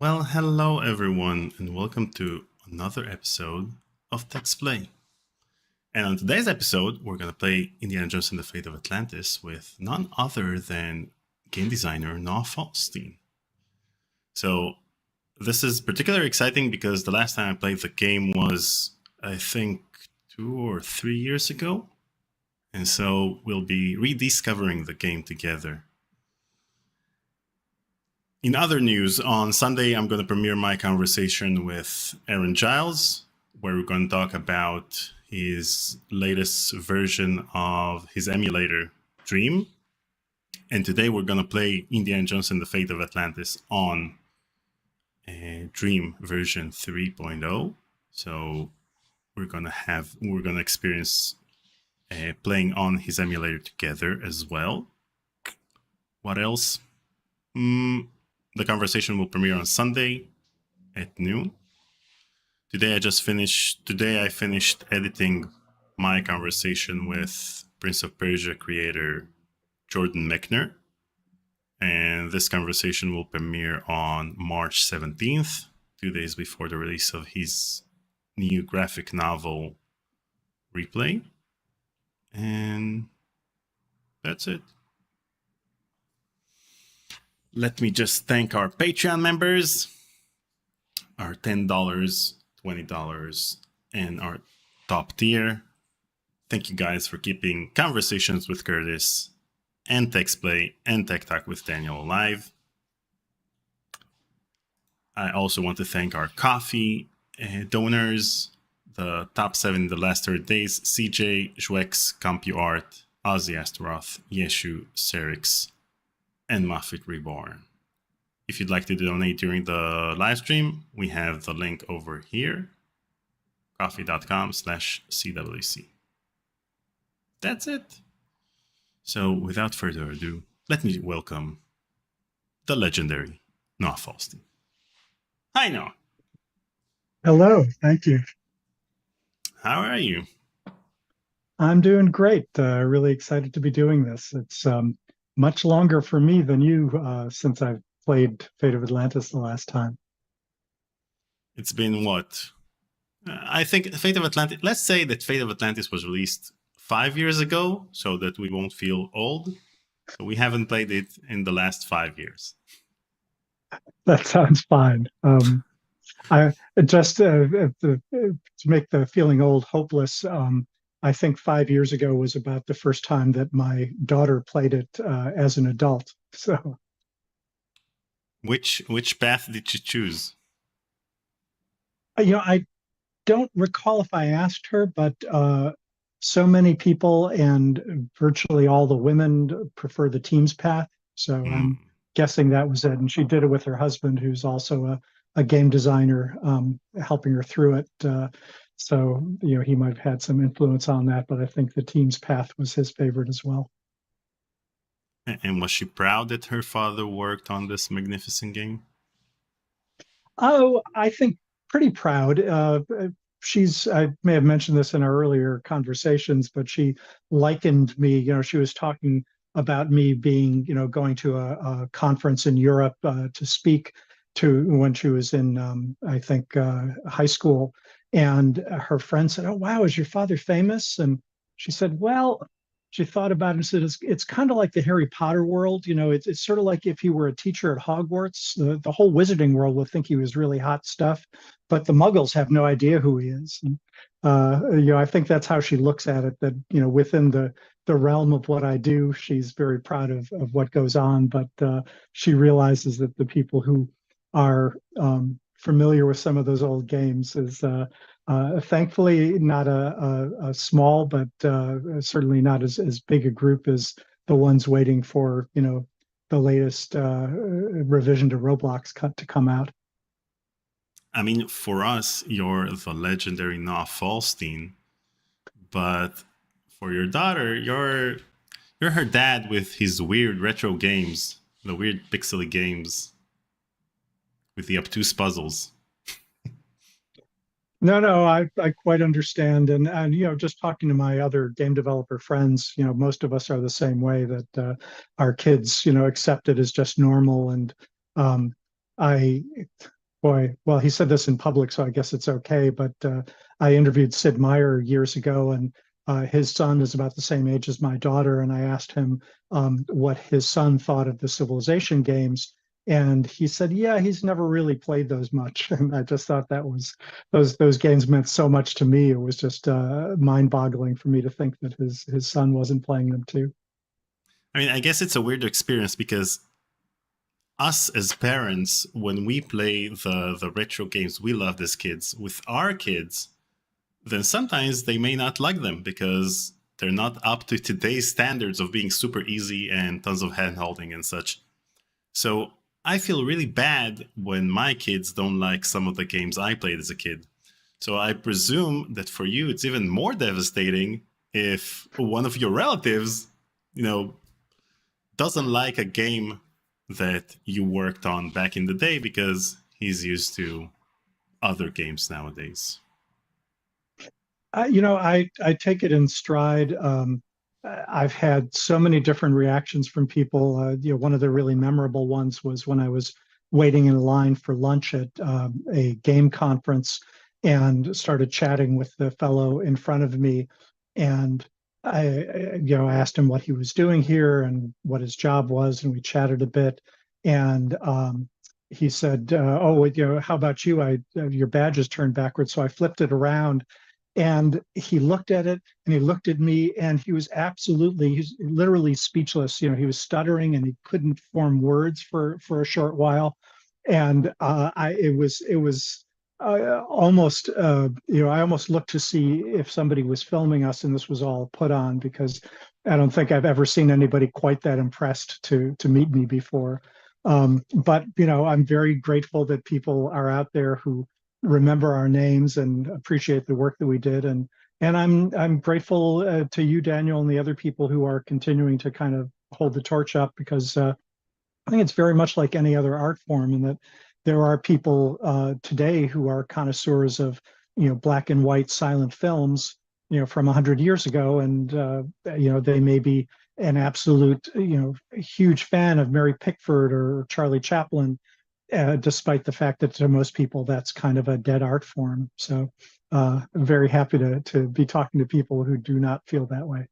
Well, hello everyone, and welcome to another episode of Text Play. And on today's episode, we're going to play Indiana Jones and the Fate of Atlantis with none other than game designer Noah Falstein. So this is particularly exciting because the last time I played the game was, I think, 2 or 3 years ago. And so we'll be rediscovering the game together. In other news, on Sunday, I'm going to premiere my conversation with Aaron Giles, where we're going to talk about his latest version of his emulator, Dream. And today we're going to play Indiana Jones and the Fate of Atlantis on Dream version 3.0. So we're going to experience playing on his emulator together as well. What else? The conversation will premiere on Sunday at noon. Today I finished editing my conversation with Prince of Persia creator Jordan Mechner. And this conversation will premiere on March 17th, 2 days before the release of his new graphic novel, Replay. And that's it. Let me just thank our Patreon members, our $10, $20, and our top tier. Thank you guys for keeping Conversations with Curtis and Text Play and Tech Talk with Daniel alive. I also want to thank our coffee donors, the top 7 in the last 30 days: CJ, Jwex, CompuArt, Ozzy Astaroth, Yeshu, Serix, and Muffet Reborn. If you'd like to donate during the live stream, we have the link over here, coffee.com/CWC. That's it. So without further ado, let me welcome the legendary Noah Falstein. Hi, Noah. Hello, thank you. How are you? I'm doing great. Really excited to be doing this. It's much longer for me than you since I've played Fate of Atlantis the last time. It's been what? I think Fate of Atlantis, let's say that Fate of Atlantis was released 5 years ago, so that we won't feel old. So we haven't played it in the last 5 years. That sounds fine. I just to make the feeling old hopeless. I think 5 years ago was about the first time that my daughter played it as an adult. So, which path did you choose? I don't recall if I asked her, but so many people and virtually all the women prefer the team's path. So I'm guessing that was it. And she did it with her husband, who's also a game designer, helping her through it. So, he might have had some influence on that, but I think the team's path was his favorite as well. And was she proud that her father worked on this magnificent game? Oh, I think pretty proud. I may have mentioned this in our earlier conversations, but she likened me, she was talking about me being, going to a conference in Europe to speak to when she was in, I think, high school. And her friend said, "Oh, wow, is your father famous?" And she said, "Well," she thought about it and said, it's kind of like the Harry Potter world. It's sort of like if he were a teacher at Hogwarts, the whole wizarding world would think he was really hot stuff, but the Muggles have no idea who he is. And, I think that's how she looks at it, that, within the realm of what I do, she's very proud of what goes on, but she realizes that the people who are familiar with some of those old games is thankfully not a small, but certainly not as big a group as the ones waiting for, the latest revision to Roblox to come out. I mean, for us, you're the legendary Noah Falstein, but for your daughter, you're her dad with his weird retro games, the weird pixely games with the obtuse puzzles. No, I quite understand. And just talking to my other game developer friends, most of us are the same way, that our kids, accept it as just normal. And I Boy, well, he said this in public, so I guess it's okay. But I interviewed Sid Meier years ago, and his son is about the same age as my daughter. And I asked him what his son thought of the Civilization games, and he said, "Yeah, he's never really played those much." And I just thought that was those games meant so much to me. It was just mind-boggling for me to think that his son wasn't playing them too. I mean, I guess it's a weird experience because us as parents, when we play the retro games we loved as kids with our kids, then sometimes they may not like them because they're not up to today's standards of being super easy and tons of hand holding and such. So I feel really bad when my kids don't like some of the games I played as a kid. So I presume that for you, it's even more devastating if one of your relatives, doesn't like a game that you worked on back in the day because he's used to other games nowadays. I take it in stride. I've had so many different reactions from people. One of the really memorable ones was when I was waiting in line for lunch at a game conference and started chatting with the fellow in front of me, and I asked him what he was doing here and what his job was, and we chatted a bit, and he said, "Oh, how about you? Your badge is turned backwards." So I flipped it around, and he looked at it and he looked at me, and he's literally speechless. He was stuttering and he couldn't form words for a short while. And it was almost, I almost looked to see if somebody was filming us and this was all put on, because I don't think I've ever seen anybody quite that impressed to meet me before. But I'm very grateful that people are out there who remember our names and appreciate the work that we did. And I'm grateful to you, Daniel, and the other people who are continuing to kind of hold the torch up, because I think it's very much like any other art form, in that there are people today who are connoisseurs of black and white silent films from 100 years ago, and they may be an absolute huge fan of Mary Pickford or Charlie Chaplin, despite the fact that to most people that's kind of a dead art form. So I'm very happy to be talking to people who do not feel that way.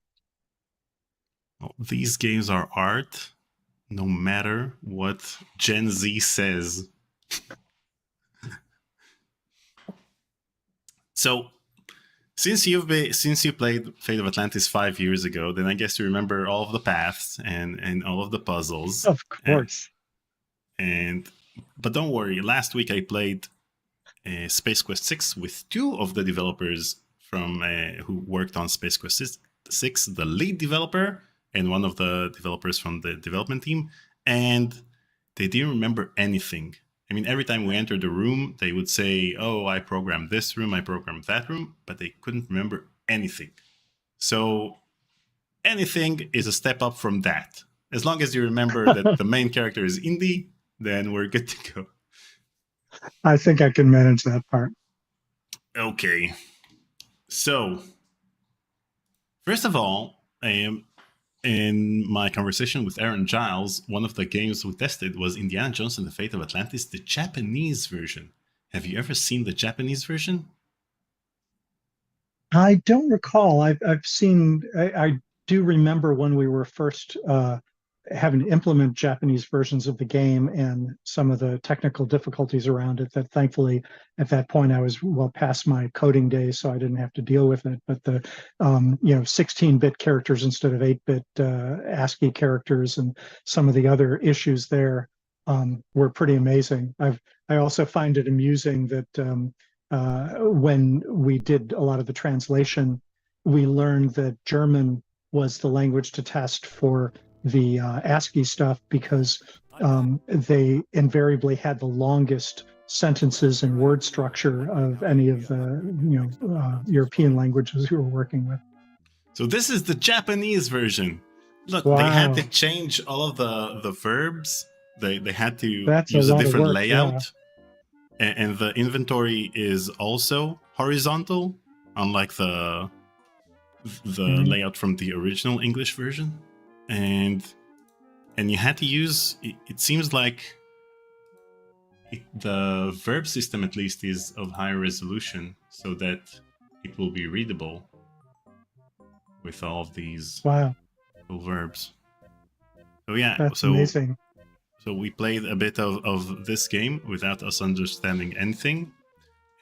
Well, these games are art, no matter what Gen Z says. So, since you played Fate of Atlantis 5 years ago, then I guess you remember all of the paths and all of the puzzles. Of course. But don't worry. Last week I played Space Quest 6 with two of the developers from who worked on Space Quest 6, the lead developer and one of the developers from the development team, and they didn't remember anything. I mean, every time we entered the room, they would say, "Oh, I programmed this room, I programmed that room," but they couldn't remember anything. So anything is a step up from that. As long as you remember that the main character is Indy, then we're good to go. I think I can manage that part. Okay. So, first of all, in my conversation with Aaron Giles, one of the games we tested was Indiana Jones and the Fate of Atlantis, the Japanese version. Have you ever seen the Japanese version? I don't recall. I've seen. I do remember when we were first having to implement Japanese versions of the game and some of the technical difficulties around it. That thankfully, at that point, I was well past my coding days, so I didn't have to deal with it. But the 16-bit characters instead of 8-bit ASCII characters and some of the other issues there were pretty amazing. I also find it amusing that. When we did a lot of the translation, we learned that German was the language to test for the ASCII stuff, because they invariably had the longest sentences and word structure of any of the European languages we were working with. So this is the Japanese version. Look, Wow. They had to change all of the verbs. They had to That's use a different work, layout. Yeah. And the inventory is also horizontal, unlike the layout from the original English version. And you had to use, it seems like the verb system at least is of higher resolution, so that it will be readable with all of these Wow, cool verbs. So yeah, that's amazing. So we played a bit of this game without us understanding anything,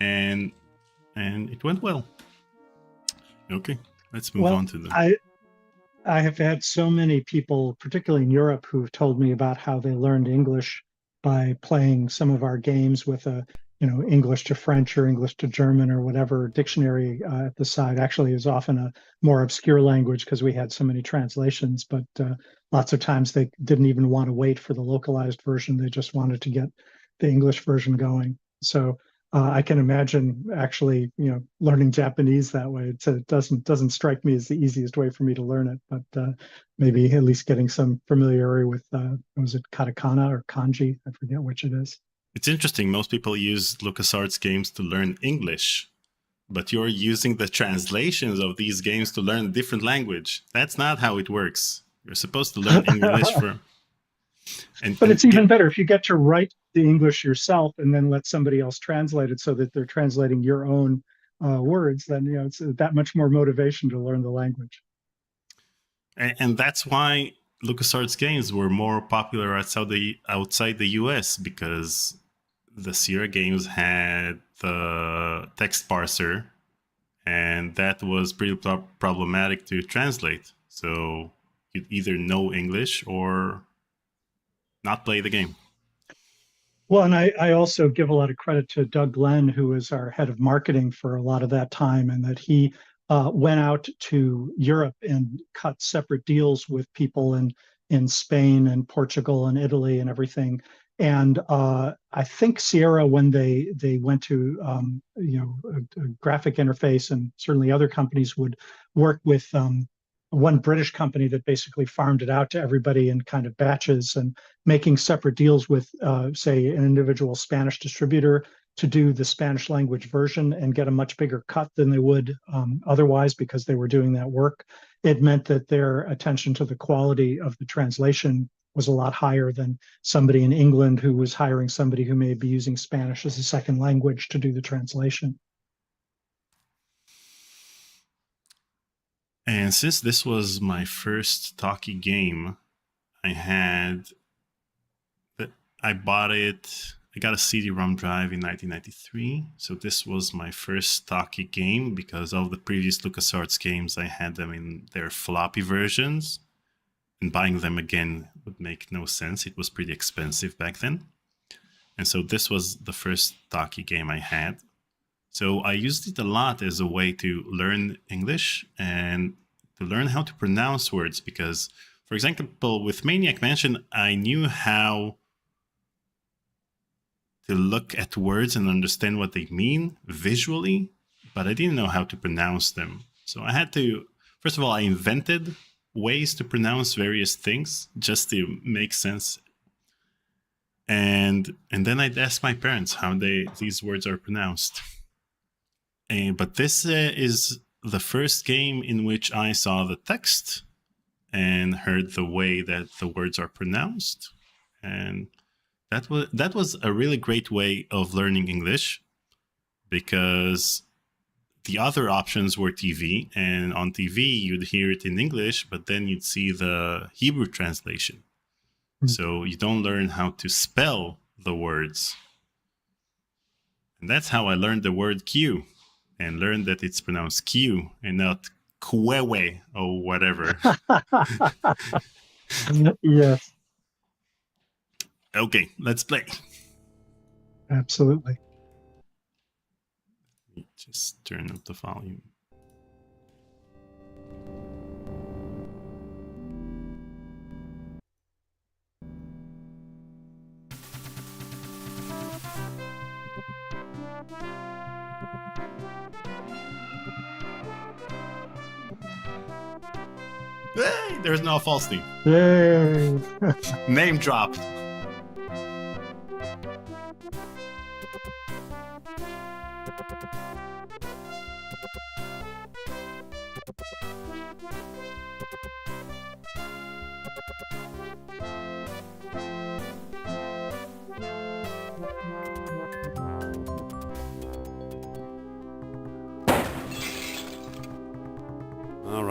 and it went well. Okay, let's move Well, on to the. I have had so many people, particularly in Europe, who've told me about how they learned English by playing some of our games with a, English to French or English to German or whatever dictionary at the side. Actually, is often a more obscure language because we had so many translations. But lots of times they didn't even want to wait for the localized version; they just wanted to get the English version going. So I can imagine actually, learning Japanese that way. It doesn't strike me as the easiest way for me to learn it, but maybe at least getting some familiarity with was it katakana or kanji? I forget which it is. It's interesting. Most people use LucasArts games to learn English, but you're using the translations of these games to learn a different language. That's not how it works. You're supposed to learn English for. But it's even better if you get to write the English yourself and then let somebody else translate it so that they're translating your own words. Then it's that much more motivation to learn the language. And that's why LucasArts games were more popular outside the US, because the Sierra games had the text parser, and that was pretty problematic to translate. So you'd either know English or not play the game. Well, and I also give a lot of credit to Doug Glenn, who was our head of marketing for a lot of that time, and that he went out to Europe and cut separate deals with people in Spain and Portugal and Italy and everything. And I think Sierra, when they went to a graphic interface, and certainly other companies would work with one British company that basically farmed it out to everybody in kind of batches, and making separate deals with, say, an individual Spanish distributor to do the Spanish language version and get a much bigger cut than they would otherwise, because they were doing that work. It meant that their attention to the quality of the translation was a lot higher than somebody in England who was hiring somebody who may be using Spanish as a second language to do the translation. And since this was my first talkie game, I bought it. I got a CD-ROM drive in 1993, so this was my first talkie game, because all the previous LucasArts games, I had them in their floppy versions, and buying them again would make no sense. It was pretty expensive back then. And so this was the first talkie game I had. So I used it a lot as a way to learn English and to learn how to pronounce words, because, for example, with Maniac Mansion, I knew how to look at words and understand what they mean visually, but I didn't know how to pronounce them. So I had to, first of all, I invented ways to pronounce various things just to make sense. And then I'd ask my parents how these words are pronounced. But this is the first game in which I saw the text and heard the way that the words are pronounced. And that was a really great way of learning English, because the other options were TV, and on TV you'd hear it in English, but then you'd see the Hebrew translation. So you don't learn how to spell the words. And that's how I learned the word Q, and learned that it's pronounced Q and not Kwewe or whatever. Yes. Okay, let's play. Absolutely. Just turn up the volume. Hey, there's Noah Falstein. Yay. Name dropped.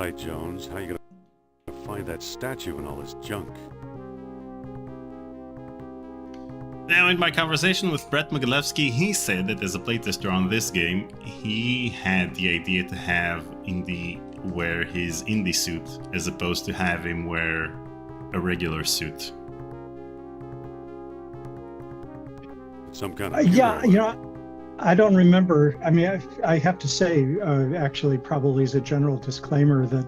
right, Jones. How you gonna find that statue and all this junk? Now, in my conversation with Brett Mogilevsky, he said that as a playtester on this game, he had the idea to have Indy wear his Indy suit as opposed to have him wear a regular suit. Some kind of yeah, I don't remember. I mean, I have to say, actually, probably as a general disclaimer, that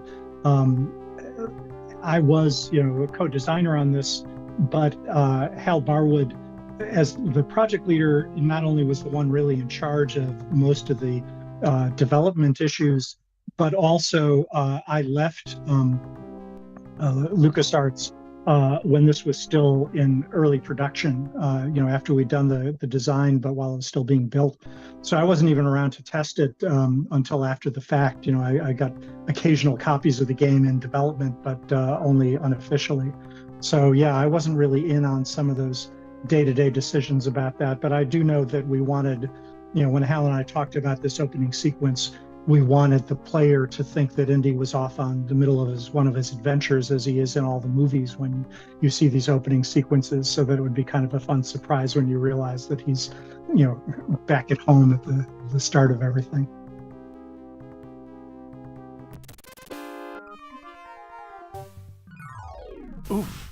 I was, a co-designer on this, but Hal Barwood, as the project leader, not only was the one really in charge of most of the development issues, but also I left LucasArts when this was still in early production, after we'd done the design, but while it was still being built. So I wasn't even around to test it until after the fact. I got occasional copies of the game in development, but only unofficially. So yeah, I wasn't really in on some of those day-to-day decisions about that, but I do know that we wanted, when Hal and I talked about this opening sequence, we wanted the player to think that Indy was off on the middle of one of his adventures, as he is in all the movies when you see these opening sequences, so that it would be kind of a fun surprise when you realize that he's, back at home at the start of everything. Oof.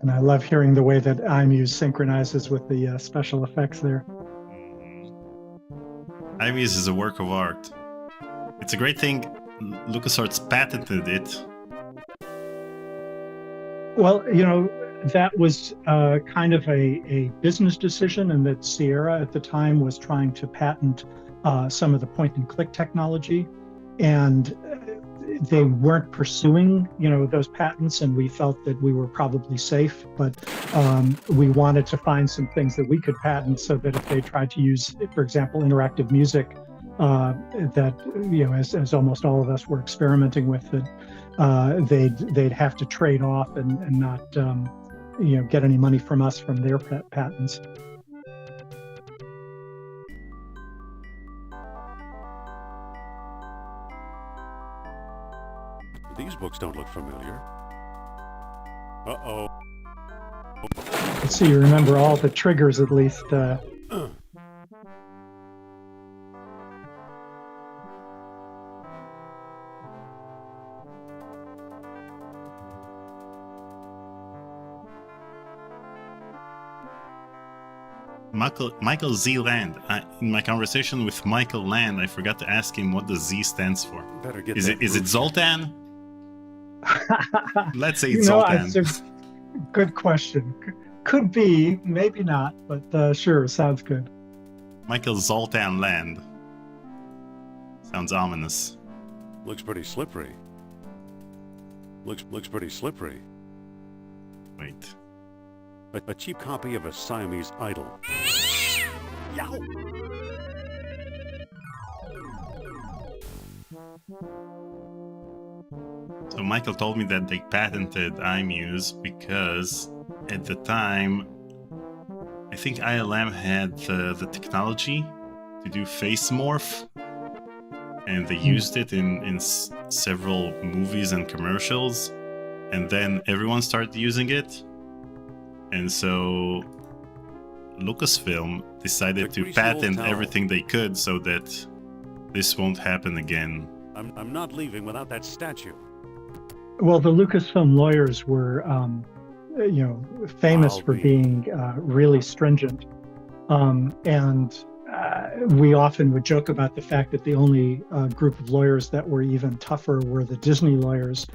And I love hearing the way that iMuse synchronizes with the special effects there. iMuse is a work of art. It's a great thing LucasArts patented it. Well, that was kind of a business decision, and that Sierra at the time was trying to patent some of the point-and-click technology, and they weren't pursuing, those patents, and we felt that we were probably safe, but we wanted to find some things that we could patent so that if they tried to use, for example, interactive music, that, as almost all of us were experimenting with, that they'd have to trade off and not, get any money from us from their patents. These books don't look familiar. Uh-oh. Let's see, you remember all the triggers at least. Michael Z. Land. In my conversation with Michael Land, I forgot to ask him what the Z stands for. Better get Is it Zoltan? Let's say it's Zoltan. Zoltan. It's a good question. Could be, maybe not, but sure, sounds good. Michael Zoltan Land. Sounds ominous. Looks pretty slippery. Looks pretty slippery. Wait. A cheap copy of a Siamese idol. Yow! So Michael told me that they patented iMuse because at the time, I think ILM had the technology to do face morph, and they used it in several movies and commercials, and then everyone started using it, and so Lucasfilm decided to patent everything they could so that this won't happen again. I'm not leaving without that statue. Well, the Lucasfilm lawyers were, famous for being really stringent. And we often would joke about the fact that the only group of lawyers that were even tougher were the Disney lawyers.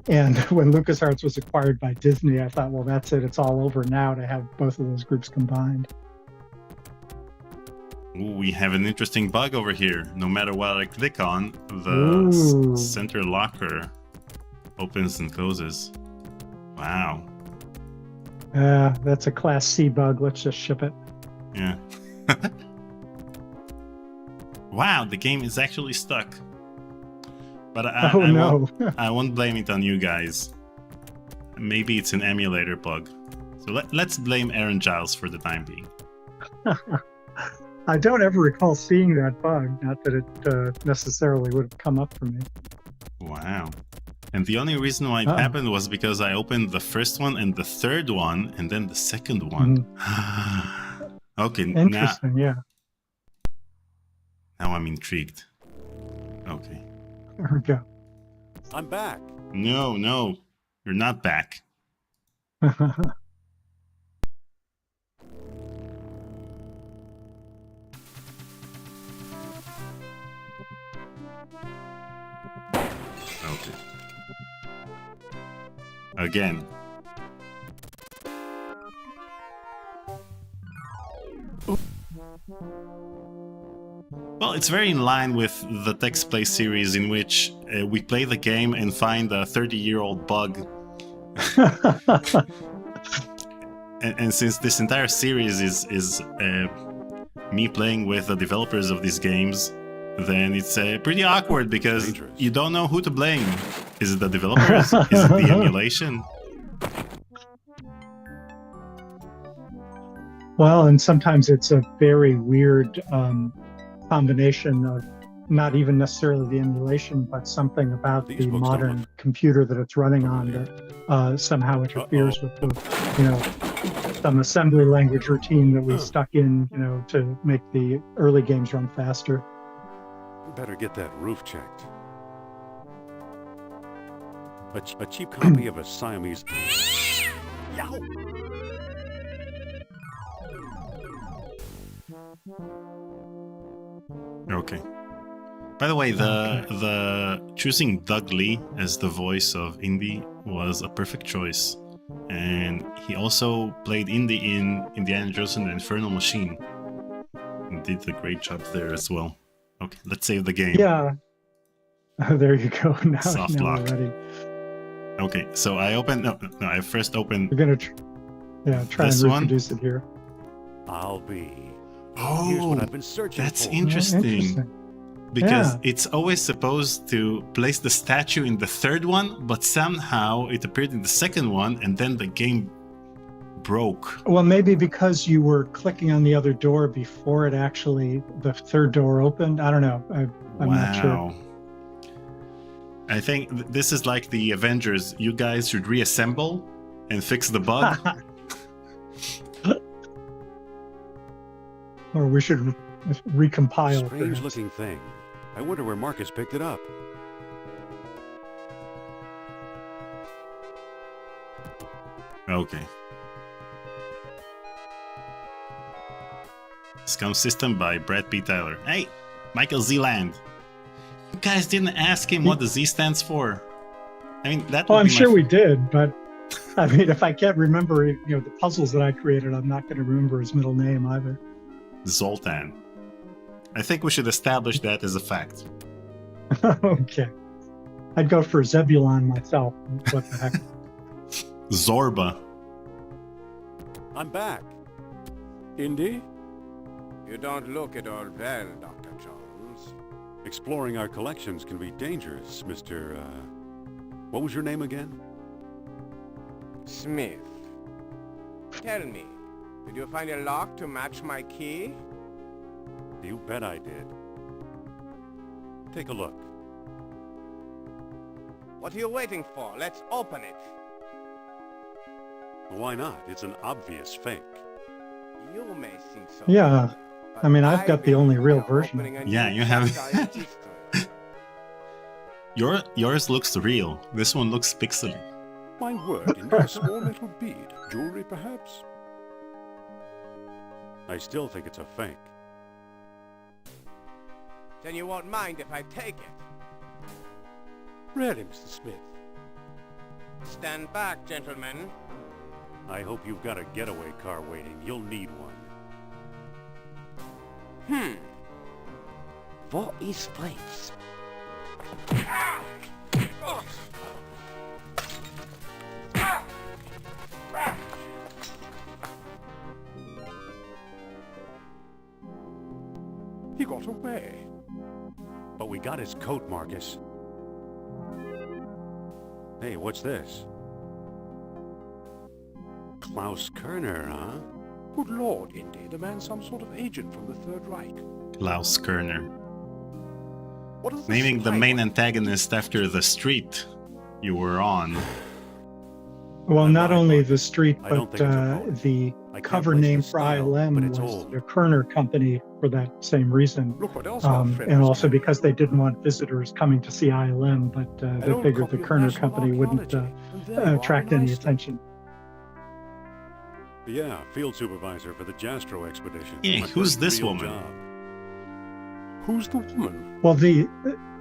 And when LucasArts was acquired by Disney, I thought, well, that's it. It's all over now to have both of those groups combined. Ooh, we have an interesting bug over here. No matter what I click on, the center locker opens and closes. Wow. That's a Class C bug. Let's just ship it. Yeah. Wow, the game is actually stuck. But I won't blame it on you guys. Maybe it's an emulator bug. So let's blame Aaron Giles for the time being. I don't ever recall seeing that bug. Not that it necessarily would have come up for me. Wow. And the only reason why it happened was because I opened the first one and the third one, and then the second one. Okay, Interesting, yeah. Now I'm intrigued. Okay. There we go. I'm back. No, you're not back. Okay. Again. Well, it's very in line with the Text Play series, in which we play the game and find a 30-year-old bug. and since this entire series is me playing with the developers of these games, then it's pretty awkward because you don't know who to blame. Is it the developers? Is it the emulation? Well, and sometimes it's a very weird combination of not even necessarily the emulation, but something about the modern computer that it's running on that somehow interferes with the, some assembly language routine that we stuck in, to make the early games run faster. Better get that roof checked. A cheap copy of a Siamese... Yow! Okay. By the way, the choosing Doug Lee as the voice of Indy was a perfect choice, and he also played Indy in Indiana Jones and the Infernal Machine, and did a great job there as well. Okay, let's save the game. Yeah. There you go. Now Soft lock. we're ready. Okay, so I opened. No, I first opened. We're gonna try and reproduce it here. I'll be. Oh, here's what I've been searching that's for. interesting. Because it's always supposed to place the statue in the third one, but somehow it appeared in the second one, and then the game broke. Well, maybe because you were clicking on the other door before it actually, the third door opened. I don't know. I'm not sure. I think this is like the Avengers. You guys should reassemble and fix the bug. Or we should recompile. Strange looking thing. I wonder where Marcus picked it up. Okay. Scum System by Brad P. Tyler. Hey, Michael Zeeland. You guys didn't ask him what the Z stands for. I mean, that. Oh, I'm sure we did, but I mean, if I can't remember, the puzzles that I created, I'm not going to remember his middle name either. Zoltan. I think we should establish that as a fact. Okay. I'd go for Zebulon myself. What the heck? Zorba. I'm back. Indy? You don't look at all well, Dr. Jones. Exploring our collections can be dangerous, Mr. What was your name again? Smith. Tell me, did you find a lock to match my key? You bet I did. Take a look. What are you waiting for? Let's open it. Why not? It's an obvious fake. You may think so. Yeah. I mean, I've got the only real version. Yeah, you have. Yours looks real. This one looks pixely. My word, into a small metal bead. Jewelry, perhaps? I still think it's a fake. Then you won't mind if I take it. Ready, Mr. Smith. Stand back, gentlemen. I hope you've got a getaway car waiting. You'll need one. What is fate? He got away. But we got his coat, Marcus. Hey, what's this? Klaus Kerner, huh? Good lord, Indy, the man's some sort of agent from the Third Reich. Klaus Kerner. What is Naming the spy main want? antagonist after the street you were on. Well, I not lied, only Mark. the street, I but don't think it's a pony. the I can't cover place name the for style, ILM but it's was old. the Kerner Company for that same reason. Look what else our friend And was also carrying. because they didn't want visitors coming to see ILM, but An they old figured the copy of Kerner National Company wouldn't Archaeology. And there you are attract in any Iceland. attention. Yeah, field supervisor for the Jastro expedition. Yeah, My who's first this real woman? job. Who's the woman? Well, the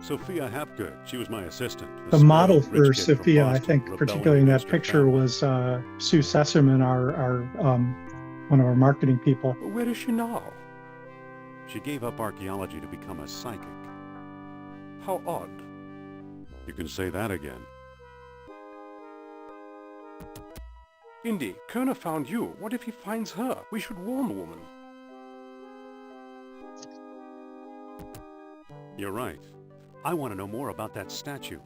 Sophia Hapgood. She was my assistant. A the spry, model rich for kid from Sophia, I Boston, think, rebelling particularly in that against her picture, family. was Sue Sesserman, our one of our marketing people. But where is she now? She gave up archaeology to become a psychic. How odd. You can say that again. Indy, Kerner found you. What if he finds her? We should warn the woman. You're right. I want to know more about that statue.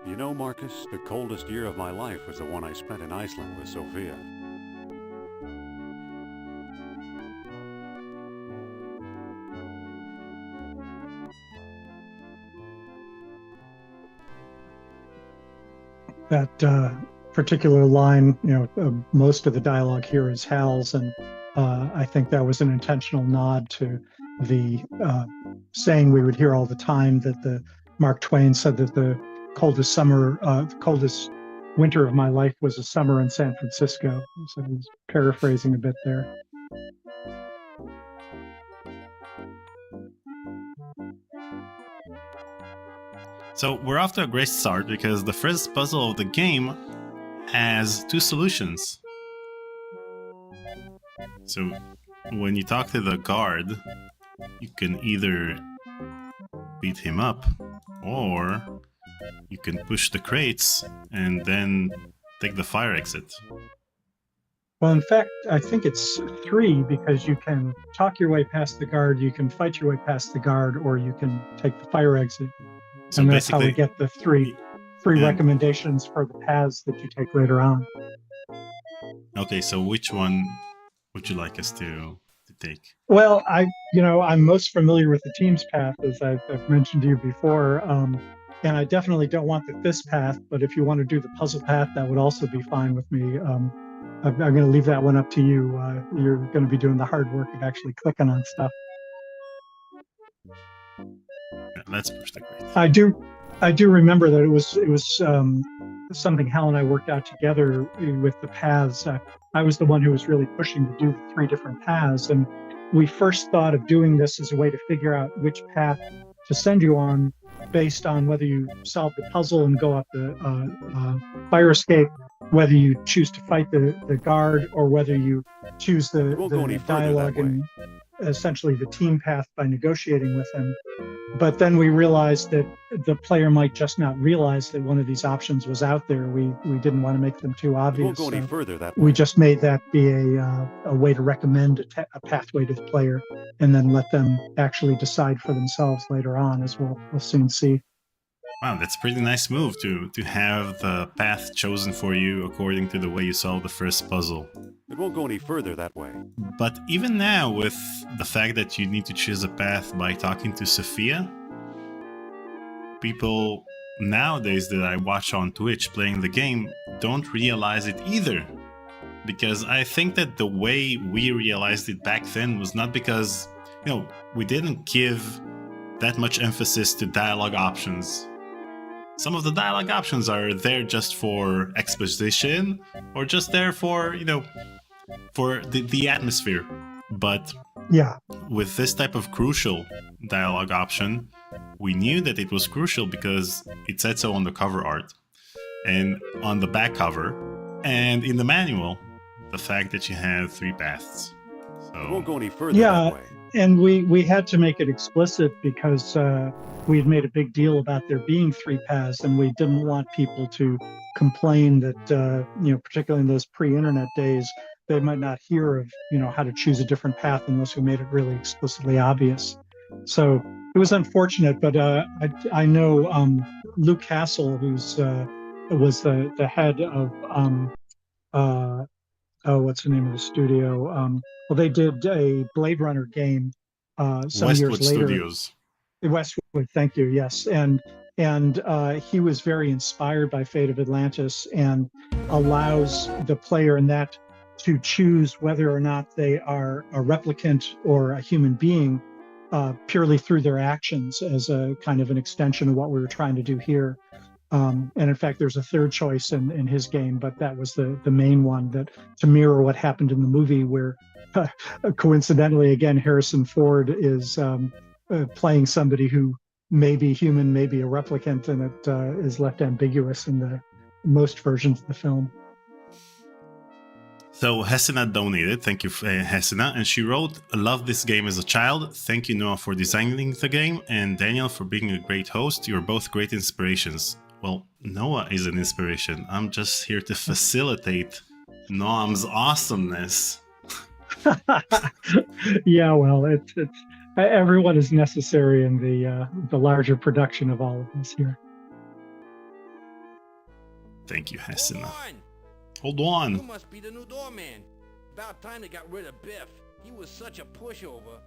You know, Marcus, the coldest year of my life was the one I spent in Iceland with Sophia. That particular line, most of the dialogue here is Hal's, and I think that was an intentional nod to the saying we would hear all the time that the Mark Twain said that the coldest winter of my life was a summer in San Francisco. So I was paraphrasing a bit there. So we're off to a great start because the first puzzle of the game has two solutions. So when you talk to the guard, you can either beat him up or you can push the crates and then take the fire exit. Well, in fact, I think it's 3 because you can talk your way past the guard, you can fight your way past the guard, or you can take the fire exit. So And that's how we basically, get the three and- recommendations for the paths that you take later on. okay, so which one would you like us to take? Well, I'm most familiar with the team's path, as I've mentioned to you before, and I definitely don't want the FIS path. But if you want to do the puzzle path, that would also be fine with me. I'm going to leave that one up to you. You're going to be doing the hard work of actually clicking on stuff. Yeah, let's push the crate. I do remember that it was something Hal and I worked out together with the paths. I was the one who was really pushing to do the 3 different paths, and we first thought of doing this as a way to figure out which path to send you on based on whether you solve the puzzle and go up the fire escape, whether you choose to fight the guard, or whether you choose the won't go any further dialogue that way. and essentially the team path by negotiating with him. But then we realized that the player might just not realize that one of these options was out there. We didn't want to make them too It won't obvious. go any So further that way. we just made that be a way to recommend a pathway to the player, and then let them actually decide for themselves later on, as we'll soon see. Wow, that's a pretty nice move to have the path chosen for you according to the way you solved the first puzzle. It won't go any further that way. But even now, with the fact that you need to choose a path by talking to Sophia, people nowadays that I watch on Twitch playing the game don't realize it either. Because I think that the way we realized it back then was not because, we didn't give that much emphasis to dialogue options. Some of the dialogue options are there just for exposition or just there for, for the atmosphere. But Yeah, with this type of crucial dialogue option, we knew that it was crucial because it said so on the cover art and on the back cover and in the manual, the fact that you have 3 paths. It won't So go any further Yeah. that way. and we had to make it explicit because we had made a big deal about there being 3 paths, and we didn't want people to complain that particularly in those pre-internet days, they might not hear of how to choose a different path unless we made it really explicitly obvious. So it was unfortunate, but I know Luke Castle, who's was the head of What's the name of the studio? Well, they did a Blade Runner game some years Westwood later. Studios. Westwood, thank you. Yes, and he was very inspired by Fate of Atlantis and allows the player in that to choose whether or not they are a replicant or a human being purely through their actions as a kind of an extension of what we were trying to do here. And in fact, there's a third choice in his game, but that was the main one that to mirror what happened in the movie where coincidentally, again, Harrison Ford is playing somebody who may be human, may be a replicant, and it is left ambiguous in the most versions of the film. So Hesina donated, thank you Hesina, and she wrote, "I loved this game as a child. Thank you Noah for designing the game, and Daniel for being a great host. You're both great inspirations." Well, Noah is an inspiration. I'm just here to facilitate Noam's awesomeness. Yeah, well, it's everyone is necessary in the larger production of all of this here. Thank you, Hesina. Hold Hold on. You must be the new doorman. About time they got rid of Biff. He was such a pushover.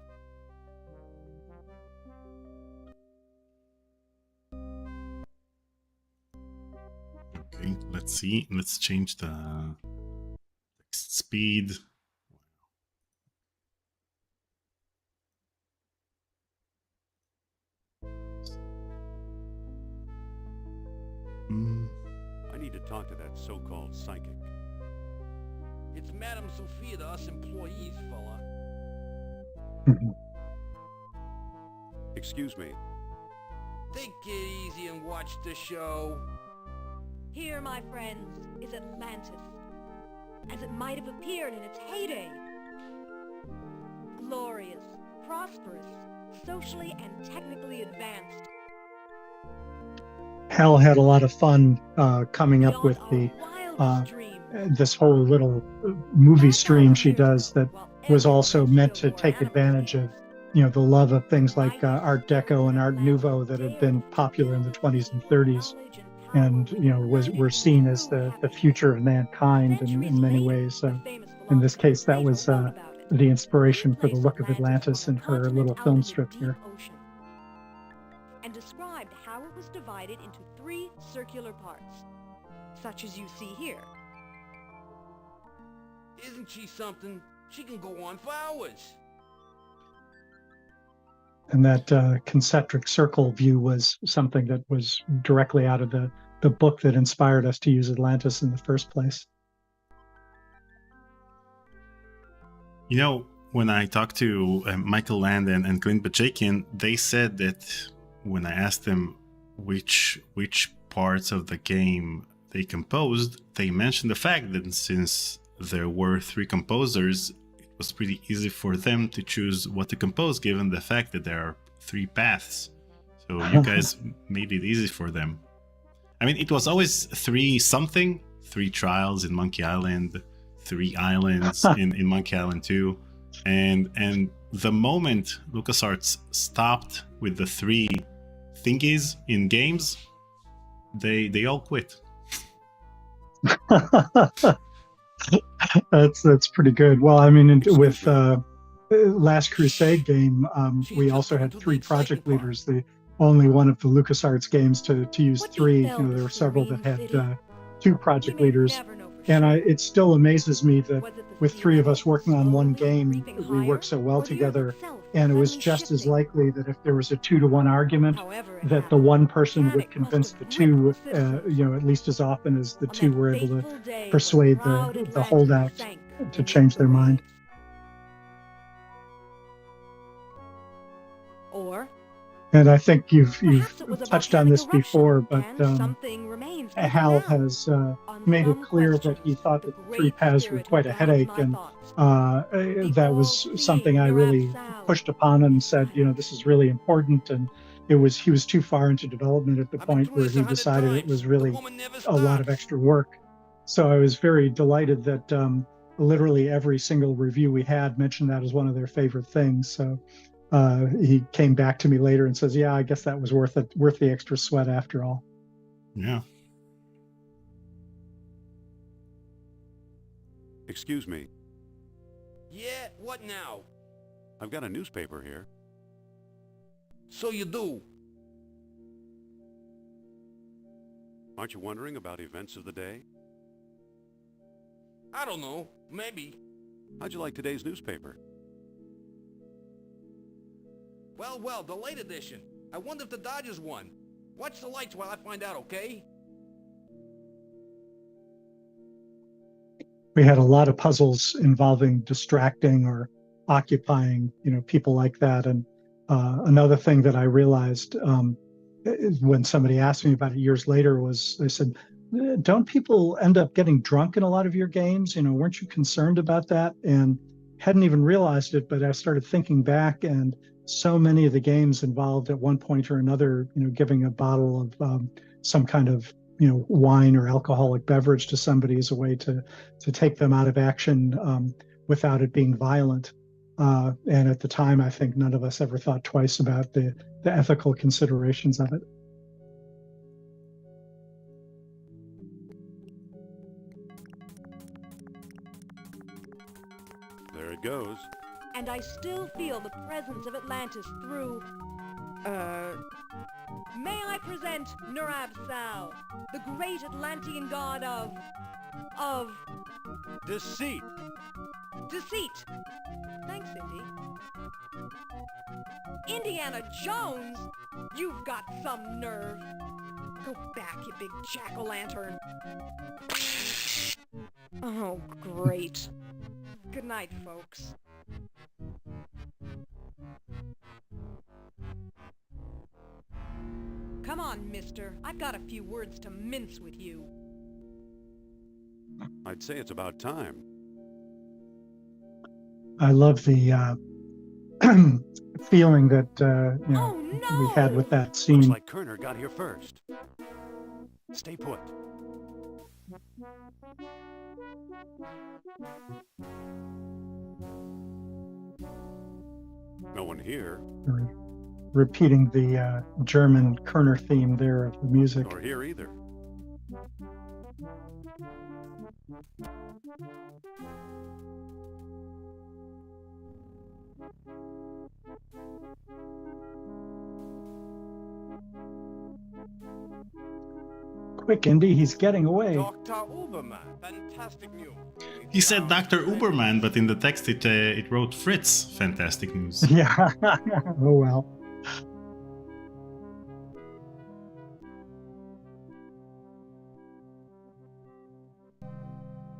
Okay, let's see. Let's change the text speed. I need to talk to that so-called psychic. It's Madame Sophia to us employees, fella. Excuse me. Take it easy and watch the show. Here, my friends, is Atlantis, as it might have appeared in its heyday. Glorious, prosperous, socially and technically advanced. Hal had a lot of fun coming up with the wildest dreams. this whole little movie stream she does that was also meant to take advantage of, you know, the love of things like Art Deco and Art Nouveau that had been popular in the 20s and 30s, and you know were seen as the future of mankind in many ways. So in this case, that was the inspiration for the look of Atlantis in her little film strip here. And described how it was divided into 3 circular parts, such as you see here. Isn't she something? She can go on for hours. And that concentric circle view was something that was directly out of the book that inspired us to use Atlantis in the first place. You know, when I talked to Michael Land and Clint Bajakian, they said that when I asked them which parts of the game they composed, they mentioned the fact that since there were 3 composers, it was pretty easy for them to choose what to compose given the fact that there are 3 paths. So you guys made it easy for them. I mean, it was always 3 something, 3 trials in Monkey Island, 3 islands in Monkey Island 2. And the moment LucasArts stopped with the 3 thingies in games, they all quit. That's pretty good. Well, I mean, with Last Crusade game, we also had 3 project leaders. The only one of the LucasArts games to use 3. You know, there were several that had 2 project leaders, and it still amazes me that with 3 of us working on one game, we work so well together. And it was just as likely that if there was a 2-to-1 argument, that the one person would convince the 2, you know, at least as often as the 2 were able to persuade the holdout to change their mind. Or And I think you've touched on this before, but Hal has made it clear that he thought that the 3 paths were quite a headache, and that was something I really pushed upon him and said, you know, this is really important. And he was too far into development at the point where he decided it was really a lot of extra work. So I was very delighted that literally every single review we had mentioned that as one of their favorite things. So he came back to me later and says, yeah, I guess that was worth the extra sweat after all. Yeah. Excuse me. Yeah, what now? I've got a newspaper here. So you do? Aren't you wondering about events of the day? I don't know. Maybe. How'd you like today's newspaper? Well, the late edition. I wonder if the Dodgers won. Watch the lights while I find out, okay? We had a lot of puzzles involving distracting or occupying, people like that. And another thing that I realized when somebody asked me about it years later was, they said, don't people end up getting drunk in a lot of your games? Weren't you concerned about that? And hadn't even realized it, but I started thinking back, and so many of the games involved at one point or another, giving a bottle of some kind of, wine or alcoholic beverage to somebody as a way to take them out of action without it being violent. And at the time, I think none of us ever thought twice about the ethical considerations of it. There it goes. And I still feel the presence of Atlantis through... May I present Nurab-Sal, the great Atlantean god of... Deceit! deceit. Thanks, Indy. Indiana Jones? You've got some nerve. Go back, you big jack-o'-lantern. Oh, great. Good night, folks. Come on, mister. I've got a few words to mince with you. I'd say it's about time. I love the feeling that Oh, no! we had with that Looks scene. like Kerner got here first. Stay put. No one here, Repeating the German Kerner theme there of the music. nor here either. Quick, Indy, he's getting away. Dr. Uberman, fantastic news. He said Dr. Uberman, but in the text it wrote Fritz. Fantastic news. Yeah. Oh, well.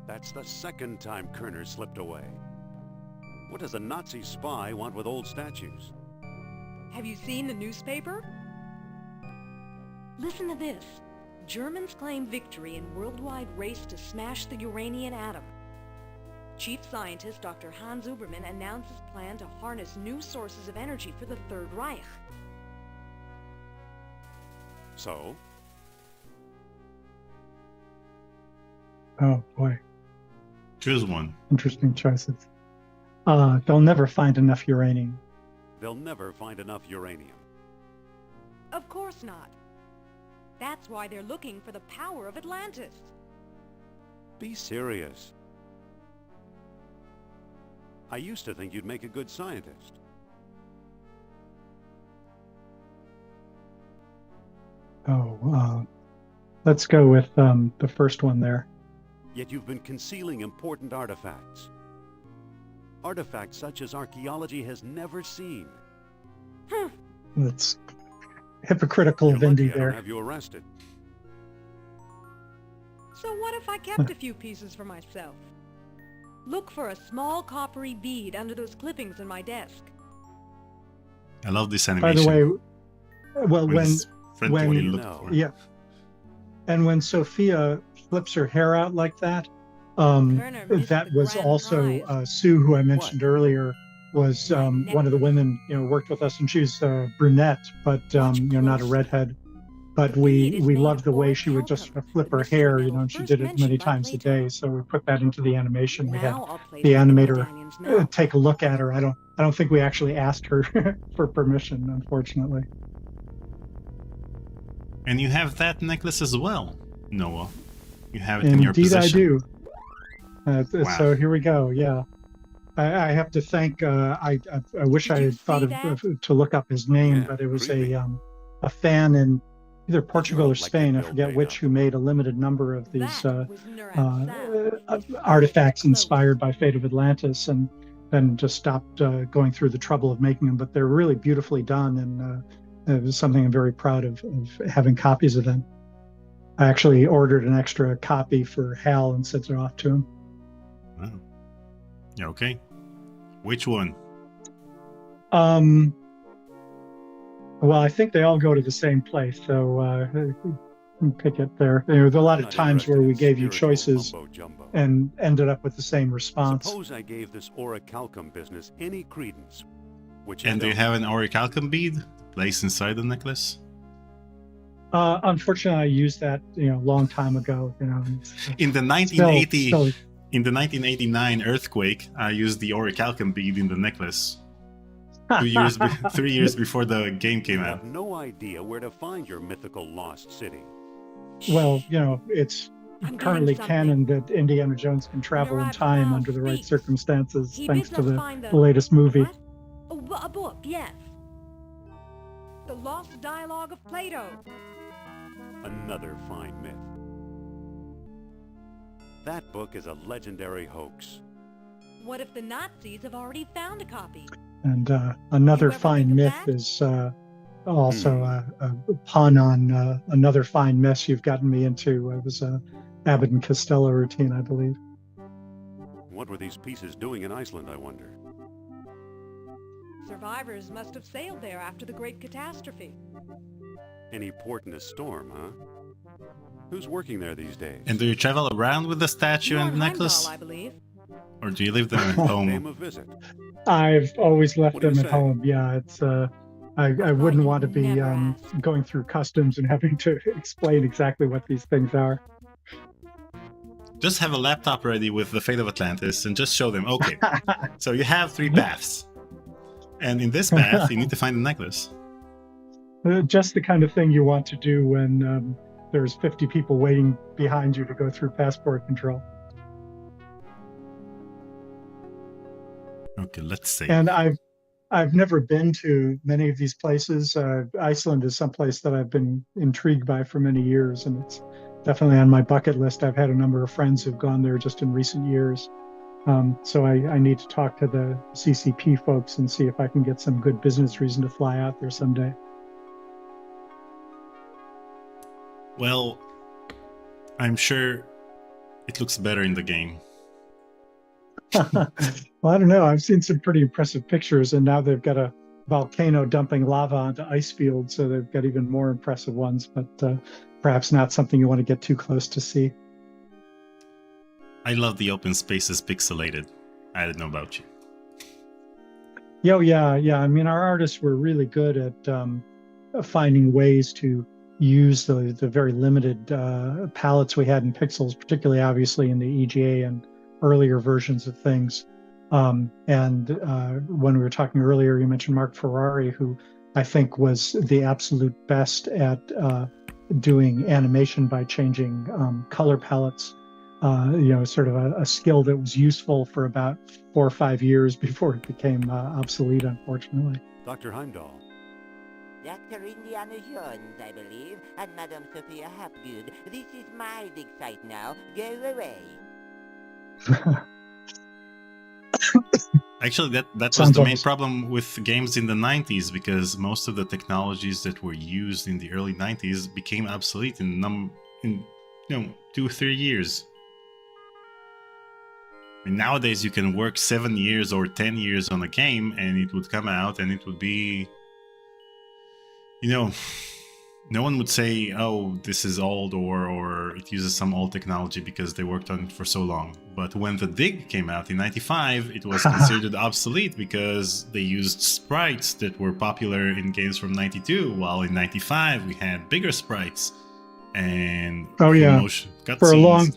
That's the second time Kerner slipped away. What does a Nazi spy want with old statues? Have you seen the newspaper? Listen to this. Germans claim victory in worldwide race to smash the uranium atom. Chief scientist Dr. Hans Uberman announces plan to harness new sources of energy for the Third Reich. So, Oh, boy. Choose one. Interesting choices. They'll never find enough uranium. they'll never find enough uranium. Of course not. That's why they're looking for the power of Atlantis. Be serious. I used to think you'd make a good scientist. Oh, let's go with the first one there. Yet you've been concealing important artifacts. Artifacts such as archaeology has never seen. It's hypocritical You're of Indy lucky I don't there. have you arrested. So what if I kept a few pieces for myself? Look for a small coppery bead under those clippings in my desk. I love this By animation. the way, well, when it's friendly when- what he You looked know. for. yeah, and when Sophia flips her hair out like that, Kerner missed that the was grand also prize. Sue, who I mentioned earlier, was one of the women worked with us, and she's brunette, but not a redhead. But we Indeed, it's loved the made way of she would cow just color, flip the her hair, mystery metal and she first did it many mentioned by times a Plato. day. So we put that into the animation. We had Now I'll place the it in animator Daniel's mouth. take a look at her. I don't think we actually asked her for permission, unfortunately. And you have that necklace as well, Noah. You have it in your Indeed, I possession. do. So here we go. Yeah. I have to thank. I wish Did I you had thought see to look up his name, Yeah, but it was creepy. a fan in either Portugal or like that Spain. I bill forget paid which, up. who made a limited number of these That was Nurat Sal. artifacts Close. inspired by Fate of Atlantis, and then just stopped going through the trouble of making them. But they're really beautifully done, and it was something I'm very proud of having copies of them. I actually ordered an extra copy for Hal and sent it off to him. Wow. Yeah, okay. Which one? Well, I think they all go to the same place, so you can pick it there. There were a lot I'm of not times where we interested in gave you spiritual choices mumbo-jumbo. and ended up with the same response. Suppose I gave this orichalcum business any credence, which And do you have an orichalcum bead placed inside the necklace? Unfortunately, I used that a long time ago. In the 1989 earthquake, I used the orichalcum bead in the necklace. 3 years before the game came You out. have no idea where to find your mythical lost city. Well, it's I'm currently doing canon that Indiana Jones can travel in Nurat time Sal under the right speaks. circumstances, He thanks bids to us the find latest movie. What? A book, yes. The Lost Dialogue of Plato. Another fine myth. That book is a legendary hoax. What if the Nazis have already found a copy? And another You ever fine think of myth that? is also a pun on another fine mess you've gotten me into. It was a Abbott and Costello routine, I believe. What were these pieces doing in Iceland, I wonder? Survivors must have sailed there after the Great Catastrophe. Any port in a storm, huh? Who's working there these days? And do you travel around with the statue and Bjorn necklace? Heimdall, I believe. Or do you leave them at Name home? a visit. I've always left What do them you at say? home. Yeah, it's I thought wouldn't you want to be never asked. going through customs and having to explain exactly what these things are. Just have a laptop ready with the Fate of Atlantis and just show them, okay, so you have 3 paths. And in this path, you need to find the necklace. Just the kind of thing you want to do when there's 50 people waiting behind you to go through passport control. Okay, let's see. And I've never been to many of these places. Iceland is someplace that I've been intrigued by for many years, and it's definitely on my bucket list. I've had a number of friends who've gone there just in recent years. So I need to talk to the CCP folks and see if I can get some good business reason to fly out there someday. Well, I'm sure it looks better in the game. Well, I don't know. I've seen some pretty impressive pictures, and now they've got a volcano dumping lava onto ice fields, so they've got even more impressive ones, but perhaps not something you want to get too close to see. I love the open spaces pixelated. I don't know about you. Yeah. I mean, our artists were really good at finding ways to use the very limited palettes we had in pixels, particularly obviously in the EGA and earlier versions of things. And when we were talking earlier, you mentioned Mark Ferrari, who I think was the absolute best at doing animation by changing color palettes. Sort of a skill that was useful for about 4 or 5 years before it became obsolete, unfortunately. Dr. Heimdall. Dr. Indiana Jones, I believe, and Madame Sophia Hapgood. This is my dig site now. Go away. Actually, that was Sounds the main almost- problem with games in the 90s, because most of the technologies that were used in the early 90s became obsolete in 2-3 years. And nowadays you can work 7 years or 10 years on a game and it would come out and it would be, no one would say, oh, this is old or it uses some old technology because they worked on it for so long. But when the Dig came out in 95, it was considered obsolete because they used sprites that were popular in games from 92, while in 95 we had bigger sprites and motion cutscenes.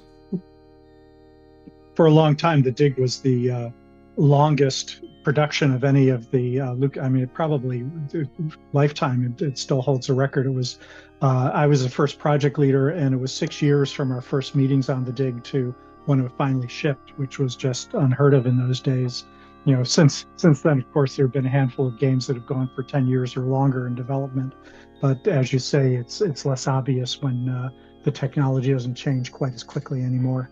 For a long time, the Dig was the longest production of any of the probably lifetime. It still holds a record. It was I was the first project leader, and it was 6 years from our first meetings on the Dig to when it finally shipped, which was just unheard of in those days. Since then, of course, there have been a handful of games that have gone for 10 years or longer in development. But as you say, it's less obvious when the technology doesn't change quite as quickly anymore.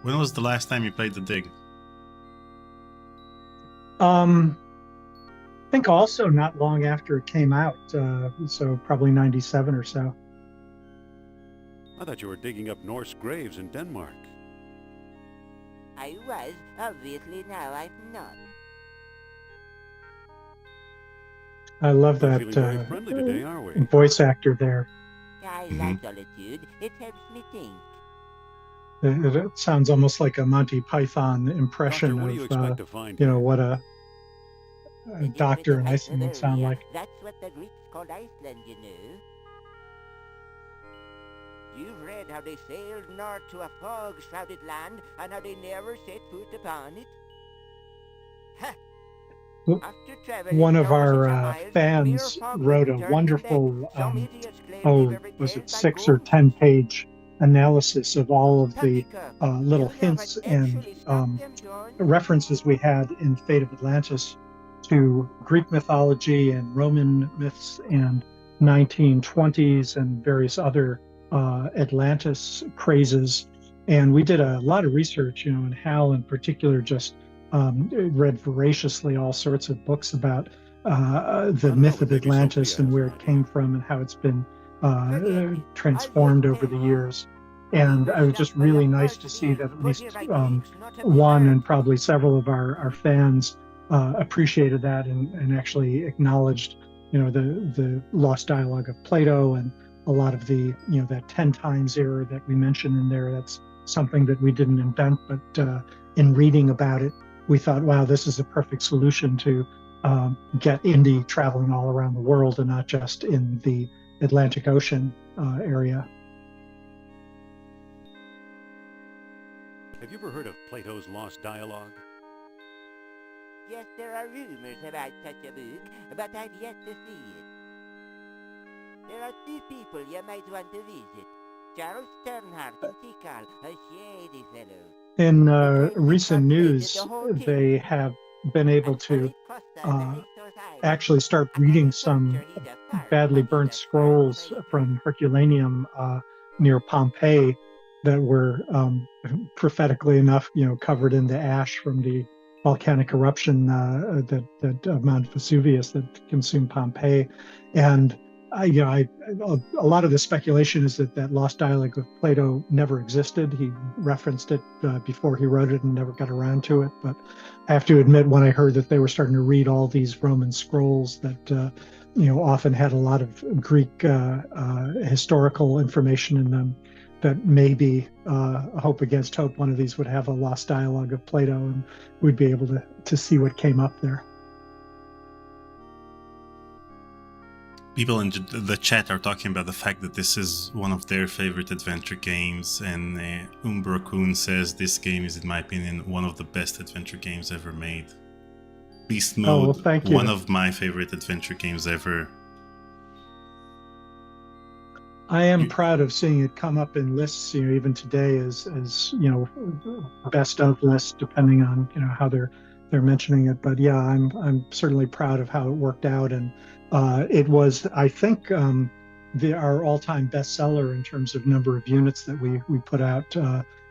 When was the last time you played The Dig? I think also not long after it came out, so probably 97 or so. I thought you were digging up Norse graves in Denmark. I was. Obviously now I'm not. I love We're that feeling very friendly today, aren't we? voice actor there. I Mhm. like solitude. It helps me think. It sounds almost like a Monty Python impression Doctor, what do you expect of, to find you know, here? what a It doctor is in with Iceland would sound Phantasmagoria. like. That's what the Greeks called Iceland, you know. You've read how they sailed north to a fog-shrouded land and how they never set foot upon it? Ha! Well, After traveling One of thousands our of miles, mere fans fog wrote a wouldn't turn them back. wonderful, Some idiots claim they've ever was dealt it by 6 or ghosts. 10 page analysis of all of the Tatika, little you hints haven't and actually stopped them, John. references we had in Fate of Atlantis to Greek mythology and Roman myths and 1920s and various other Atlantis crazes. And we did a lot of research, and Hal in particular just read voraciously all sorts of books about the myth of Maybe Atlantis Sophia and has where an it came idea. from and how it's been Forget it. transformed I'll over just the tell years. And it was just really nice to see that at least one and probably several of our fans appreciated that and actually acknowledged, the lost dialogue of Plato and a lot of the, that 10 times error that we mentioned in there. That's something that we didn't invent, but in reading about it, we thought, wow, this is a perfect solution to get indie traveling all around the world and not just in the Atlantic Ocean area. Have you ever heard of Plato's Lost Dialogue? Yes, there are rumors about such a book, but I've yet to see it. There are 2 people you might want to visit. Charles Sternhardt and Tikal, a shady fellow. In The claim recent they news, translated the whole they thing. have been able And to Philip Costa, the Azores Islands. actually start And reading at some adventure, he's a parrot, badly but he's burnt a scrolls firm from Herculaneum near Pompeii that were prophetically enough, covered in the ash from the volcanic eruption that Mount Vesuvius that consumed Pompeii. And a lot of the speculation is that lost dialogue of Plato never existed. He referenced it before he wrote it and never got around to it. But I have to admit, when I heard that they were starting to read all these Roman scrolls that often had a lot of Greek historical information in them, that maybe hope against hope one of these would have a lost dialogue of Plato and we'd be able to see what came up there. People in the chat are talking about the fact that this is one of their favorite adventure games, and Umbro-kun says this game is, in my opinion, one of the best adventure games ever made. Beast Mode, well, thank you. One of my favorite adventure games ever. I am proud of seeing it come up in lists, even today as best of lists, depending on how they're mentioning it. But yeah, I'm certainly proud of how it worked out, and it was, I think, our all-time bestseller in terms of number of units that we put out,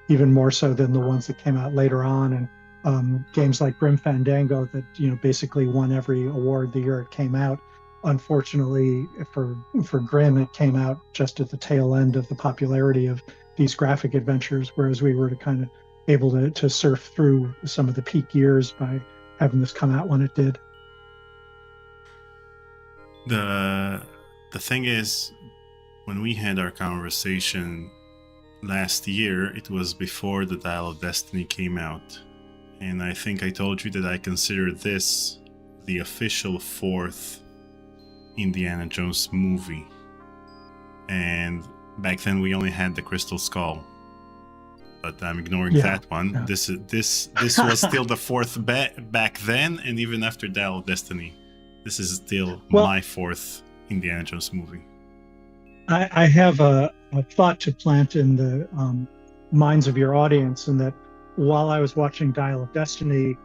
even more so than the ones that came out later on. And games like Grim Fandango that basically won every award the year it came out. Unfortunately for Grim, it came out just at the tail end of the popularity of these graphic adventures, whereas we were kind of able to surf through some of the peak years by having this come out when it did. The thing is, when we had our conversation last year, it was before the Dial of Destiny came out. And I think I told you that I consider this the official 4th Indiana Jones movie. And back then we only had the Crystal Skull. But I'm ignoring that one. Yeah. This was still the 4th back then, and even after Dial of Destiny. This is still my 4th Indiana Jones movie. I have a thought to plant in minds of your audience, and that while I was watching Dial of Destiny,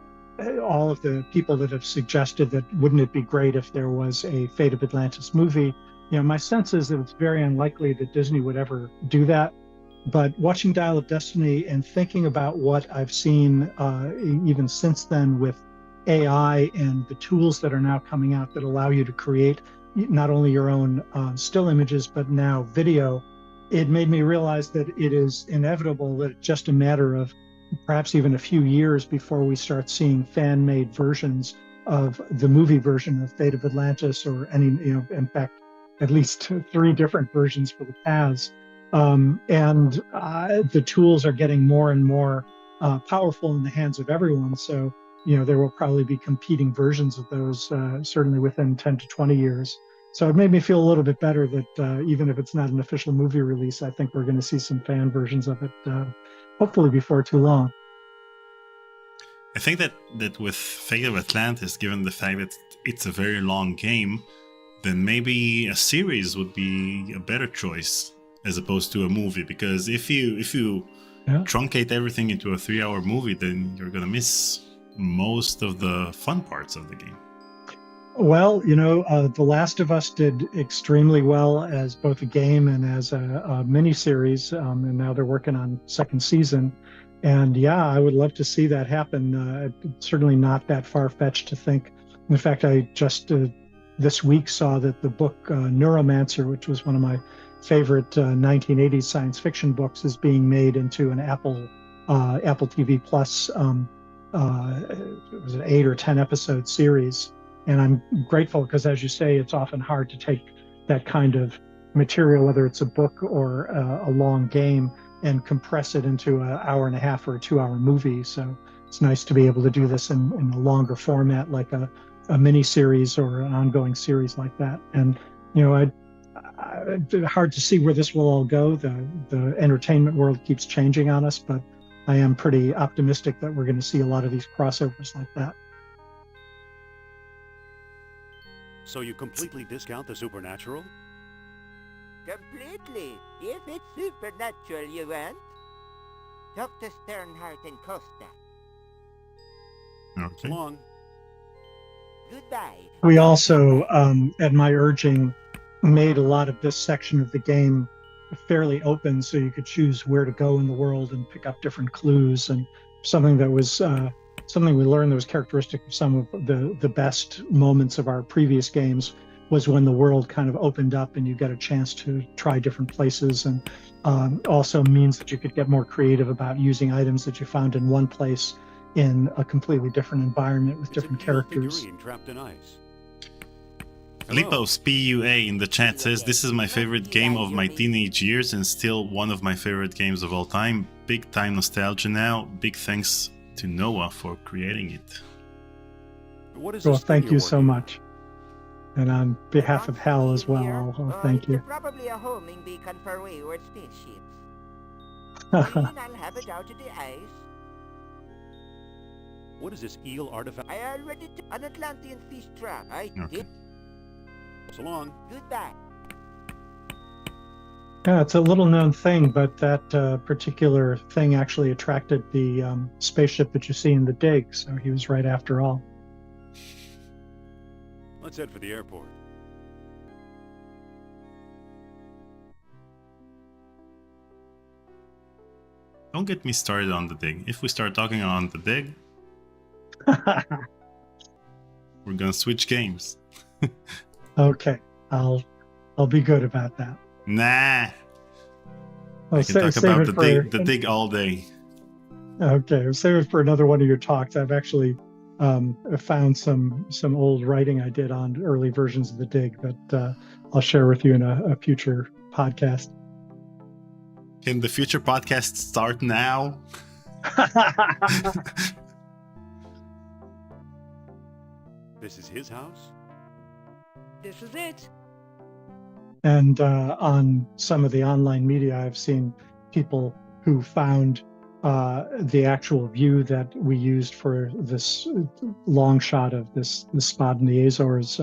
all of the people that have suggested that wouldn't it be great if there was a Fate of Atlantis movie, my sense is that it's very unlikely that Disney would ever do that. But watching Dial of Destiny and thinking about what I've seen even since then with AI and the tools that are now coming out that allow you to create not only your own still images, but now video, it made me realize that it is inevitable that it's just a matter of perhaps even a few years before we start seeing fan-made versions of the movie version of Fate of Atlantis, or any, in fact, at least 3 different versions for the paths. And the tools are getting more and more powerful in the hands of everyone. So, there will probably be competing versions of those, certainly within 10 to 20 years. So it made me feel a little bit better that even if it's not an official movie release, I think we're going to see some fan versions of it, hopefully before too long. I think that with Fate of Atlantis, given the fact that it's a very long game, then maybe a series would be a better choice as opposed to a movie. Because if you truncate everything into a 3-hour movie, then you're going to miss most of the fun parts of the game. Well, The Last of Us did extremely well as both a game and as a miniseries, and now they're working on second season. And yeah, I would love to see that happen. Certainly not that far-fetched to think. In fact, I just this week saw that the book Neuromancer, which was one of my favorite 1980s science fiction books, is being made into an Apple TV Plus. It was an 8 or 10 episode series. And I'm grateful because, as you say, it's often hard to take that kind of material, whether it's a book or a long game, and compress it into an hour and a half or a 2-hour movie. So it's nice to be able to do this in a longer format, like a mini series or an ongoing series like that. And, hard to see where this will all go. The entertainment world keeps changing on us, but I am pretty optimistic that we're going to see a lot of these crossovers like that. So you completely discount the supernatural? Completely. If it's supernatural you want. Dr. Sternhardt and Costa. Okay. So long. Goodbye. We also, at my urging, made a lot of this section of the game fairly open, so you could choose where to go in the world and pick up different clues. And something that was something we learned that was characteristic of some of the best moments of our previous games was when the world kind of opened up and you got a chance to try different places, and also means that you could get more creative about using items that you found in one place in a completely different environment with different characters. Trapped in ice. Lipos PUA in the chat says, "This is my favorite game of my teenage years and still one of my favorite games of all time. Big time nostalgia now. Big thanks to Noah for creating it." What is Well, this thing thank you you're so working much. And on behalf of Hal as well, thank you. It's probably a homing beacon for wayward spaceships. I'll have it out of the ice. What is this eel artifact? I already took an Atlantean fish trap. I did. So long. Goodbye. Yeah, it's a little known thing, but that particular thing actually attracted the spaceship that you see in the dig, so he was right after all. Let's head for the airport. Don't get me started on the dig. If we start talking on the dig, we're gonna switch games. Okay, I'll be good about that. Nah. I'll I can talk about the dig all day. Okay, I'll save it for another one of your talks. I've actually found some old writing I did on early versions of the dig that I'll share with you in a future podcast. Can the future podcast start now? This is his house? This is it. And on some of the online media, I've seen people who found the actual view that we used for this long shot of this spot in the Azors.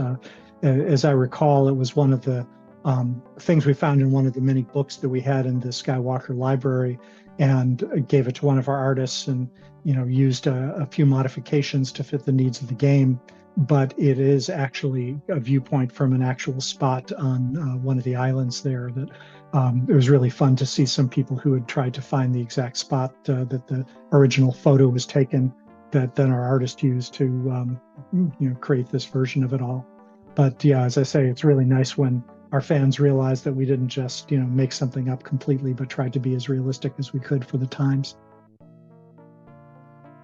As I recall, it was one of the things we found in one of the many books that we had in the Skywalker library. and gave it to one of our artists, and used a few modifications to fit the needs of the game. But it is actually a viewpoint from an actual spot on one of the islands there. That it was really fun to see some people who had tried to find the exact spot that the original photo was taken, that then our artist used to create this version of it all. But yeah, as I say, it's really nice when our fans realize that we didn't just make something up completely, but tried to be as realistic as we could for the times.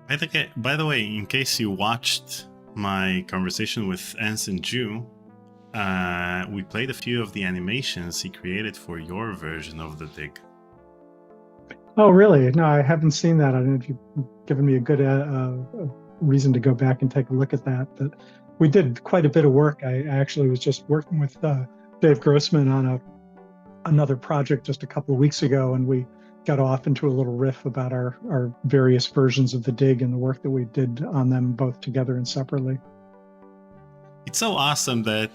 I think, by the way, in case you watched my conversation with Anson Jew, we played a few of the animations he created for your version of the dig. Oh, really? No, I haven't seen that. I don't know if you've given me a good reason to go back and take a look at that. But we did quite a bit of work. I actually was just working with Dave Grossman on another project just a couple of weeks ago, and we got off into a little riff about our various versions of the dig and the work that we did on them both together and separately. It's so awesome that,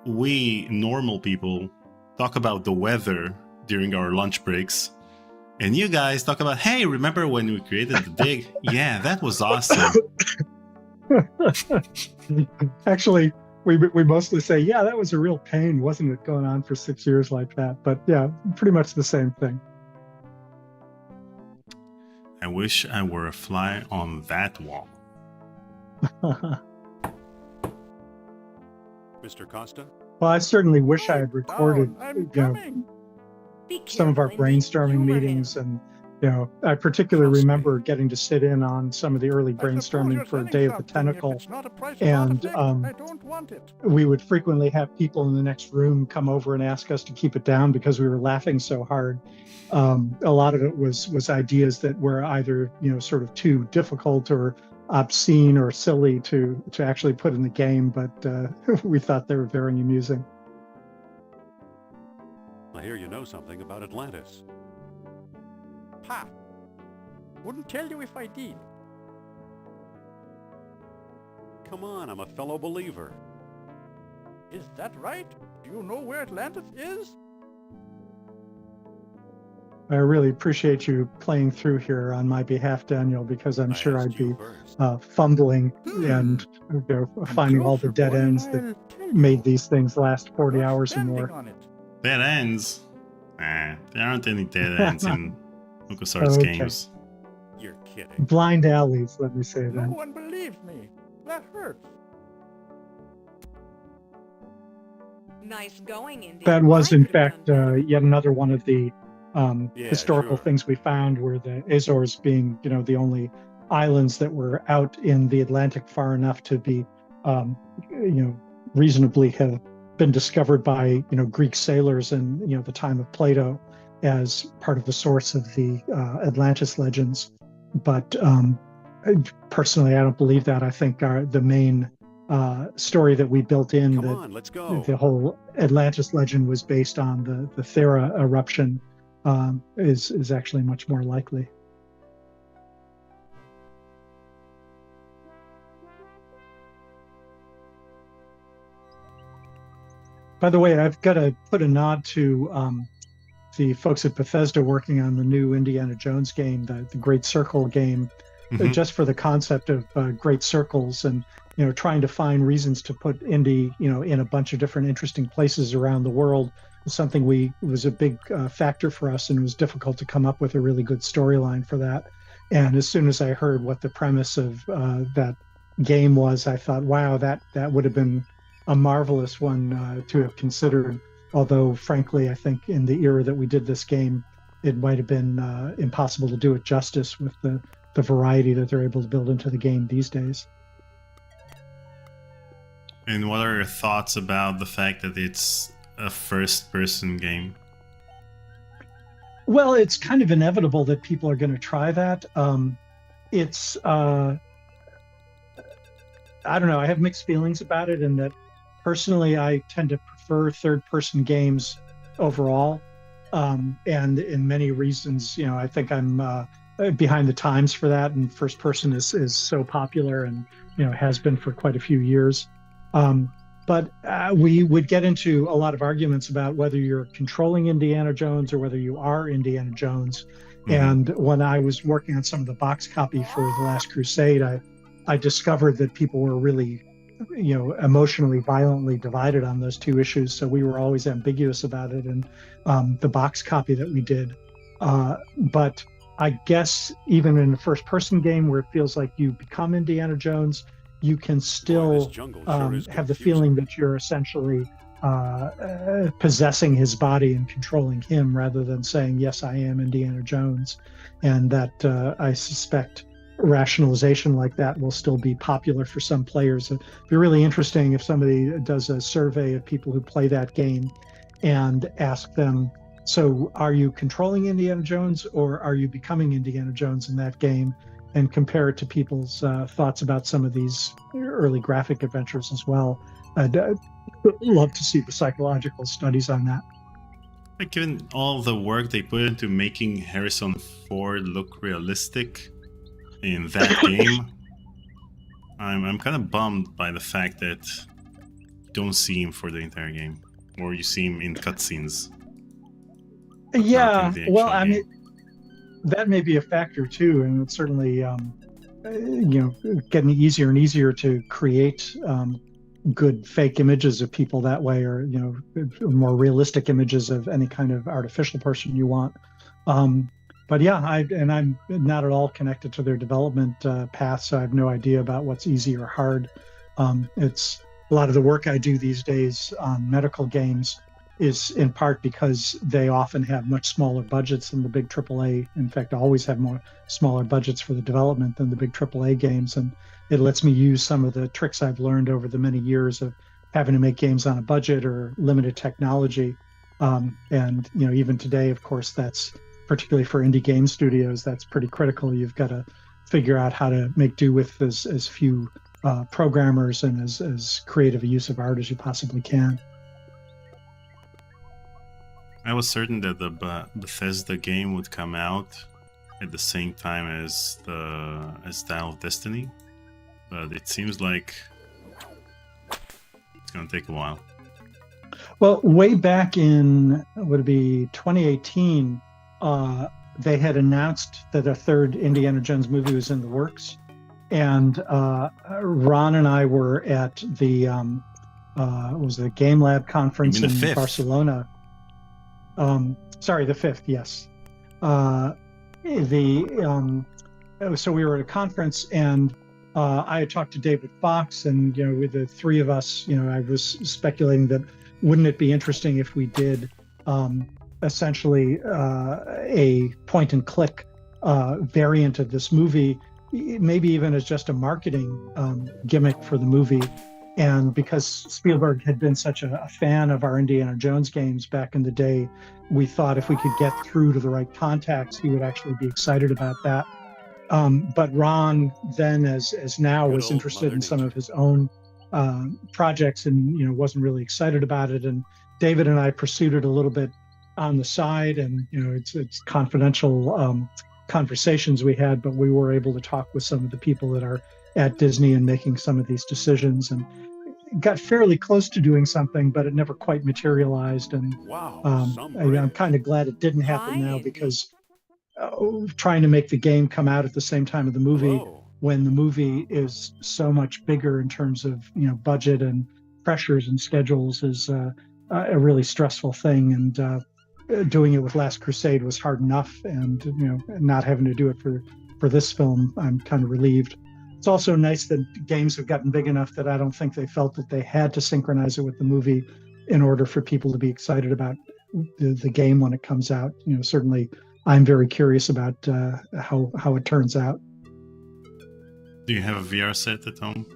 we normal people talk about the weather during our lunch breaks, and you guys talk about, hey, remember when we created the dig? Yeah, that was awesome. Actually, we mostly say, yeah, that was a real pain, wasn't it, going on for 6 years like that? But yeah, pretty much the same thing. I wish I were a fly on that wall. Mr. Costa? Well, I certainly wish I had recorded Be some of our careful, Indy. brainstorming You're meetings, and I particularly remember getting to sit in on some of the early brainstorming for Day of the Tentacle, and we would frequently have people in the next room come over and ask us to keep it down because we were laughing so hard. A lot of it was ideas that were either sort of too difficult or obscene or silly to actually put in the game, but we thought they were very amusing. I hear you know something about Atlantis. Ha! Wouldn't tell you if I did. Come on, I'm a fellow believer. Is that right? Do you know where Atlantis is? I really appreciate you playing through here on my behalf, Daniel, because I'm sure asked I'd be you first. fumbling and finding all the dead ends that made these things last 40 hours or more. Dead ends? Nah, there aren't any dead ends in LucasArts games. You're kidding. Blind alleys, let me say No that. one believes me. That hurts. Nice going, Indy. That was, I in could have fact, done better. yet another one of the Yeah, historical sure. things we found, were the Azors being, the only islands that were out in the Atlantic far enough to be, reasonably have been discovered by, Greek sailors in, the time of Plato as part of the source of the Atlantis legends. But personally, I don't believe that. I think the main story that we built in, Come that on, let's go. the whole Atlantis legend was based on the Thera eruption, is actually much more likely. By the way, I've got to put a nod to the folks at Bethesda working on the new Indiana Jones game, the Great Circle game, just for the concept of great circles and trying to find reasons to put Indy in a bunch of different interesting places around the world was something was a big factor for us, and it was difficult to come up with a really good storyline for that. And as soon as I heard what the premise of that game was, I thought, wow, that would have been a marvelous one to have considered. Although, frankly, I think in the era that we did this game, it might have been impossible to do it justice with the variety that they're able to build into the game these days. And what are your thoughts about the fact that it's a first-person game? Well, it's kind of inevitable that people are going to try that. It's, I don't know, I have mixed feelings about it, in that personally, I tend to prefer third-person games overall. And in many reasons, I think I'm behind the times for that, and first person is so popular and, has been for quite a few years. But we would get into a lot of arguments about whether you're controlling Indiana Jones or whether you are Indiana Jones. And when I was working on some of the box copy for The Last Crusade, I discovered that people were really, emotionally violently divided on those two issues. So we were always ambiguous about it in the box copy that we did. But I guess even in a first-person game where it feels like you become Indiana Jones, you can still have the feeling that you're essentially possessing his body and controlling him rather than saying, yes, I am Indiana Jones. And that I suspect rationalization like that will still be popular for some players. It'd be really interesting if somebody does a survey of people who play that game and ask them, so are you controlling Indiana Jones or are you becoming Indiana Jones in that game? And compare it to people's thoughts about some of these early graphic adventures as well. I'd love to see the psychological studies on that. Given all the work they put into making Harrison Ford look realistic in that game, I'm kind of bummed by the fact that you don't see him for the entire game, or you see him in cutscenes. Yeah, well, I mean, that may be a factor too, and it's certainly, getting easier and easier to create good fake images of people that way, or more realistic images of any kind of artificial person you want. But yeah, I'm not at all connected to their development path, so I have no idea about what's easy or hard. It's a lot of the work I do these days on medical games is in part because they often have much smaller budgets than the big AAA. In fact, always have smaller budgets for the development than the big AAA games. And it lets me use some of the tricks I've learned over the many years of having to make games on a budget or limited technology. And even today, of course, that's particularly for indie game studios, that's pretty critical. You've got to figure out how to make do with as few programmers and as creative a use of art as you possibly can. I was certain that the Bethesda game would come out at the same time as Dial of Destiny, but it seems like it's going to take a while. Well, way back in, would it be 2018, they had announced that a third Indiana Jones movie was in the works, and Ron and I were at the was the Game Lab conference in Barcelona. Sorry, the 5th, yes. So we were at a conference, and I had talked to David Fox, and with the three of us, I was speculating that wouldn't it be interesting if we did essentially a point and click variant of this movie, maybe even as just a marketing gimmick for the movie. And because Spielberg had been such a fan of our Indiana Jones games back in the day, we thought if we could get through to the right contacts, he would actually be excited about that. But Ron then, as now, was interested in some of his own projects and wasn't really excited about it. And David and I pursued it a little bit on the side, and it's confidential conversations we had, but we were able to talk with some of the people that are at Disney and making some of these decisions, and got fairly close to doing something, but it never quite materialized. And I'm kind of glad it didn't happen now, because trying to make the game come out at the same time of the movie, when the movie is so much bigger in terms of budget and pressures and schedules, is a really stressful thing. And doing it with Last Crusade was hard enough, and not having to do it for this film, I'm kind of relieved. It's also nice that games have gotten big enough that I don't think they felt that they had to synchronize it with the movie in order for people to be excited about the game when it comes out. Certainly I'm very curious about how it turns out. Do you have a VR set at home?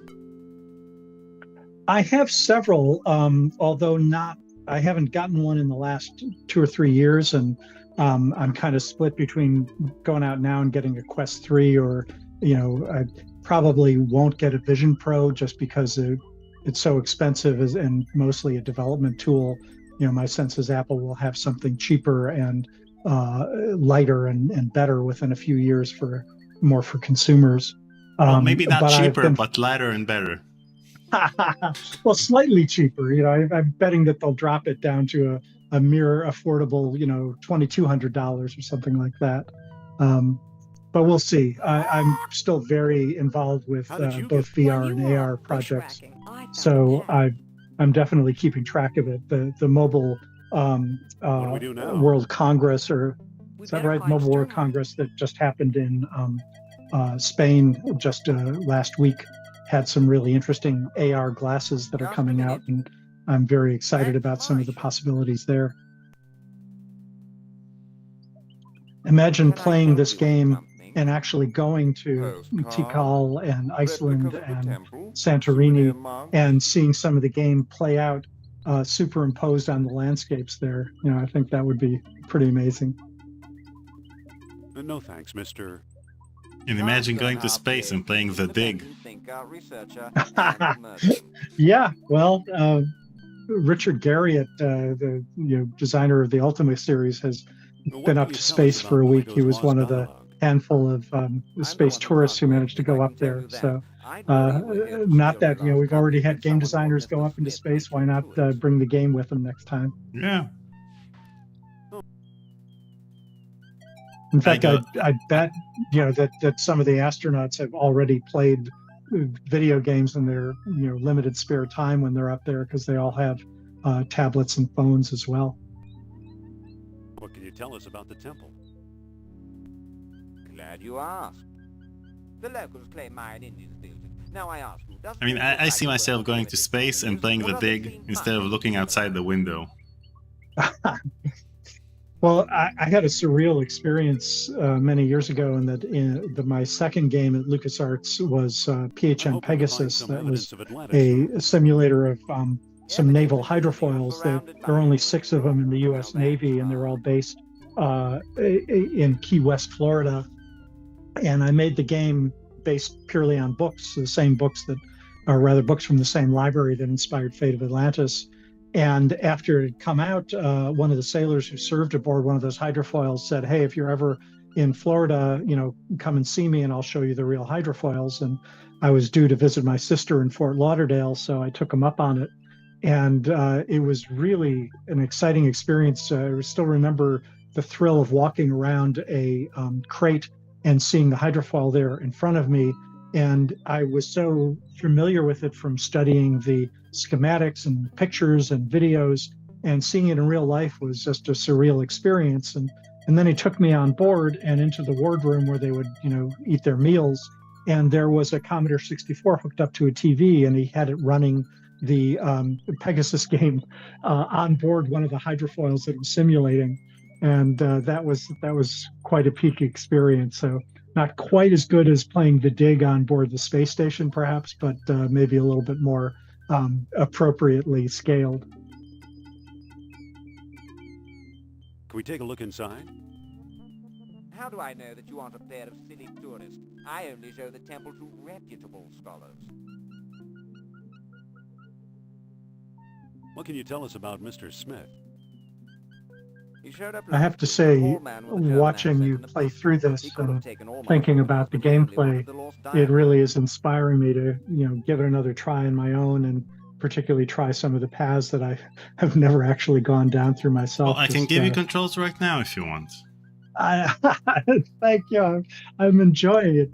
I have several, although I haven't gotten one in the last 2 or 3 years, and I'm kind of split between going out now and getting a Quest 3, or I probably won't get a Vision Pro just because it's so expensive and mostly a development tool. My sense is Apple will have something cheaper and lighter and better within a few years for consumers. Well, maybe not cheaper, but lighter and better. Well, slightly cheaper. I'm betting that they'll drop it down to a mere affordable, $2,200 or something like that. But we'll see. I'm still very involved with both VR and AR projects, so I'm definitely keeping track of it. The mobile World Congress, or is that right? Mobile World Congress that just happened in Spain just last week had some really interesting AR glasses that are coming out, and I'm very excited about some of the possibilities there. Imagine playing this game and actually going to Tikal and Iceland and Santorini and seeing some of the game play out superimposed on the landscapes there. You know, I think that would be pretty amazing. No thanks, Mr. And imagine going to space and playing The Dig. Yeah, well, Richard Garriott, the designer of the Ultima series, has been up to space for a week. He was one of the handful of space tourists who managed to go up there. So not that, we've already had game designers go up into space. Why not bring the game with them next time? Yeah. In fact, I bet, that some of the astronauts have already played video games in their, limited spare time when they're up there, because they all have tablets and phones as well. What can you tell us about the temple? Glad you asked. The locals claim mine in this building. Now I ask you, I mean, I see myself going to space and playing The Dig instead of looking outside the window. Well, I had a surreal experience many years ago in that my second game at LucasArts was PHM Pegasus. That was a simulator of some naval hydrofoils. There are only 6 of them in the U.S. Navy, and they're all based in Key West, Florida. And I made the game based purely on books, the same books books from the same library that inspired Fate of Atlantis. And after it had come out, one of the sailors who served aboard one of those hydrofoils said, "Hey, if you're ever in Florida, come and see me and I'll show you the real hydrofoils." And I was due to visit my sister in Fort Lauderdale, so I took him up on it. And it was really an exciting experience. I still remember the thrill of walking around a crate and seeing the hydrofoil there in front of me. And I was so familiar with it from studying the schematics and pictures and videos, and seeing it in real life was just a surreal experience. And then he took me on board and into the wardroom where they would, eat their meals. And there was a Commodore 64 hooked up to a TV, and he had it running the Pegasus game on board one of the hydrofoils that it was simulating. And that was quite a peak experience. So not quite as good as playing The Dig on board the space station, perhaps, but maybe a little bit more appropriately scaled. Can we take a look inside? How do I know that you aren't a pair of silly tourists? I only show the temple to reputable scholars. What can you tell us about Mr. Smith? I have to say, watching you play through this and thinking about the gameplay, it really is inspiring me to, give it another try on my own, and particularly try some of the paths that I have never actually gone down through myself. Well, I can give you controls right now if you want. Thank you. I'm enjoying it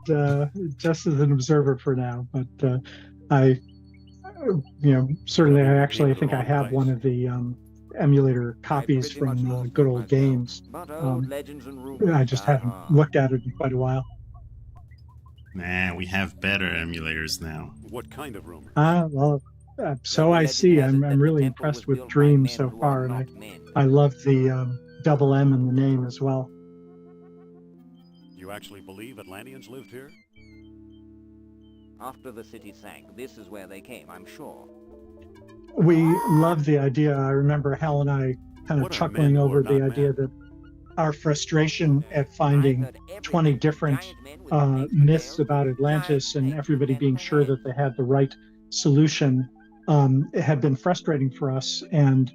just as an observer for now, but certainly I think I have one of the emulator copies from Good Old Games. I just haven't looked at it in quite a while. Nah, we have better emulators now. What kind of room? Well, so I see. I'm really impressed with Dream so far, and I love the double M in the name as well. You actually believe Atlanteans lived here? After the city sank, this is where they came, I'm sure. We love the idea. I remember Hal and I kind of chuckling over the idea that our frustration at finding 20 different myths about Atlantis and everybody being sure that they had the right solution had been frustrating for us, and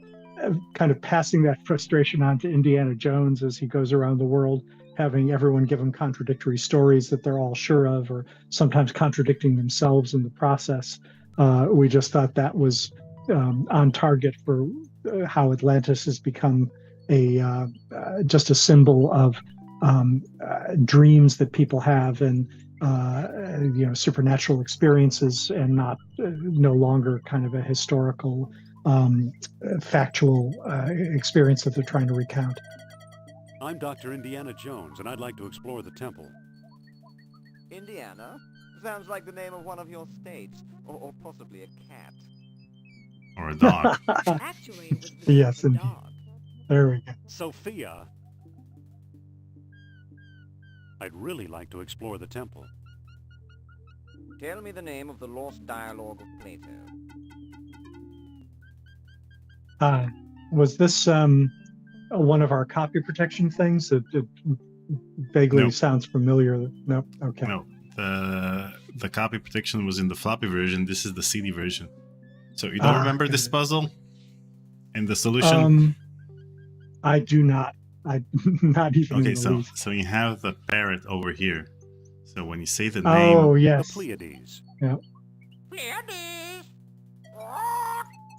kind of passing that frustration on to Indiana Jones as he goes around the world, having everyone give him contradictory stories that they're all sure of, or sometimes contradicting themselves in the process. We just thought that was on target for how Atlantis has become just a symbol of dreams that people have and supernatural experiences, and not no longer kind of a historical factual experience that they're trying to recount. I'm Dr. Indiana Jones, and I'd like to explore the temple. Indiana? Sounds like the name of one of your states, or possibly a cat. Or a dog. Actually, it was the Yes, name of indeed. the dog. There we go. Sophia. I'd really like to explore the temple. Tell me the name of the lost dialogue of Plato. Was this one of our copy protection things? It vaguely No. sounds familiar. No, okay. No, the copy protection was in the floppy version. This is the CD version. So you don't remember this puzzle and the solution? I do not. I not even. Okay, in the least. so you have the parrot over here. So when you say the Oh name, yes. The Pleiades. Pleiades!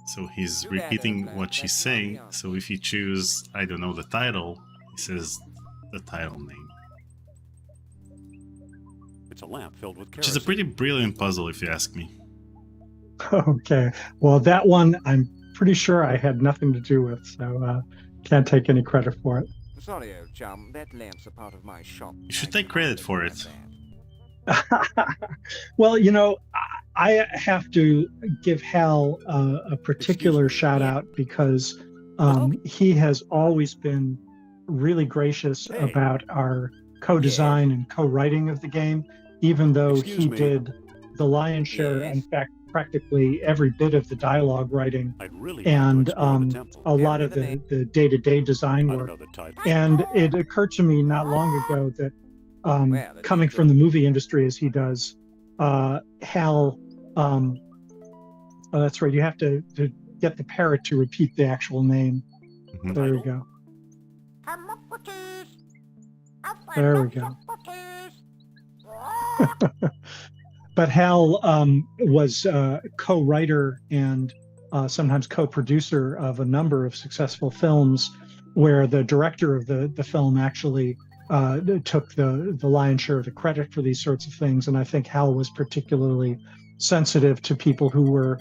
so he's You got it, repeating Black. what she's That's saying. not So if you choose, I don't know, the title, he says the title name. It's a lamp filled with Which kerosene. is a pretty brilliant puzzle, if you ask me. Okay. Well, that one I'm pretty sure I had nothing to do with, so can't take any credit for it. Sorry, old chum. That lamp's a part of my shop. You should I take can credit hardly for do it. that. Well, I have to give Hal a particular shout out because he has always been really gracious Hey. about our co-design and co-writing of the game, even though Excuse he me. did the lion's share, Yes. in fact, practically every bit of the dialogue writing I'd really and like to explore the temple. a lot Yeah, of the name. the day-to-day design I don't work. know the type. And it occurred to me not long ago that Well, that's coming from the movie industry as he does, Hal, oh, that's right, you have to get the parrot to repeat the actual name. Mhm. There we go. There we go. But Hal was co-writer and sometimes co-producer of a number of successful films where the director of the film actually took the lion's share of the credit for these sorts of things. And I think Hal was particularly sensitive to people who were,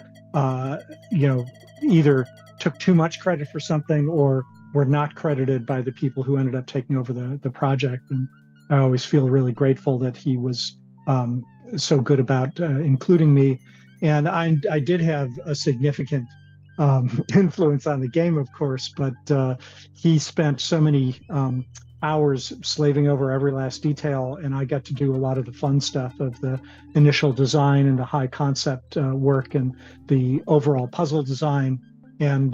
either took too much credit for something or were not credited by the people who ended up taking over the project. And I always feel really grateful that he was so good about including me. And I did have a significant influence on the game, of course, but he spent so many hours slaving over every last detail, and I got to do a lot of the fun stuff of the initial design and the high concept work and the overall puzzle design, and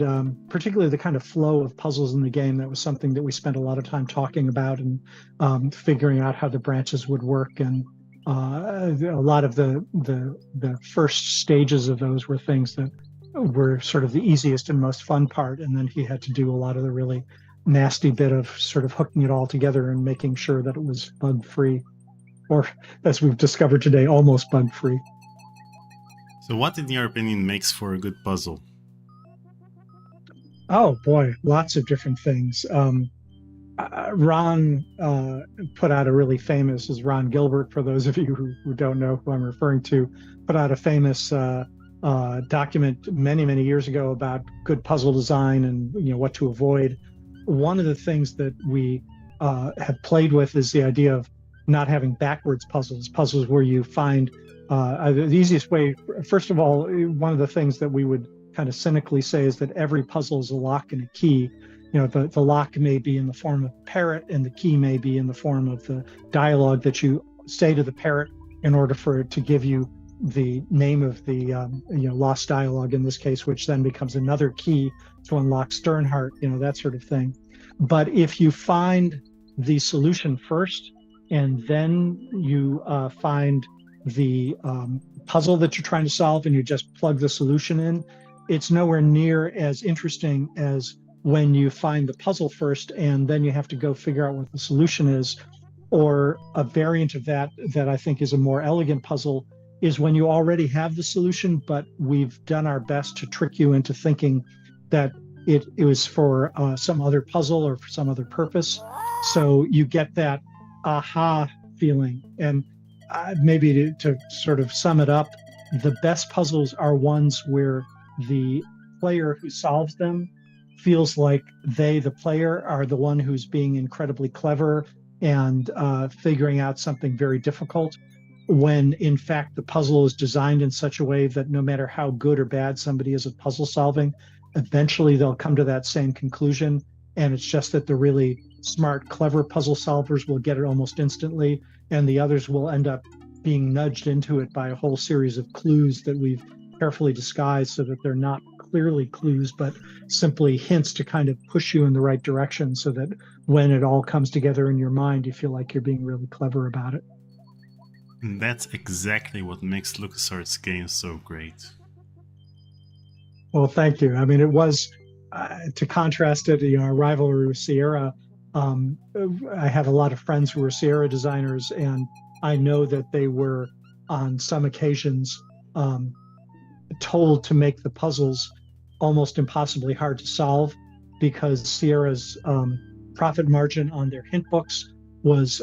particularly the kind of flow of puzzles in the game. That was something that we spent a lot of time talking about and figuring out how the branches would work. And a lot of the first stages of those were things that were sort of the easiest and most fun part, and then he had to do a lot of the really nasty bit of sort of hooking it all together and making sure that it was bug free, or as we've discovered today, almost bug free. So what, in your opinion, makes for a good puzzle? Oh boy, lots of different things. Ron put out a really famous, is Ron Gilbert, for those of you who don't know who I'm referring to, put out a famous document many years ago about good puzzle design and what to avoid. One of the things that we have played with is the idea of not having backwards puzzles where you find the easiest way. First of all, one of the things that we would kind of cynically say is that every puzzle is a lock and a key. The lock may be in the form of a parrot, and the key may be in the form of the dialogue that you say to the parrot in order for it to give you the name of the lost dialogue in this case, which then becomes another key to unlock Sternheart, that sort of thing. But if you find the solution first and then you find the puzzle that you're trying to solve and you just plug the solution in, it's nowhere near as interesting as when you find the puzzle first and then you have to go figure out what the solution is. Or a variant of that I think is a more elegant puzzle is when you already have the solution, but we've done our best to trick you into thinking that it was for some other puzzle or for some other purpose. So you get that aha feeling. And maybe to sort of sum it up, the best puzzles are ones where the player who solves them feels like they, the player, are the one who's being incredibly clever and figuring out something very difficult, when in fact the puzzle is designed in such a way that no matter how good or bad somebody is at puzzle solving, eventually they'll come to that same conclusion. And it's just that the really smart, clever puzzle solvers will get it almost instantly, and the others will end up being nudged into it by a whole series of clues that we've carefully disguised so that they're not clearly clues, but simply hints to kind of push you in the right direction, so that when it all comes together in your mind, you feel like you're being really clever about it. And that's exactly what makes LucasArts games so great. Well, thank you. I mean, it was, to contrast it, our rivalry with Sierra, I have a lot of friends who are Sierra designers, and I know that they were on some occasions told to make the puzzles almost impossibly hard to solve, because Sierra's profit margin on their hint books was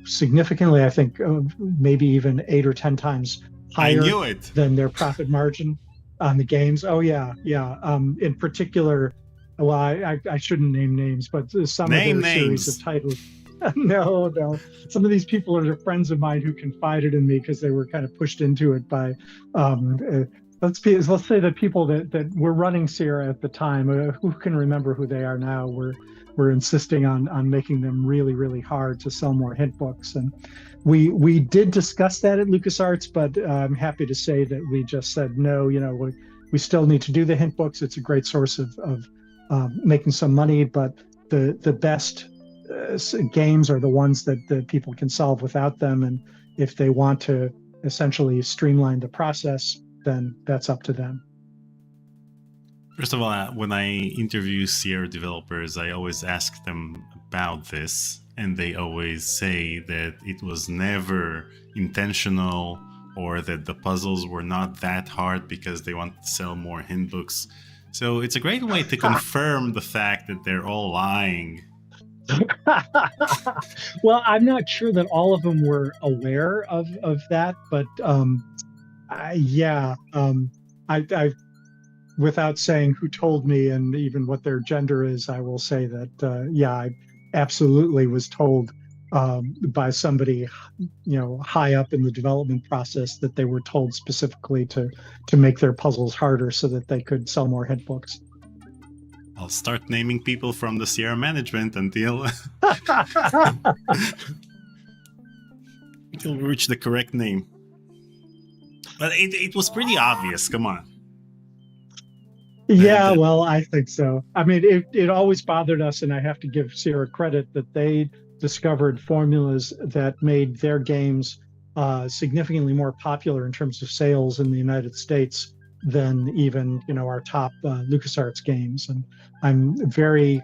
significantly, I think, maybe even 8 or 10 times higher than their profit margin on the games. Oh yeah. In particular, well, I shouldn't name names, but some of their series of titles. No. Some of these people are friends of mine who confided in me because they were kind of pushed into it by, let's say the people that were running Sierra at the time, who can remember who they are now, were insisting on making them really, really hard to sell more hint books. And we did discuss that at LucasArts, but I'm happy to say that we just said, no, we still need to do the hint books. It's a great source of making some money, but the best games are the ones that people can solve without them. And if they want to essentially streamline the process, then that's up to them. First of all, when I interview Sierra developers, I always ask them about this, and they always say that it was never intentional, or that the puzzles were not that hard because they want to sell more hint books. So it's a great way to confirm the fact that they're all lying. Well, I'm not sure that all of them were aware of that, but I without saying who told me and even what their gender is, I will say that I absolutely was told by somebody high up in the development process that they were told specifically to make their puzzles harder so that they could sell more hint books. I'll start naming people from the Sierra management until we reach the correct name. But it was pretty obvious, come on. Yeah, well, I think so. I mean, it always bothered us, and I have to give Sierra credit that they discovered formulas that made their games significantly more popular in terms of sales in the United States than even our top LucasArts games. And I'm very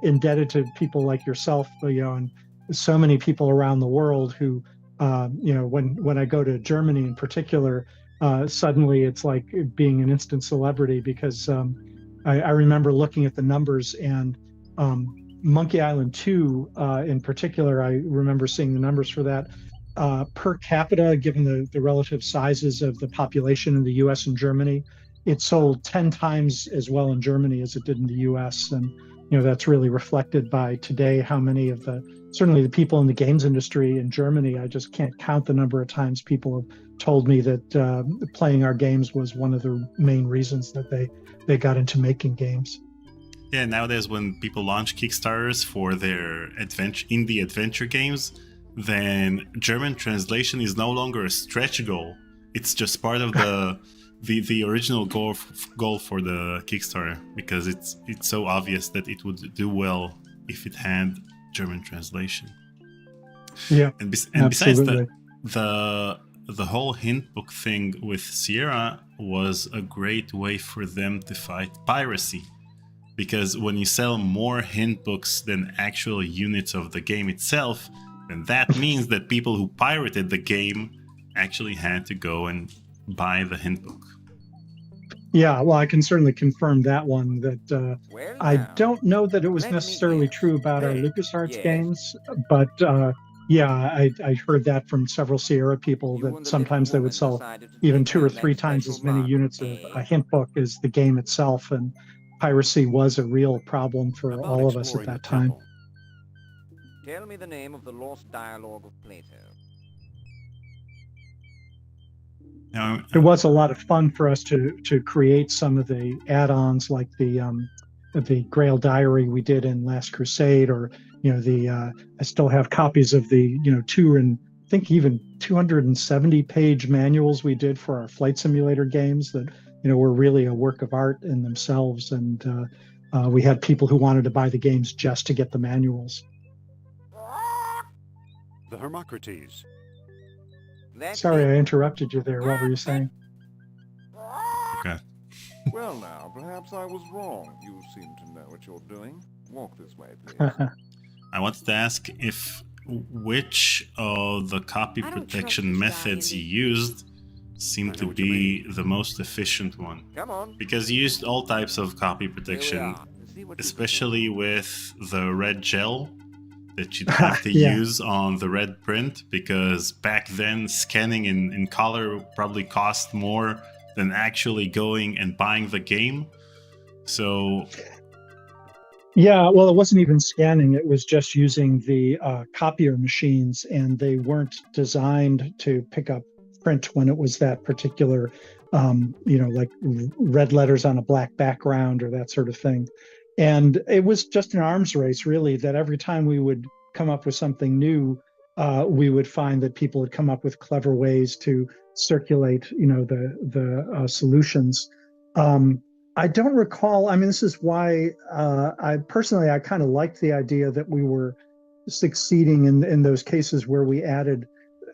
indebted to people like yourself, and so many people around the world who, when I go to Germany in particular, suddenly it's like being an instant celebrity, because I remember looking at the numbers, and Monkey Island 2 in particular, I remember seeing the numbers for that. Per capita, given the relative sizes of the population in the US and Germany, it sold 10 times as well in Germany as it did in the US. And that's really reflected by today how many of certainly the people in the games industry in Germany, I just can't count the number of times people have told me that playing our games was one of the main reasons that they got into making games. Yeah, nowadays when people launch Kickstarters for their indie adventure games, then German translation is no longer a stretch goal. It's just part of the original goal for the Kickstarter, because it's so obvious that it would do well if it had German translation. Yeah, and besides the whole hint book thing with Sierra was a great way for them to fight piracy, because when you sell more hint books than actual units of the game itself, then that means that people who pirated the game actually had to go and buy the hint book. Yeah, well, I can certainly confirm that one. That Well, I now, don't know that it was let me necessarily guess. true about our Hey, LucasArts yes? games, but yeah, I heard that from several Sierra people You that and the little sometimes they would woman sell decided to even take 2 or home that 3 times special as many mark, units of eh? a hint book as the game itself, and piracy was a real problem for About all of us at exploring the that time. temple. Tell me the name of the lost dialogue of Plato. Now, It was a lot of fun for us to create some of the add-ons like the Grail Diary we did in Last Crusade, or the I still have copies of the 2 and I think even 270-page manuals we did for our flight simulator games that were really a work of art in themselves, and we had people who wanted to buy the games just to get the manuals. The Hermocrates. That's Sorry, it. I interrupted you there. What were you saying? okay. Well now, perhaps I was wrong. You seem to know what you're doing. Walk this way, please. I wanted to ask if which of the copy I don't trust protection this guy, methods you Andy. used I seemed know to what you be the most efficient one. Come on. Because you used all types of copy Here we protection, are. See what you especially with the red gel that you'd have to Yeah. use on the red print, because back then scanning in color probably cost more than actually going and buying the game. So Yeah, well, it wasn't even scanning. It was just using the copier machines, and they weren't designed to pick up print when it was that particular, like red letters on a black background or that sort of thing. And it was just an arms race, really, that every time we would come up with something new, we would find that people had come up with clever ways to circulate, the solutions. I don't recall. I mean, this is why I kind of liked the idea that we were succeeding in those cases where we added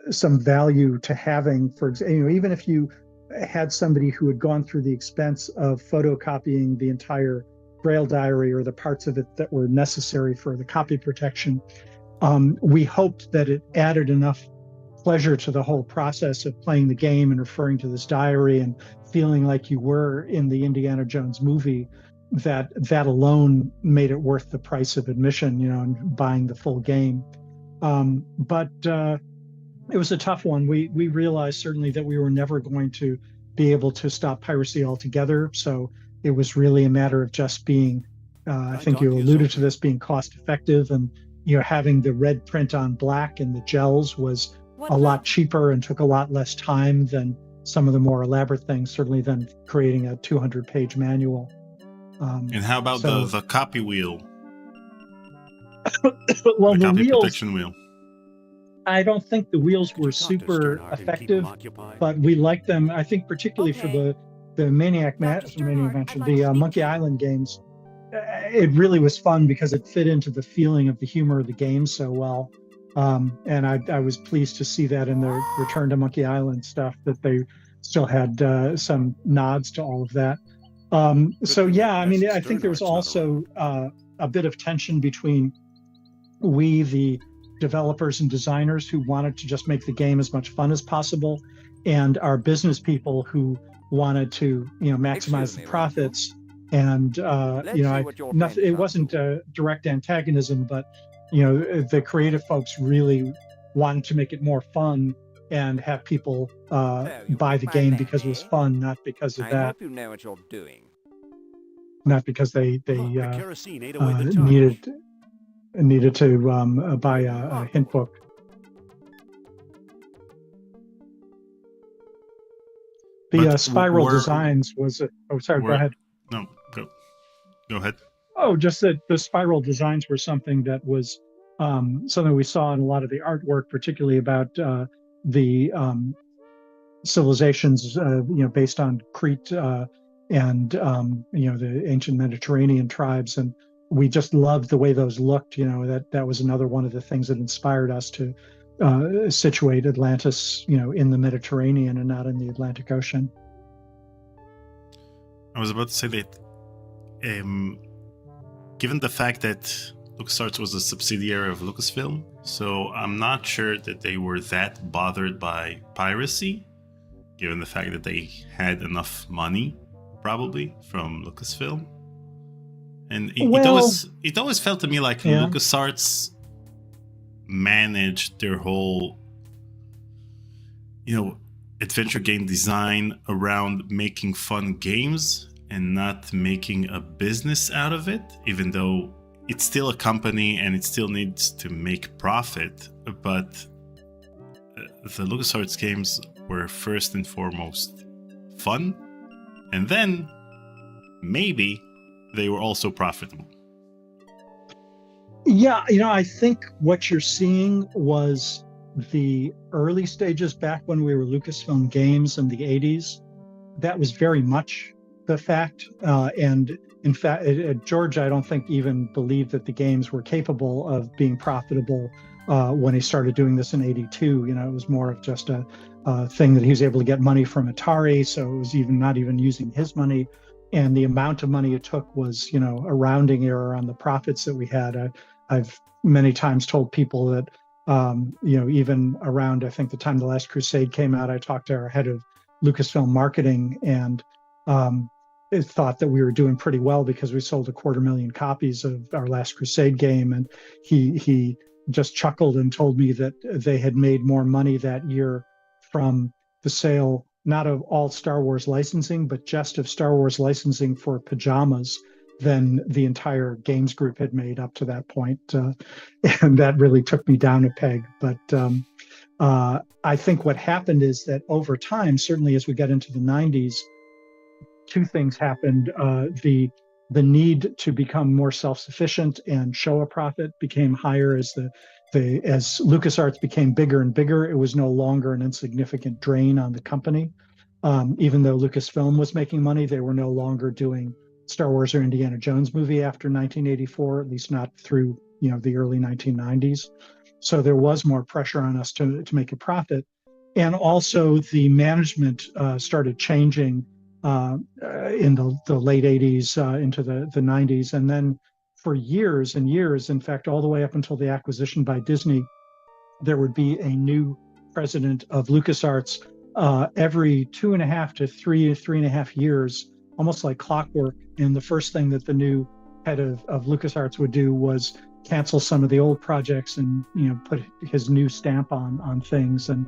some value to having, for example, even if you had somebody who had gone through the expense of photocopying the entire Grail Diary or the parts of it that were necessary for the copy protection, we hoped that it added enough pleasure to the whole process of playing the game and referring to this diary and feeling like you were in the Indiana Jones movie, that alone made it worth the price of admission, and buying the full game. But it was a tough one. We realized certainly that we were never going to be able to stop piracy altogether. So it was really a matter of just being, I think you alluded to this, being cost effective, and having the red print on black and the gels was a lot cheaper and took a lot less time than some of the more elaborate things, certainly than creating a 200-page manual. and how about the copy wheel? Well, the the copy wheels, protection wheel. I don't think the wheels Could you were talk to super Sternhardt and keep effective, him occupied? but we liked them. I think particularly for Okay. the Maniac Dr. Sternhardt, Mansion, I'd like to the speak Monkey to you. Island games. It really was fun because it fit into the feeling of the humor of the game so well. And I was pleased to see that in the Return to Monkey Island stuff, that they still had some nods to all of that. So yeah, I mean, I think there's also a bit of tension between we, the developers and designers, who wanted to just make the game as much fun as possible, and our business people who wanted to, maximize Excuse the me, profits. And Let's see what your friend it is wasn't up a direct antagonism, but the creative folks really wanted to make it more fun and have people you buy like the my game land, because it was eh? fun, not because of I that, hope you know what you're doing. not because they Look, the kerosene ate away the charge. needed to buy a hint Remarkable. book. The But spiral we're- designs was oh, sorry, go we're- ahead. No, go ahead. Oh, just that the spiral designs were something that was something we saw in a lot of the artwork, particularly about the civilizations, based on Crete and the ancient Mediterranean tribes, and we just loved the way those looked. That was another one of the things that inspired us to situate Atlantis, in the Mediterranean and not in the Atlantic Ocean. I was about to say that, given the fact that LucasArts was a subsidiary of Lucasfilm, so I'm not sure that they were that bothered by piracy, given the fact that they had enough money probably from Lucasfilm. And Well, it always felt to me like yeah. LucasArts managed their whole, adventure game design around making fun games and not making a business out of it, even though it's still a company and it still needs to make profit. But the LucasArts games were first and foremost fun, and then maybe they were also profitable. Yeah, I think what you're seeing was the early stages back when we were Lucasfilm Games in the 80s. That was very much the fact. And in fact, George, I don't think even believed that the games were capable of being profitable when he started doing this in 82. It was more of just a thing that he was able to get money from Atari. So it was not even using his money. And the amount of money it took was, a rounding error on the profits that we had. I've many times told people that, even around, I think the time The Last Crusade came out, I talked to our head of Lucasfilm marketing and it thought that we were doing pretty well because we sold 250,000 copies of our Last Crusade game. And he just chuckled and told me that they had made more money that year from the sale, not of all Star Wars licensing, but just of Star Wars licensing for pajamas than the entire games group had made up to that point. And that really took me down a peg. But I think what happened is that over time, certainly as we get into the 90s, two things happened. The need to become more self-sufficient and show a profit became higher as as LucasArts became bigger and bigger. It was no longer an insignificant drain on the company. Even though Lucasfilm was making money, they were no longer doing Star Wars or Indiana Jones movie after 1984, at least not through the early 1990s. So there was more pressure on us to make a profit. And also the management started changing in the late 80s into the 90s. And then for years and years, in fact, all the way up until the acquisition by Disney, there would be a new president of LucasArts every 2.5 to 3.5 years, almost like clockwork. And the first thing that the new head of LucasArts would do was cancel some of the old projects and put his new stamp on things. And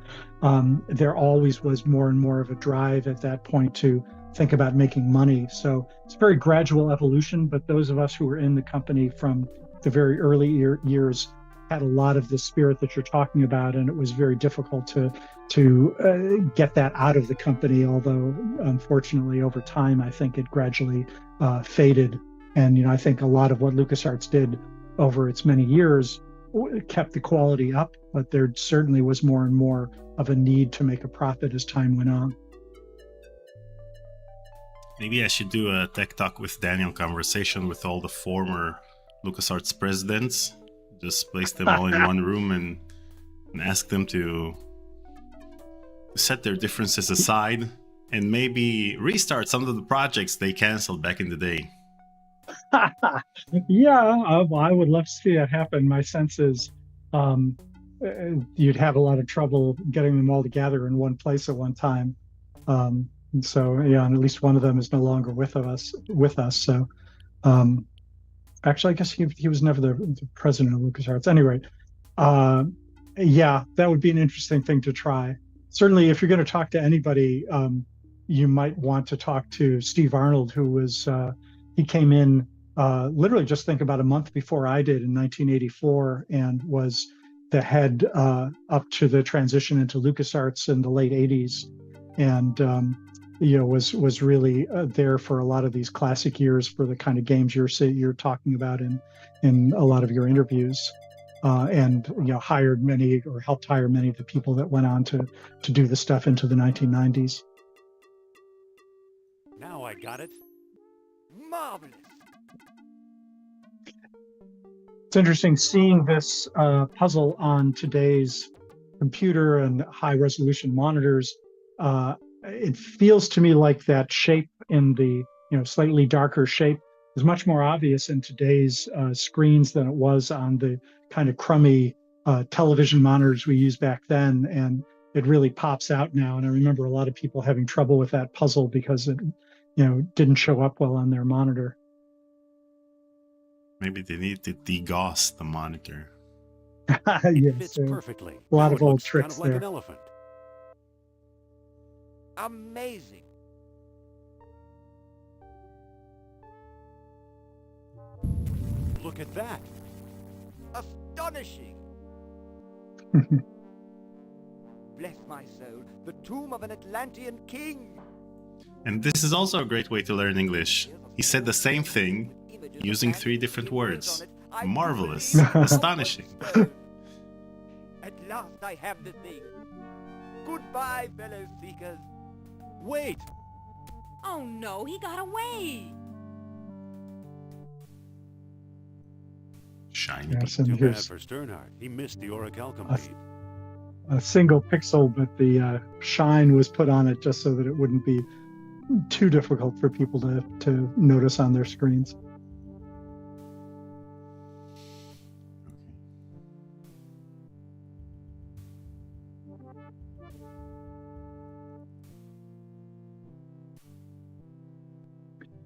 there always was more and more of a drive at that point to think about making money. So it's a very gradual evolution, but those of us who were in the company from the very early years had a lot of the spirit that you're talking about, and it was very difficult to get that out of the company, although unfortunately over time I think it gradually faded. And I think a lot of what LucasArts did over its many years kept the quality up, but there certainly was more and more of a need to make a profit as time went on. Maybe I should do a Tech Talk with Daniel conversation with all the former LucasArts presidents. Just place them all in one room and ask them to set their differences aside and maybe restart some of the projects they canceled back in the day. Yeah, I would love to see that happen. My sense is you'd have a lot of trouble getting them all together in one place at one time. And so, yeah, and at least one of them is no longer with us. So, actually, I guess he was never the president of LucasArts. Anyway, yeah, that would be an interesting thing to try. Certainly, if you're going to talk to anybody, you might want to talk to Steve Arnold, who was he came in literally just think about a month before I did in 1984, and was the head up to the transition into LucasArts in the late 80s, and was really there for a lot of these classic years for the kind of games you're talking about in a lot of your interviews, and hired many or helped hire many of the people that went on to do the stuff into the 1990s. Now I got it. Marvelous. It's interesting seeing this puzzle on today's computer and high resolution monitors. It feels to me like that shape in the slightly darker shape is much more obvious in today's screens than it was on the kind of crummy television monitors we used back then, and it really pops out now. And I remember a lot of people having trouble with that puzzle because didn't show up well on their monitor. Maybe they need to degauss the monitor. It fits perfectly. A lot Now of it old looks tricks kind of like there. an elephant. Amazing. Look at that. Astonishing. Bless my soul, the tomb of an Atlantean king. And this is also a great way to learn English. He said the same thing using 3 different words. Marvelous. Astonishing. At last I have the thing. Goodbye, fellow seekers. Wait! Oh no, he got away! Shiny. Yes, and Too bad here's for Sternhardt. He missed the orichalcum bead. a single pixel, but the shine was put on it just so that it wouldn't be too difficult for people to notice on their screens.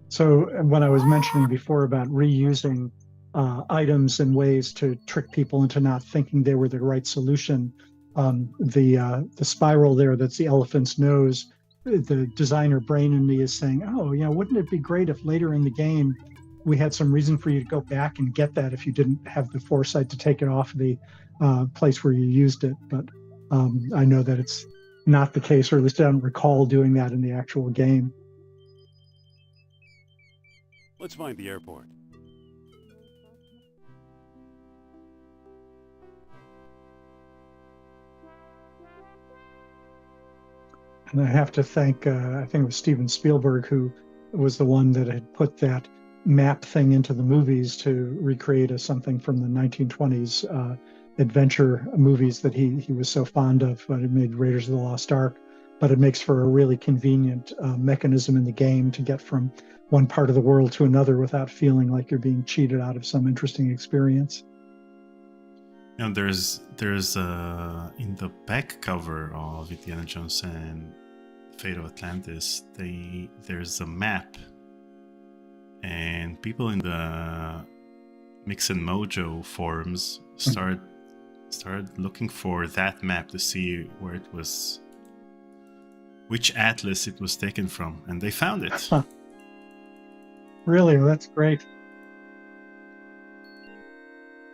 So when I was mentioning before about reusing items and ways to trick people into not thinking they were the right solution, the spiral there that's the elephant's nose, the designer brain in me is saying, oh, wouldn't it be great if later in the game we had some reason for you to go back and get that if you didn't have the foresight to take it off the place where you used it. But I know that it's not the case, or at least I don't recall doing that in the actual game. Let's find the airport. And I have to thank, I think it was Steven Spielberg, who was the one that had put that map thing into the movies to recreate something from the 1920s adventure movies that he was so fond of. But it made Raiders of the Lost Ark, but it makes for a really convenient mechanism in the game to get from one part of the world to another without feeling like you're being cheated out of some interesting experience. And there's in the back cover of Indiana Jones and Fate of Atlantis, there's a map, and people in the Mix and Mojo forums started looking for that map to see where it was, which atlas it was taken from, and they found it. Huh. Really? Well, that's great.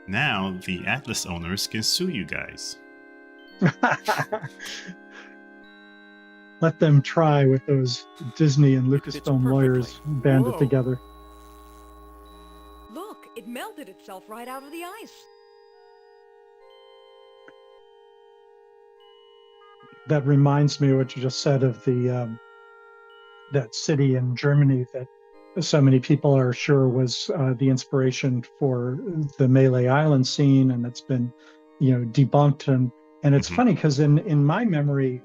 Now the atlas owners can sue you guys. Let them try with those Disney and Lucasfilm lawyers banded together. Look, it melted itself right out of the ice. That reminds me of what you just said of the that city in Germany that so many people are sure was the inspiration for the Melee Island scene, and it's been, debunked. And it's funny because in my memory,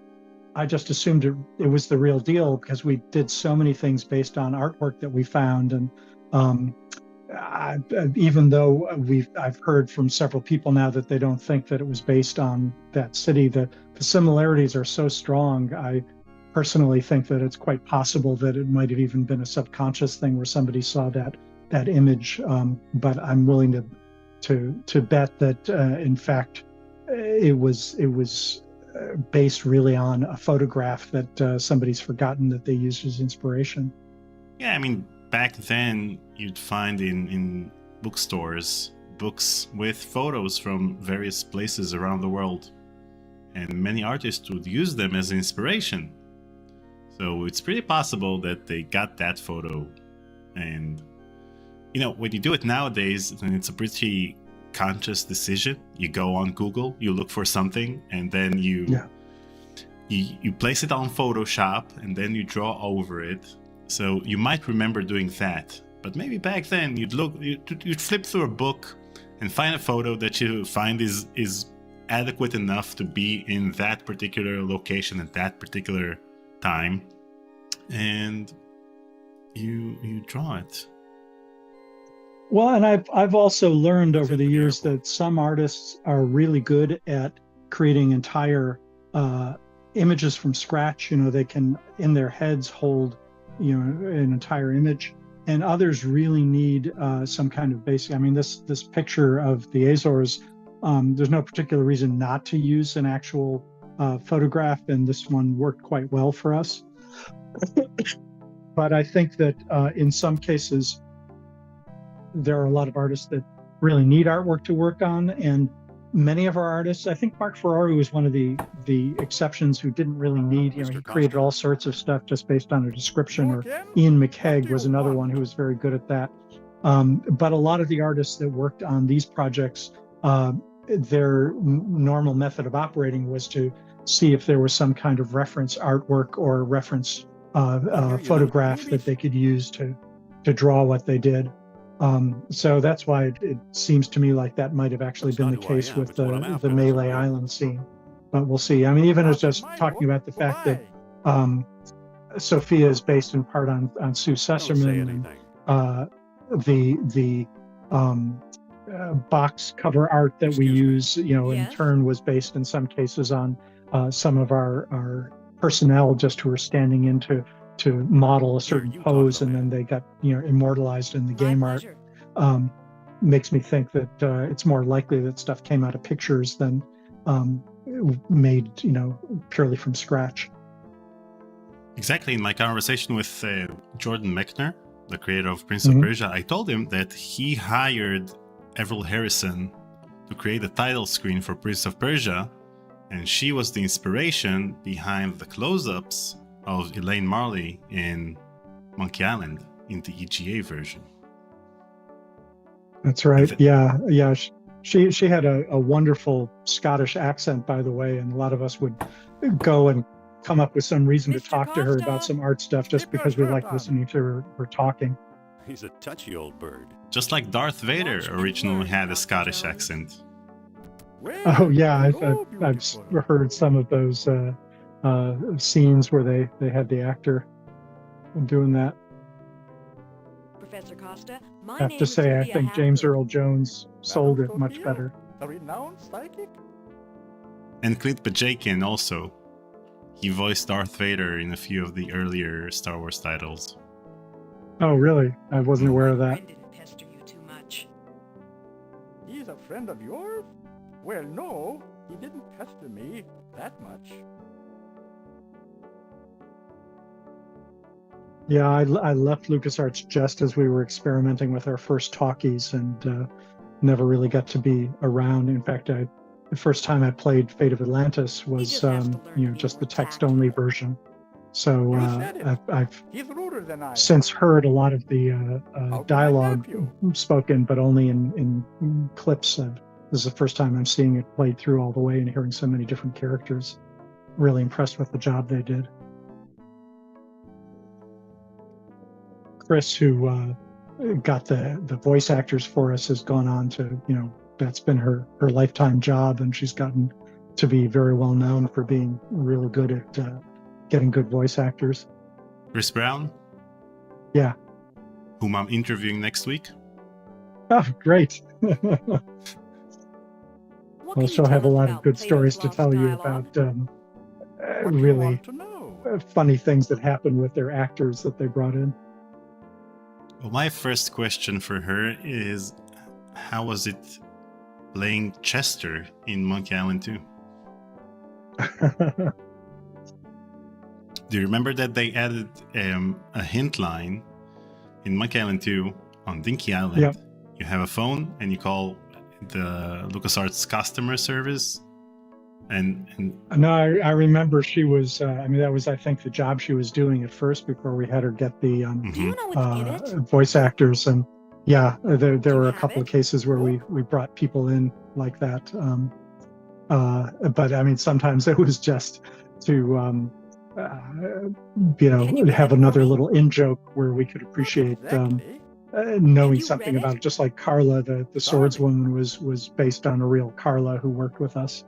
I just assumed it was the real deal because we did so many things based on artwork that we found. And even though I've heard from several people now that they don't think that it was based on that city, the similarities are so strong. I personally think that it's quite possible that it might have even been a subconscious thing where somebody saw that image. But I'm willing to bet that in fact it was based really on a photograph that somebody's forgotten that they used as inspiration. Yeah, I mean, back then you'd find in bookstores books with photos from various places around the world, and many artists would use them as inspiration. So it's pretty possible that they got that photo. And when you do it nowadays, then it's a pretty conscious decision. You go on Google, you look for something, and then you place it on Photoshop, and then you draw over it. So you might remember doing that. But maybe back then you'd flip through a book and find a photo that you find is adequate enough to be in that particular location at that particular time, and you draw it. Well, and I've also learned over the years that some artists are really good at creating entire images from scratch. They can in their heads hold an entire image, and others really need some kind of basic. I mean, this picture of the Azors, there's no particular reason not to use an actual photograph, and this one worked quite well for us. But I think that in some cases, there are a lot of artists that really need artwork to work on, and many of our artists, I think Mark Ferrari was one of the exceptions who didn't really need, he created all sorts of stuff just based on a description, or Ian McKegg was another one who was very good at that. But a lot of the artists that worked on these projects, their normal method of operating was to see if there was some kind of reference artwork or reference photograph that they could use to draw what they did. So that's why it seems to me like that might have actually been the case with the Melee Island scene. But we'll see. I mean, even as just talking about the fact that Sophia is based in part on Sue Sesserman, and the box cover art that we use, in turn was based in some cases on some of our personnel just who were standing in to model a certain pose, and then they got immortalized in the game art. Makes me think that it's more likely that stuff came out of pictures than made purely from scratch. Exactly. In my conversation with Jordan Mechner, the creator of Prince of Persia, I told him that he hired Avril Harrison to create the title screen for Prince of Persia, and she was the inspiration behind the close-ups of Elaine Marley in Monkey Island in the EGA version. That's right. Yeah. She had a wonderful Scottish accent, by the way, and a lot of us would go and come up with some reason to talk to her about some art stuff just because we like listening to her talking. He's a touchy old bird. Just like Darth Vader originally had a Scottish accent. Oh yeah, I've heard some of those scenes where they had the actor doing that. Professor Costa, I have to say, I think James Earl Jones sold it much better. A renowned psychic? And Clint Bajakian also. He voiced Darth Vader in a few of the earlier Star Wars titles. Oh, really? I wasn't aware of that. Didn't pester you too much. He's a friend of yours? Well, no, he didn't pester me that much. Yeah, I left LucasArts just as we were experimenting with our first talkies, and never really got to be around. In fact, the first time I played Fate of Atlantis was just the text-only version. So I've since heard a lot of the dialogue spoken, but only in clips. This is the first time I'm seeing it played through all the way and hearing so many different characters. Really impressed with the job they did. Chris, who got the voice actors for us, has gone on to, that's been her lifetime job, and she's gotten to be very well known for being really good at getting good voice actors. Chris Brown? Yeah. Whom I'm interviewing next week. Oh, great. Well, she'll have a lot of good stories to tell you about really funny things that happen with their actors that they brought in. Well, my first question for her is, how was it playing Chester in Monkey Island 2? Do you remember that they added a hint line in Monkey Island 2 on Dinky Island? Yep. You have a phone and you call the LucasArts customer service. And no, I remember she was. That was, I think, the job she was doing at first before we had her get the Do you know what's in it? voice actors. And yeah, there were a couple of cases where we brought people in like that. But sometimes it was just to have another little in joke where we could appreciate knowing something about it. Just like Carla, the swordswoman, was based on a real Carla who worked with us.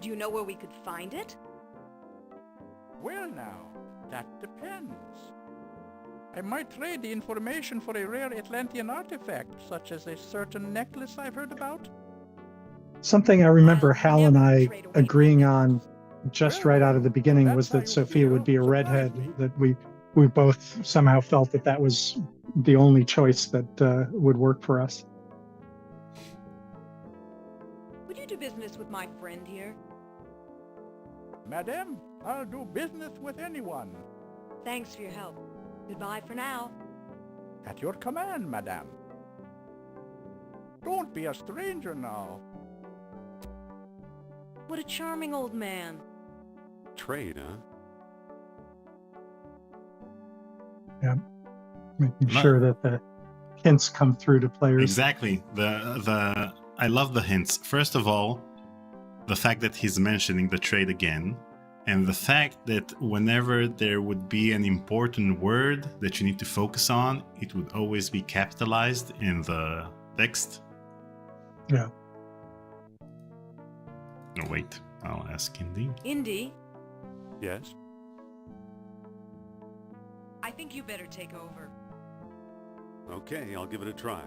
Do you know where we could find it? Well now, that depends. I might trade the information for a rare Atlantean artifact, such as a certain necklace I've heard about. Something I remember Hal and I agreeing on just right out of the beginning was that Sophia would be a redhead, that we both somehow felt that that was the only choice that would work for us. Would you do business with my friend here? Madame, I'll do business with anyone. Thanks for your help. Goodbye for now. At your command, madame. Don't be a stranger now. What a charming old man. Trade, huh? Yeah, making sure that the hints come through to players. Exactly. I love the hints. First of all, the fact that he's mentioning the trade again, and the fact that whenever there would be an important word that you need to focus on, it would always be capitalized in the text. Yeah. No, wait. I'll ask Indy. Indy, Yes? I think you better take over. Okay, I'll give it a try.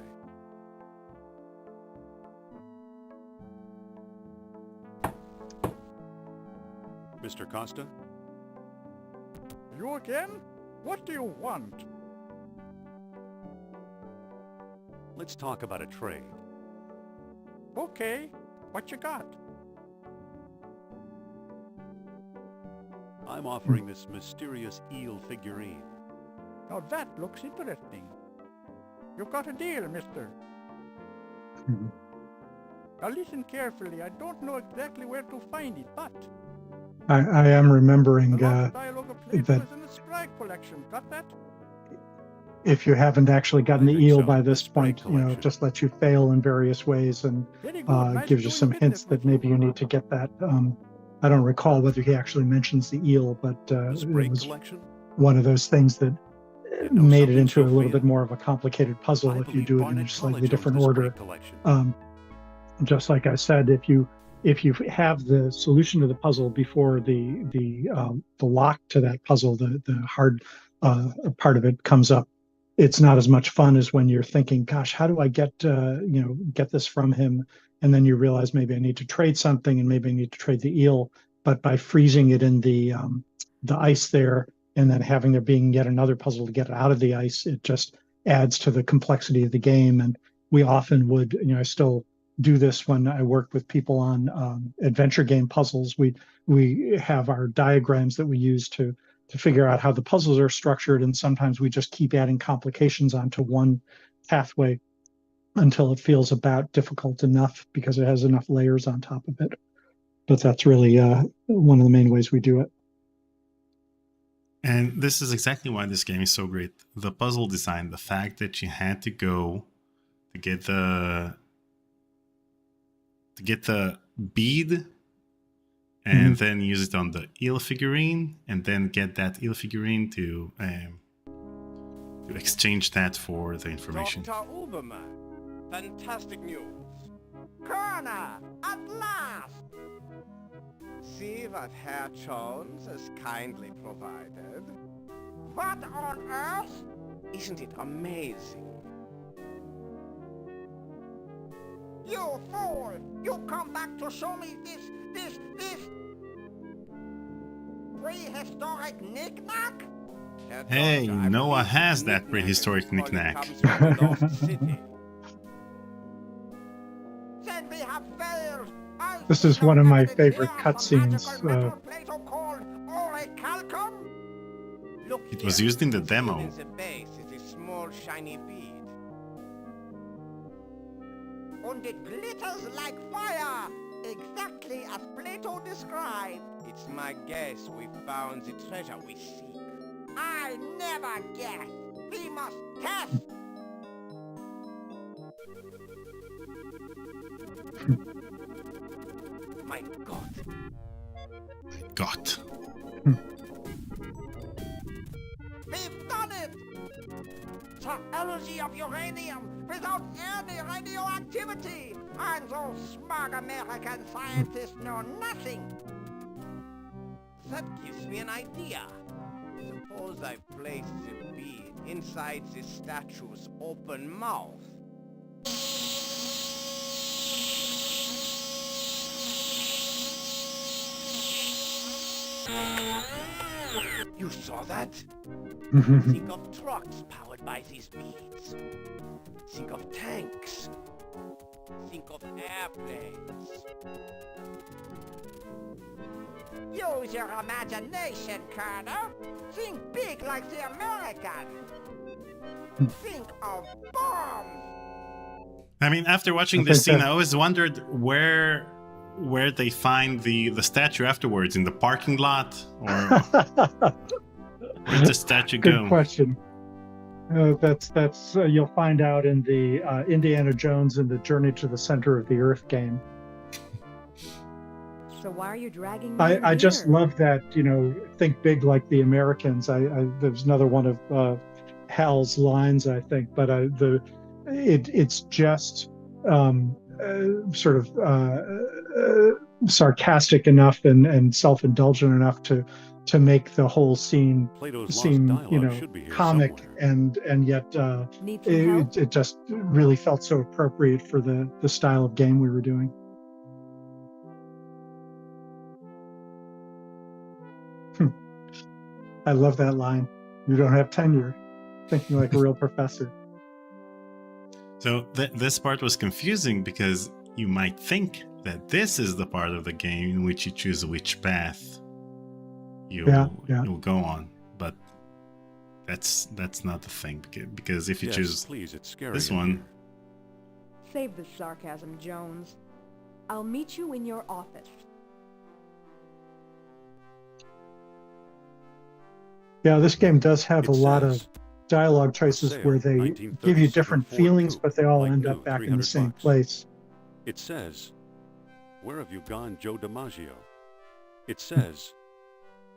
Mr. Costa? You again? What do you want? Let's talk about a trade. Okay, what you got? I'm offering this mysterious eel figurine. Now that looks interesting. You've got a deal, mister. Mhm. Now listen carefully. I don't know exactly where to find it, but I am remembering the lost dialogue of Plato that is in the Sprague collection. Got that? if you haven't actually gotten I the think eel so. by this The Sprague point, you know, it collection. just lets you fail in various ways and Very good. Nice gives you doing some business hints that with maybe you need to get that. I don't recall whether he actually mentions the eel, but The it Sprague was collection? one of those things that You know made it something, into a little Sophia? bit more of a complicated puzzle I if you believe do it in Barnet a slightly College different owns the order. Sprague collection. Just like I said, if you have the solution to the puzzle before the lock to that puzzle, the hard part of it comes up, it's not as much fun as when you're thinking, gosh, how do I get this from him? And then you realize maybe I need to trade something, and maybe I need to trade the eel. But by freezing it in the ice there, and then having there being yet another puzzle to get it out of the ice, it just adds to the complexity of the game. And we often would, I still do this when I work with people on adventure game puzzles. We have our diagrams that we use to figure out how the puzzles are structured, and sometimes we just keep adding complications onto one pathway until it feels about difficult enough because it has enough layers on top of it. But that's really one of the main ways we do it. And this is exactly why this game is so great. The puzzle design, the fact that you had to go to get the bead and then use it on the eel figurine, and then get that eel figurine to exchange that for the information. Dr. Uberman, fantastic news. Corner, at last! See what Herr Jones has kindly provided. What on earth? Isn't it amazing? You fool! You come back to show me this prehistoric knick-knack? Herr Hey, Doctor, I Noah believe has that knick-knack prehistoric is calling knick-knack. comes from the Lost City. Then we have failed. This is one of my favorite cutscenes. It was used in the demo. In the base is a small shiny bead. And it glitters like fire, exactly as Plato described. It's my guess we found the treasure we seek. I never guess. We must test. My God. God. We've done it! The energy of uranium without any radioactivity! And those smug American scientists know nothing! That gives me an idea. Suppose I place the bead inside the statue's open mouth. You saw that? Think of trucks powered by these beads. Think of tanks. Think of airplanes. Use your imagination, Colonel. Think big like the American. Think of bombs. I mean, after watching I this think scene, I always wondered where they find the statue afterwards, in the parking lot, or where'd the statue Good go? question. That's you'll find out in the Indiana Jones and the Journey to the Center of the Earth game. So why are you dragging me I just here? love that, think big like the Americans. There's another one of Hal's lines, I think, but it's just sort of sarcastic enough and self-indulgent enough to make the whole scene Plato's seem, lost dialogue should be here comic, somewhere. and yet Need some help? it just really felt so appropriate for the style of game we were doing. I love that line. You don't have tenure. Thinking like a real professor. So this part was confusing because you might think that this is the part of the game in which you choose which path you'll go on, but that's not the thing, because if you Yes, choose please, it's scary this in one, here. Save the sarcasm, Jones. I'll meet you in your office. Yeah, this game does have a lot of says, dialogue choices sale, where they 1937 give you different Ford feelings, Coupe, but they all like end new, up back in the 300 same bucks. place. It says, "Where have you gone, Joe DiMaggio?" It says,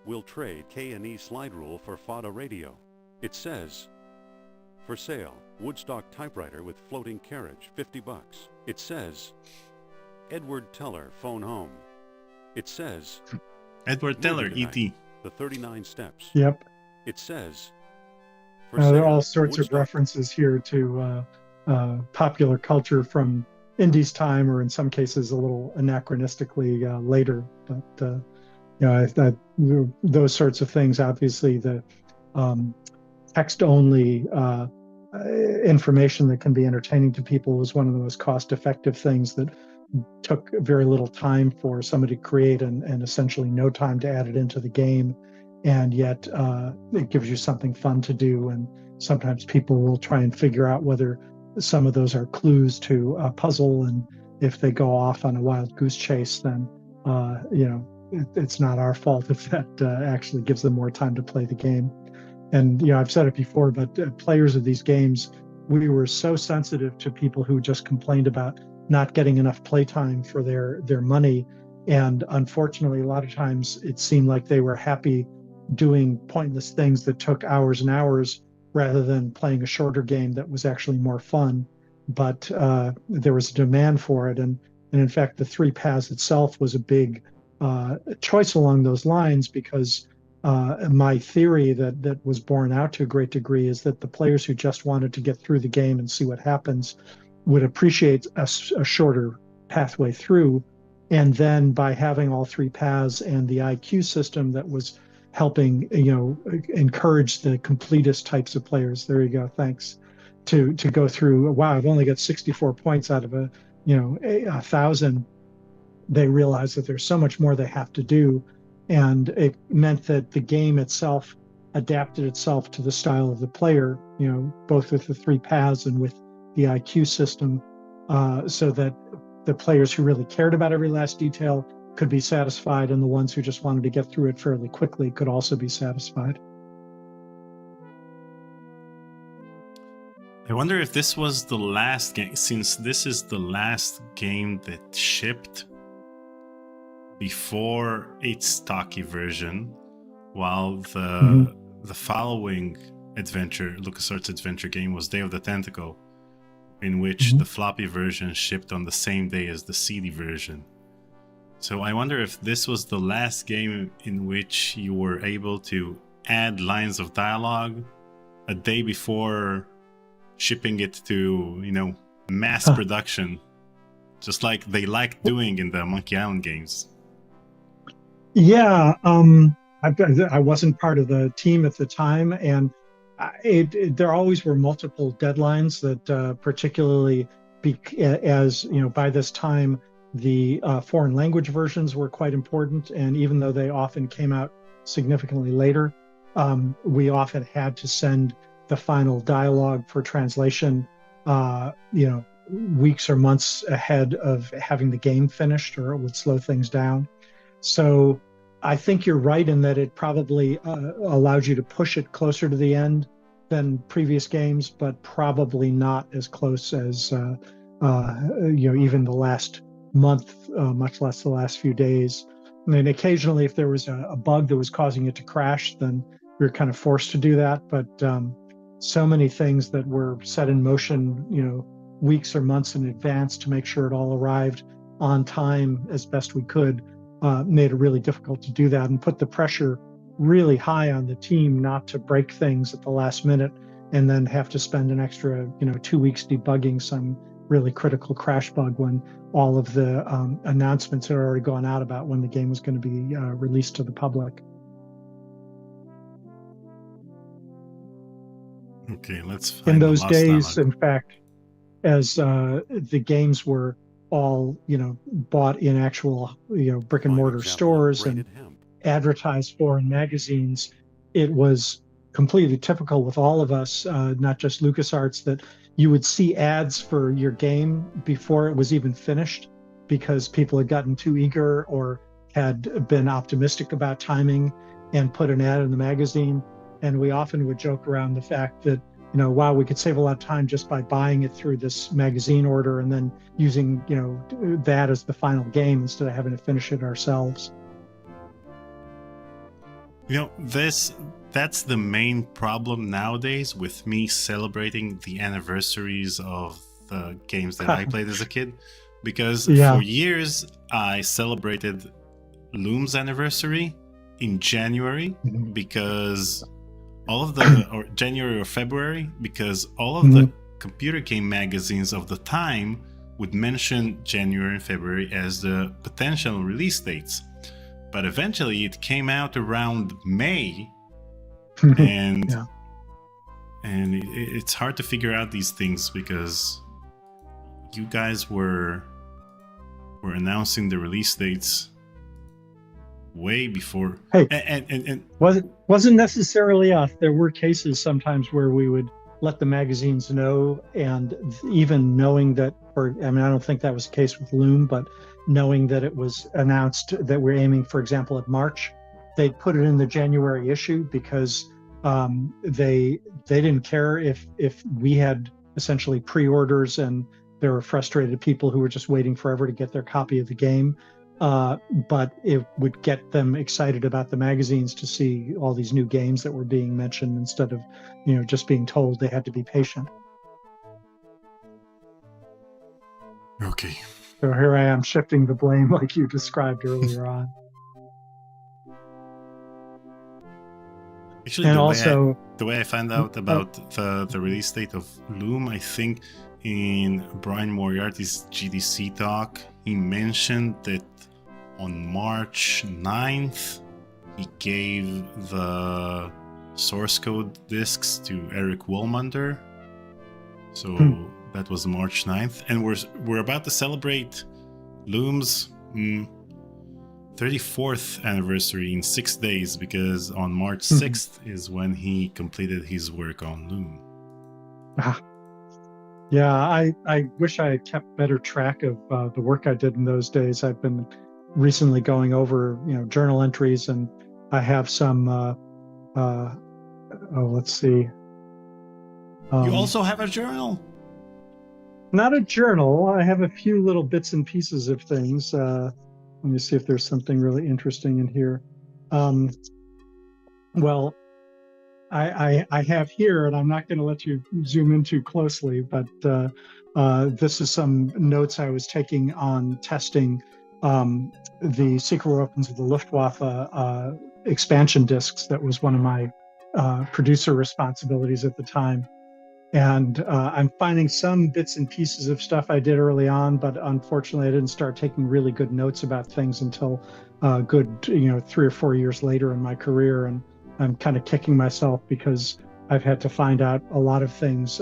"We'll trade K&E slide rule for FATA radio." It says, "For sale, Woodstock typewriter with floating carriage, 50 bucks." It says, "Edward Teller, phone home." It says, Edward Teller, "Movie tonight, E.T. The 39 Steps." Yep. It says, "For There sale, are all sorts of Woodstock." references here to popular culture from Indy's time, or in some cases a little anachronistically later. But those sorts of things. Obviously, the text-only information that can be entertaining to people was one of the most cost-effective things that took very little time for somebody to create, and essentially no time to add it into the game. And yet it gives you something fun to do. And sometimes people will try and figure out whether some of those are clues to a puzzle. And if they go off on a wild goose chase, then, it's not our fault if that actually gives them more time to play the game. And, I've said it before, but players of these games, we were so sensitive to people who just complained about not getting enough playtime for their money. And unfortunately, a lot of times it seemed like they were happy doing pointless things that took hours and hours rather than playing a shorter game that was actually more fun. But there was a demand for it. And in fact, the 3 paths itself was a big choice along those lines, because my theory that was borne out to a great degree is that the players who just wanted to get through the game and see what happens would appreciate a shorter pathway through. And then by having all 3 paths and the IQ system that was helping, encourage the completist types of players. There you go. Thanks. To go through. Wow, I've only got 64 points out of 1,000. They realize that there's so much more they have to do, and it meant that the game itself adapted itself to the style of the player. Both with the 3 paths and with the IQ system, so that the players who really cared about every last detail could be satisfied, and the ones who just wanted to get through it fairly quickly could also be satisfied. I wonder if this was the last game, since this is the last game that shipped before its stocky version, while the following LucasArts adventure game was Day of the Tentacle, in which the floppy version shipped on the same day as the CD version. So I wonder if this was the last game in which you were able to add lines of dialogue a day before shipping it to, mass production, just like they liked doing in the Monkey Island games. Yeah, I wasn't part of the team at the time, and there always were multiple deadlines that, particularly as by this time the foreign language versions were quite important, and even though they often came out significantly later, we often had to send the final dialogue for translation, weeks or months ahead of having the game finished, or it would slow things down. So I think you're right in that it probably allows you to push it closer to the end than previous games, but probably not as close as even the last month, much less the last few days. I mean, occasionally, if there was a bug that was causing it to crash, then we were kind of forced to do that. But so many things that were set in motion, weeks or months in advance to make sure it all arrived on time as best we could, made it really difficult to do that and put the pressure really high on the team not to break things at the last minute and then have to spend an extra 2 weeks debugging some really critical crash bug when all of the announcements had already gone out about when the game was going to be released to the public. Okay, let's find in those days dialogue. In fact, as the games were all bought in actual brick and mortar stores and advertised for in magazines, it was completely typical with all of us, not just LucasArts, that you would see ads for your game before it was even finished because people had gotten too eager or had been optimistic about timing and put an ad in the magazine. And we often would joke around the fact that, wow, we could save a lot of time just by buying it through this magazine order and then using, that as the final game instead of having to finish it ourselves. That's the main problem nowadays with me celebrating the anniversaries of the games that I played as a kid. Because for years, I celebrated Loom's anniversary in January because all of the, or January or February, because all of the computer game magazines of the time would mention January and February as the potential release dates. But eventually it came out around May, and it's hard to figure out these things because you guys were announcing the release dates way before. Hey, and wasn't necessarily us. There were cases sometimes where we would let the magazines know, and even knowing that, I don't think that was the case with Loom, but knowing that it was announced that we're aiming, for example, at March, they'd put it in the January issue because they didn't care if we had essentially pre-orders and there were frustrated people who were just waiting forever to get their copy of the game. But it would get them excited about the magazines to see all these new games that were being mentioned instead of, just being told they had to be patient. Okay. So here I am shifting the blame like you described earlier on. Actually, and the way I found out about the release date of Loom, I think in Brian Moriarty's GDC talk, he mentioned that on March 9th, he gave the source code discs to Eric Woolmunder. So that was March 9th. And we're about to celebrate Loom's 34th anniversary in 6 days, because on March 6th is when he completed his work on Loom. Yeah, I wish I had kept better track of the work I did in those days. I've been recently going over, journal entries, and I have some, let's see. You also have a journal? Not a journal. I have a few little bits and pieces of things. Let me see if there's something really interesting in here. Well, I have here, and I'm not going to let you zoom in too closely, but this is some notes I was taking on testing the Secret Weapons of the Luftwaffe expansion discs. That was one of my producer responsibilities at the time. And I'm finding some bits and pieces of stuff I did early on, but unfortunately I didn't start taking really good notes about things until good 3 or 4 years later in my career. And I'm kind of kicking myself because I've had to find out a lot of things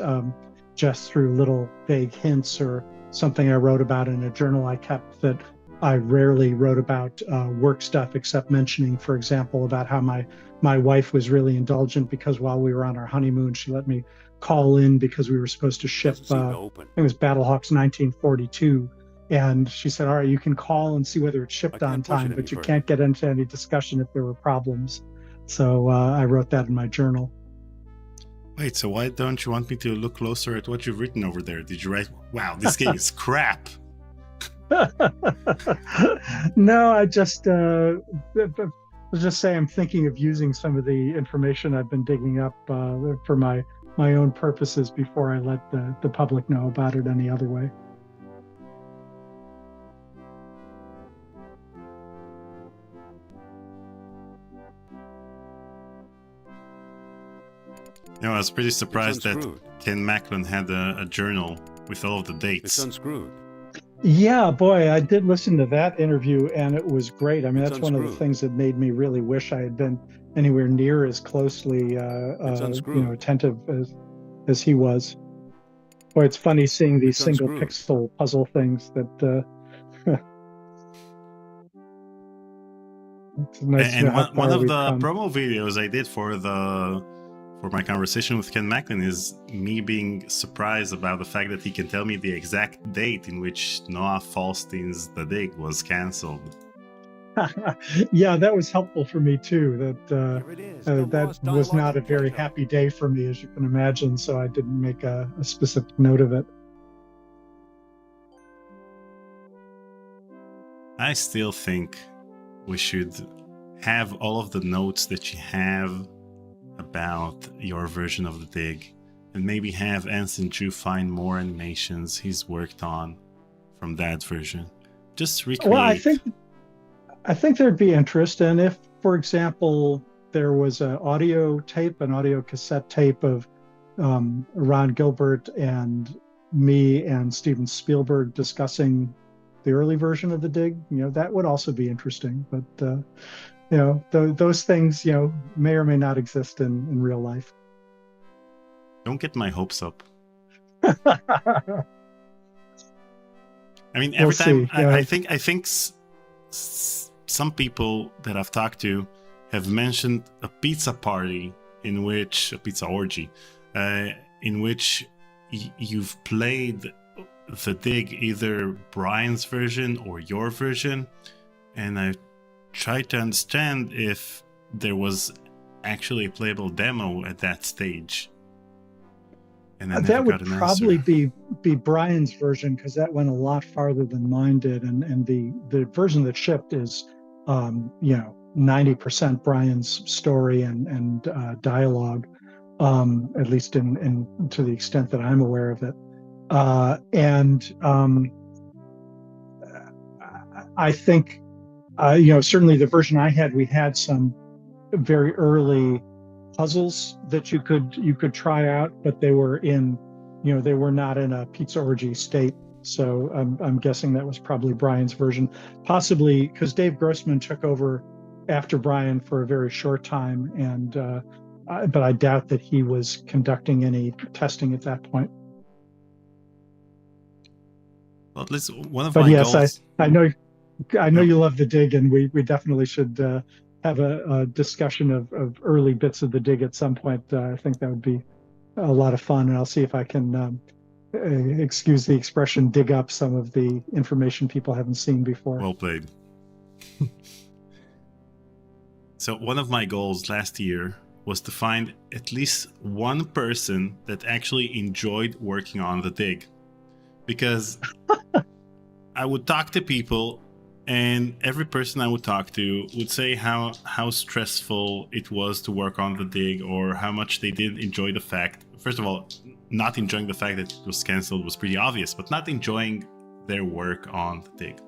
just through little vague hints or something I wrote about in a journal I kept that I rarely wrote about work stuff, except mentioning, for example, about how my wife was really indulgent because while we were on our honeymoon, she let me call in because we were supposed to ship, I think it was Battlehawks 1942. And she said, all right, you can call and see whether it's shipped on time, but you can't get into any discussion if there were problems. So I wrote that in my journal. Wait, so why don't you want me to look closer at what you've written over there? Did you write, wow, this game is crap? No, I just let's just say I'm thinking of using some of the information I've been digging up for my own purposes before I let the public know about it any other way. No, I was pretty surprised that Ken Macklin had a journal with all of the dates. It's unscrewed. Yeah, boy, I did listen to that interview, and it was great. I mean, that's one of the things that made me really wish I had been anywhere near as closely, attentive as he was. Boy, it's funny seeing these single pixel puzzle things that. It's nice and one of the promo videos I did for my conversation with Ken Macklin is me being surprised about the fact that he can tell me the exact date in which Noah Falstein's The Dig was canceled. Yeah, that was helpful for me too. That was not a very happy day for me, as you can imagine, so I didn't make a specific note of it. I still think we should have all of the notes that you have about your version of The Dig, and maybe have Anson Chu find more animations he's worked on from that version. Just recreate. Well, I think there'd be interest, and if, for example, there was an audio cassette tape of Ron Gilbert and me and Steven Spielberg discussing the early version of The Dig, that would also be interesting. But those things, may or may not exist in real life. Don't get my hopes up. I mean, every time I think some people that I've talked to have mentioned a pizza orgy, in which you've played The Dig, either Brian's version or your version, and I tried to understand if there was actually a playable demo at that stage. And that would probably be Brian's version, because that went a lot farther than mine did, and the version that shipped is 90% Brian's story and dialogue, at least in to the extent that I'm aware of it. I think certainly the version I had, we had some very early puzzles that you could try out, but they were they were not in a pizza orgy state. So I'm guessing that was probably Brian's version, possibly because Dave Grossman took over after Brian for a very short time, but I doubt that he was conducting any testing at that point. Well, at least one of my goals. I know you love The Dig, and we definitely should have a discussion of early bits of The Dig at some point. I think that would be a lot of fun, and I'll see if I can, excuse the expression, dig up some of the information people haven't seen before. Well played. So one of my goals last year was to find at least one person that actually enjoyed working on The Dig, because I would talk to people, and every person I would talk to would say how stressful it was to work on The Dig, or how much they didn't enjoy the fact. First of all, not enjoying the fact that it was cancelled was pretty obvious, but not enjoying their work on The Dig.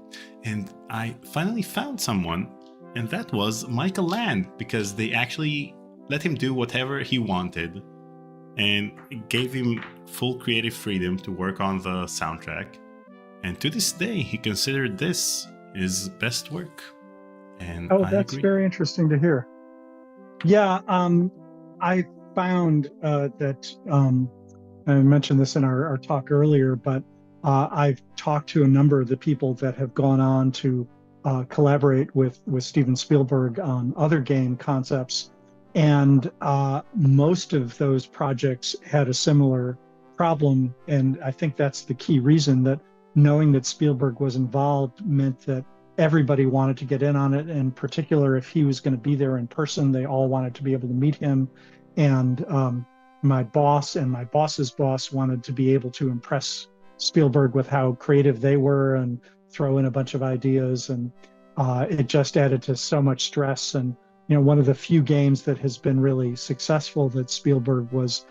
And I finally found someone, and that was Michael Land, because they actually let him do whatever he wanted. and it gave him full creative freedom to work on the soundtrack. And to this day, he considered this his best work. And Oh, I that's agree. very interesting to hear. Yeah, I found that I mentioned this in our talk earlier, but I've talked to a number of the people that have gone on to collaborate with Steven Spielberg on other game concepts, and most of those projects had a similar problem. And I think that's the key reason, that knowing that Spielberg was involved meant that everybody wanted to get in on it. In particular, if he was going to be there in person, they all wanted to be able to meet him. And my boss and my boss's boss wanted to be able to impress Spielberg with how creative they were and throw in a bunch of ideas. And it just added to so much stress. And, one of the few games that has been really successful that Spielberg was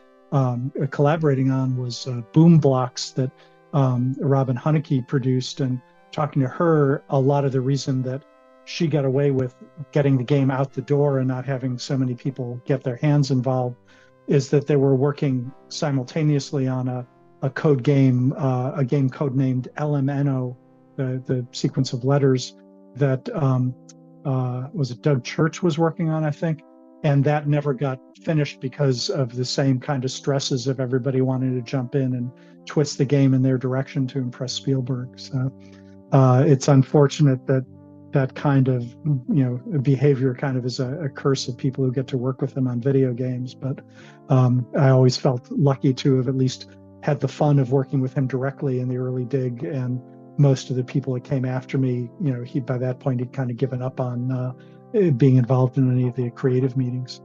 collaborating on was Boom Blocks that Robin Hunicke produced. And talking to her, a lot of the reason that she got away with getting the game out the door and not having so many people get their hands involved is that they were working simultaneously on a code game, a game code named LMNO, the sequence of letters that was it Doug Church was working on, I think. And that never got finished because of the same kind of stresses of everybody wanting to jump in and twist the game in their direction to impress Spielberg. So it's unfortunate that that kind of behavior kind of is a curse of people who get to work with him on video games. But I always felt lucky to have at least had the fun of working with him directly in the early dig. And most of the people that came after me, he by that point he'd kind of given up on being involved in any of the creative meetings.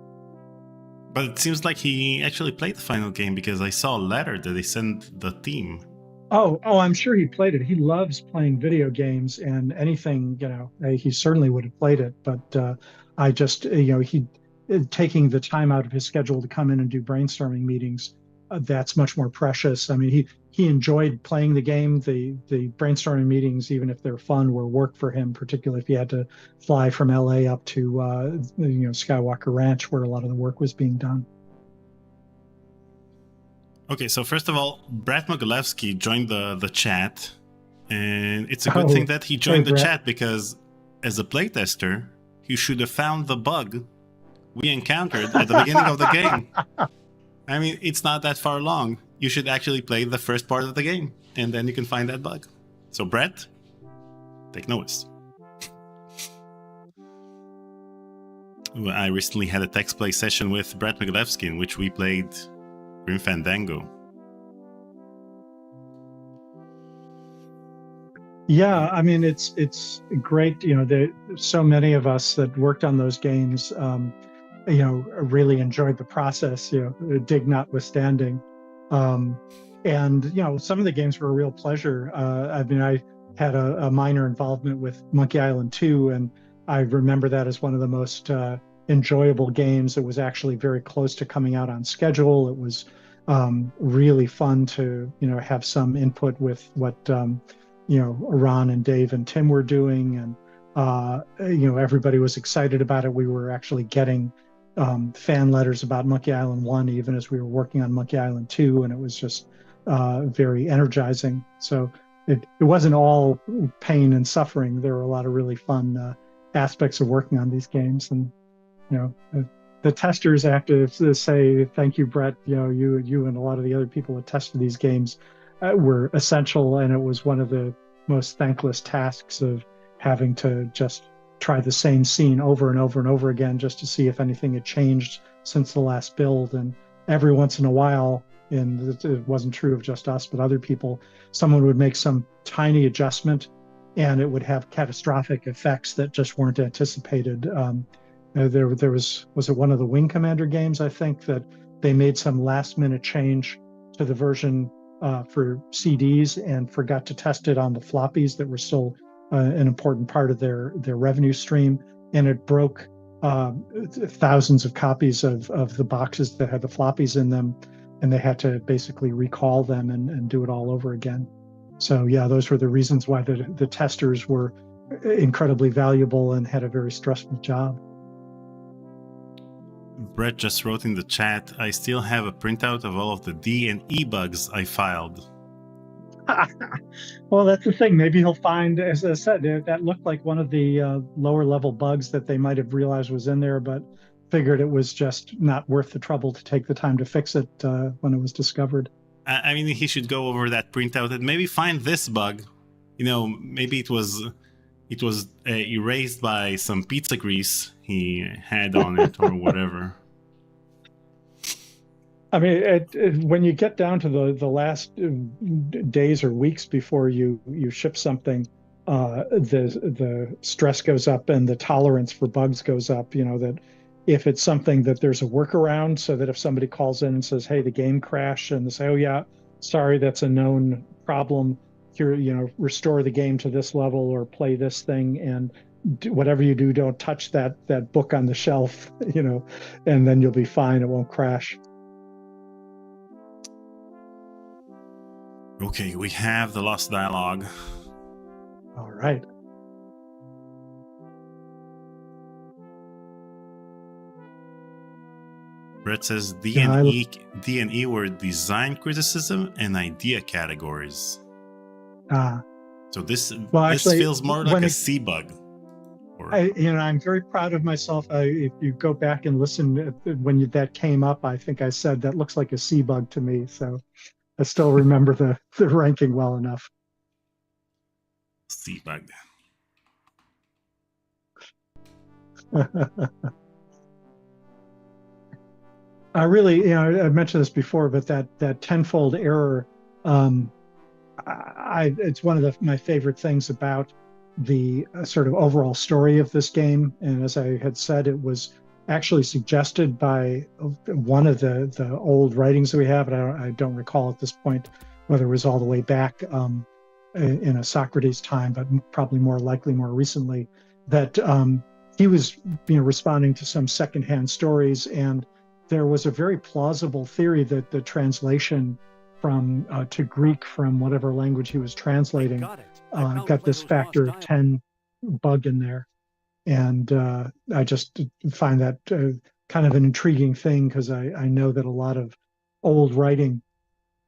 But it seems like he actually played the final game, because I saw a letter that he sent the team. Oh, I'm sure he played it. He loves playing video games, and anything, he certainly would have played it. But I just, he taking the time out of his schedule to come in and do brainstorming meetings, that's much more precious. I mean, he enjoyed playing the game. The brainstorming meetings, even if they're fun, were work for him, particularly if he had to fly from LA up to, Skywalker Ranch, where a lot of the work was being done. Okay, so first of all, Brett Mogilevsky joined the chat, and it's a good thing that he joined the chat, because as a playtester, he should have found the bug we encountered at the beginning of the game. I mean, it's not that far long. You should actually play the first part of the game, and then you can find that bug. So Brett, take notice. I recently had a text play session with Brett Mogilevsky in which we played Grim Fandango. Yeah, I mean, it's great. So many of us that worked on those games, really enjoyed the process, dig notwithstanding. And, some of the games were a real pleasure. I mean, I had a minor involvement with Monkey Island 2, and I remember that as one of the most enjoyable games. It was actually very close to coming out on schedule. It was really fun to, have some input with what, Ron and Dave and Tim were doing. And, everybody was excited about it. We were actually getting fan letters about Monkey Island 1, even as we were working on Monkey Island 2, and it was just very energizing. So it wasn't all pain and suffering. There were a lot of really fun aspects of working on these games. And, the testers have to say, thank you, Brett. You and a lot of the other people that tested these games were essential, and it was one of the most thankless tasks of having to just try the same scene over and over and over again just to see if anything had changed since the last build. And every once in a while, and it wasn't true of just us, but other people, someone would make some tiny adjustment and it would have catastrophic effects that just weren't anticipated. There was it one of the Wing Commander games, I think, that they made some last minute change to the version for CDs and forgot to test it on the floppies that were still an important part of their revenue stream, and it broke thousands of copies of the boxes that had the floppies in them, and they had to basically recall them and do it all over again. So yeah, those were the reasons why the testers were incredibly valuable and had a very stressful job. Brett just wrote in the chat, I still have a printout of all of the D and E bugs I filed. Well, that's the thing. Maybe he'll find, as I said, that looked like one of the lower level bugs that they might have realized was in there, but figured it was just not worth the trouble to take the time to fix it when it was discovered. I mean, he should go over that printout and maybe find this bug. You know, maybe it was erased by some pizza grease he had on it or whatever. I mean, when you get down to the last days or weeks before you ship something, the stress goes up and the tolerance for bugs goes up. You know, that if it's something that there's a workaround, so that if somebody calls in and says, "Hey, the game crashed," and they say, "Oh yeah, sorry, that's a known problem. Here, you know, restore the game to this level or play this thing, and whatever you do, don't touch that book on the shelf." You know, and then you'll be fine. It won't crash. Okay, we have the lost dialogue. All right. Brett says D and E were design criticism and idea categories. So this feels more like a C bug. I'm very proud of myself. If you go back and listen when that came up, I think I said that looks like a C bug to me. So I still remember the ranking well enough. C bug. I really, I mentioned this before, but that tenfold error, it's one of my favorite things about the sort of overall story of this game. And as I had said, it was actually suggested by one of the old writings that we have, and I don't recall at this point whether it was all the way back in a Socrates time, but probably more likely more recently, that he was responding to some secondhand stories, and there was a very plausible theory that the translation from to Greek from whatever language he was translating got this factor of 10 bug in there. And I just find that kind of an intriguing thing, because I know that a lot of old writing,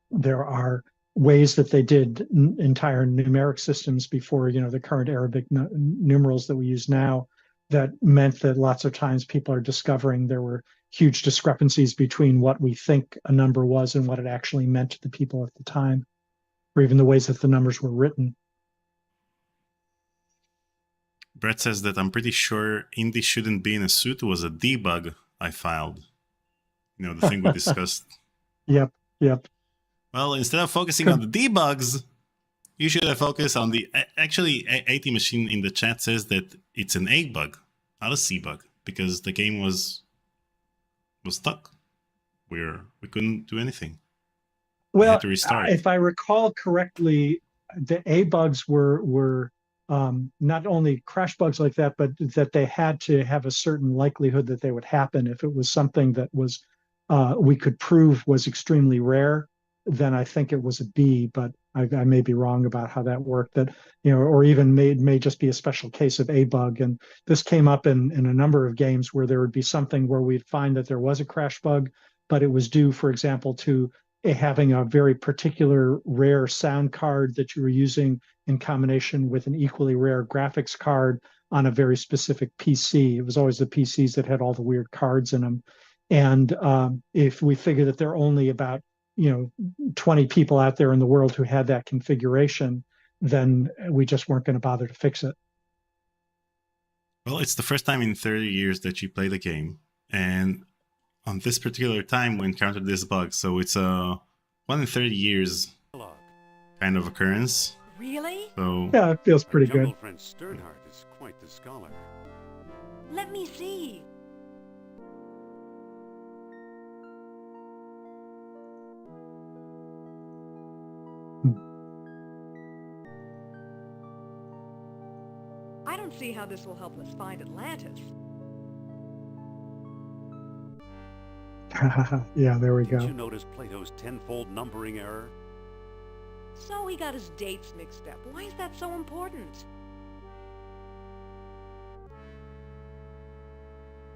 there are ways that they did entire numeric systems before, the current Arabic numerals that we use now, that meant that lots of times people are discovering there were huge discrepancies between what we think a number was and what it actually meant to the people at the time, or even the ways that the numbers were written. Brett says that I'm pretty sure Indy shouldn't be in a suit was a debug I filed. The thing we discussed. Yep. Well, instead of focusing on the debugs, you should have focused on the... Actually, AT Machine in the chat says that it's an A bug, not a C bug, because the game was stuck. We couldn't do anything. Well, we had to restart. If I recall correctly, the A bugs were not only crash bugs like that, but that they had to have a certain likelihood that they would happen. If it was something that was we could prove was extremely rare, then I think it was a B, but I may be wrong about how that worked. That or even may just be a special case of A bug. And this came up in a number of games where there would be something where we'd find that there was a crash bug, but it was due, for example, to having a very particular rare sound card that you were using in combination with an equally rare graphics card on a very specific PC. It was always the PCs that had all the weird cards in them. And if we figure that there are only about 20 people out there in the world who had that configuration, then we just weren't going to bother to fix it. Well, it's the first time in 30 years that you play the game, and on this particular time we encountered this bug, so it's a 1 in 30 years kind of occurrence. Really? So yeah, it feels pretty good. Jungle friend Sternhardt is quite the scholar. Let me see. I don't see how this will help us find Atlantis. Yeah, there we go. Did you notice Plato's tenfold numbering error? So he got his dates mixed up. Why is that so important?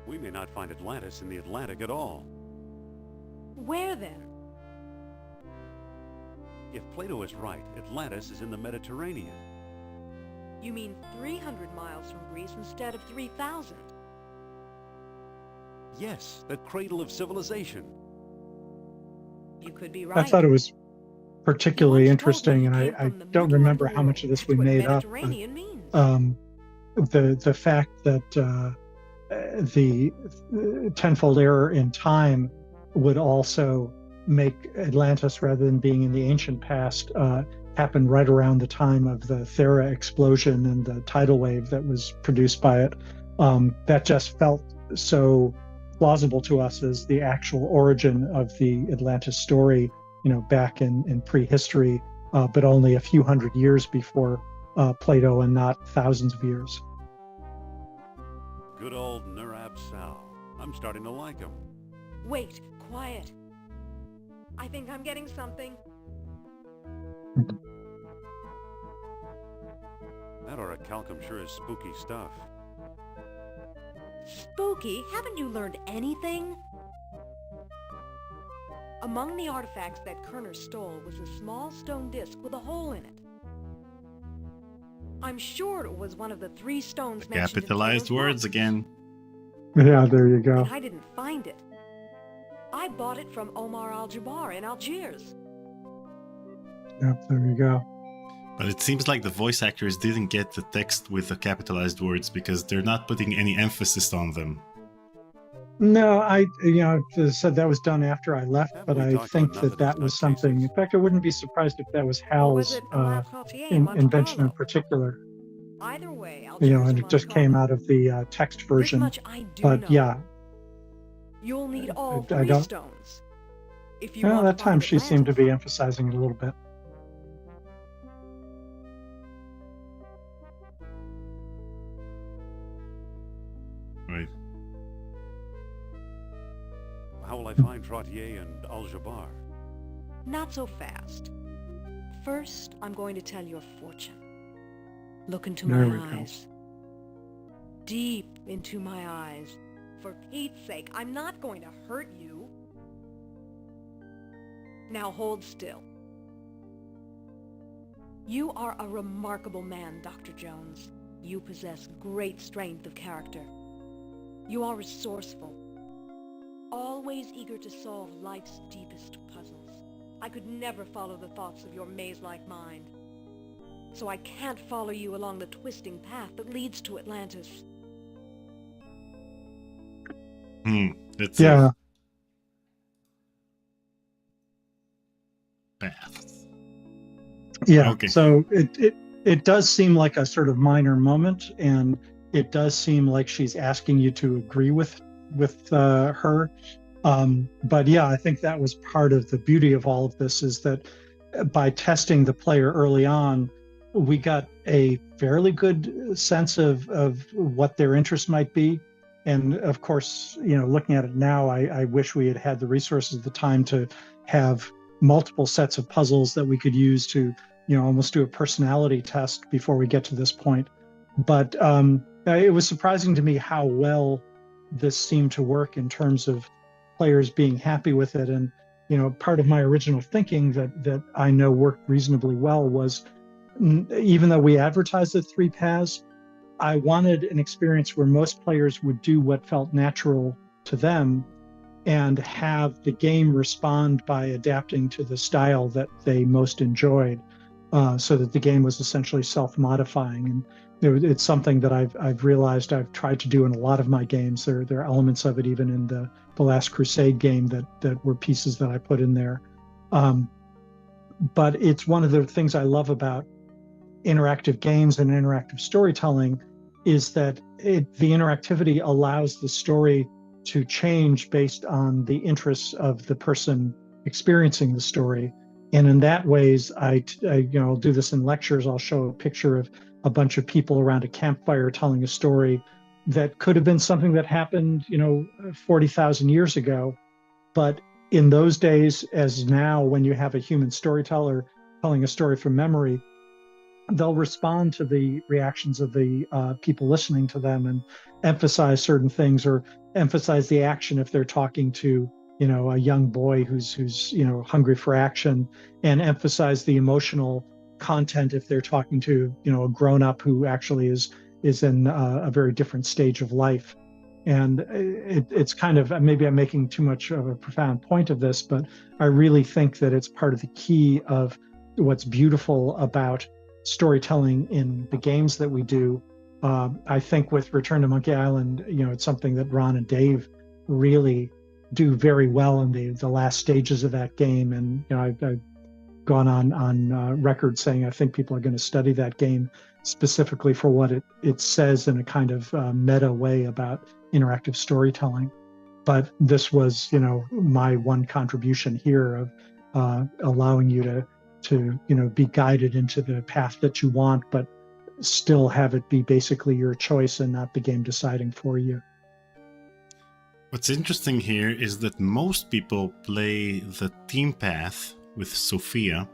We may not find Atlantis in the Atlantic at all. Where then? If Plato is right, Atlantis is in the Mediterranean. You mean 300 miles from Greece instead of 3,000? Yes, the cradle of civilization. You could be right. I thought it was particularly You once told interesting, me and you I came from the don't middle of remember the how much of world. this That's we what made up. Mediterranean means. The fact that the tenfold error in time would also make Atlantis, rather than being in the ancient past, happen right around the time of the Thera explosion and the tidal wave that was produced by it. That just felt so plausible to us as the actual origin of the Atlantis story, back in prehistory, but only a few hundred years before Plato and not thousands of years. Good old Nurab Sal. I'm starting to like him. Wait, quiet. I think I'm getting something. That orichalcum sure is spooky stuff. Spooky? Haven't you learned anything? Among the artifacts that Kerner stole was a small stone disc with a hole in it. I'm sure it was one of the 3 stones mentioned in Capitalized Plato's words book. again. Yeah, there you go. And I didn't find it. I bought it from Omar Al-Jabbar in Algiers. Yep, there you go. But it seems like the voice actors didn't get the text with the capitalized words because they're not putting any emphasis on them. No, I said that was done after I left, Haven't but we I talked think about enough of that these was something. nutcases? In fact, I wouldn't be surprised if that was Or was Hal's it La Cartier in Monte invention in Carlo? particular. Either way, Algiers And or it just Monte came Carlo. out of the text This version. much I do But know. yeah, You'll need all I 3 don't- stones. If you well, want that to time find she seemed to Atlantis. be emphasizing it a little bit. Right. How will I find Trottier and Al-Jabbar? Not so fast. First, I'm going to tell your fortune. Look into There we my go. eyes. Deep into my eyes. For Pete's sake, I'm not going to hurt you. Now hold still. You are a remarkable man, Dr. Jones. You possess great strength of character. You are resourceful, always eager to solve life's deepest puzzles. I could never follow the thoughts of your maze-like mind. So I can't follow you along the twisting path that leads to Atlantis. It's Yeah. a path. Yeah. Okay. So it does seem like a sort of minor moment, and it does seem like she's asking you to agree with her. But yeah, I think that was part of the beauty of all of this, is that by testing the player early on, we got a fairly good sense of what their interest might be. And of course, looking at it now, I wish we had had the resources at the time to have multiple sets of puzzles that we could use to, almost do a personality test before we get to this point. But it was surprising to me how well this seemed to work in terms of players being happy with it. And, part of my original thinking that I know worked reasonably well was, even though we advertised the 3 paths, I wanted an experience where most players would do what felt natural to them and have the game respond by adapting to the style that they most enjoyed, so that the game was essentially self-modifying. And it's something that I've realized I've tried to do in a lot of my games. There are elements of it even in the Last Crusade game that were pieces that I put in there. But it's one of the things I love about interactive games and interactive storytelling is that the interactivity allows the story to change based on the interests of the person experiencing the story. And in that ways, I'll do this in lectures. I'll show a picture of a bunch of people around a campfire telling a story that could have been something that happened, 40,000 years ago. But in those days, as now, when you have a human storyteller telling a story from memory, they'll respond to the reactions of the people listening to them and emphasize certain things or emphasize the action if they're talking to, a young boy who's hungry for action, and emphasize the emotional content if they're talking to, a grown-up who actually is in a very different stage of life. And it's kind of, maybe I'm making too much of a profound point of this, but I really think that it's part of the key of what's beautiful about storytelling in the games that we do. I think with Return to Monkey Island, it's something that Ron and Dave really do very well in the last stages of that game. And I've gone on record saying I think people are going to study that game specifically for what it says in a kind of meta way about interactive storytelling. But this was, my one contribution here of allowing you to be guided into the path that you want, but still have it be basically your choice and not the game deciding for you. What's interesting here is that most people play the team path with Sophia,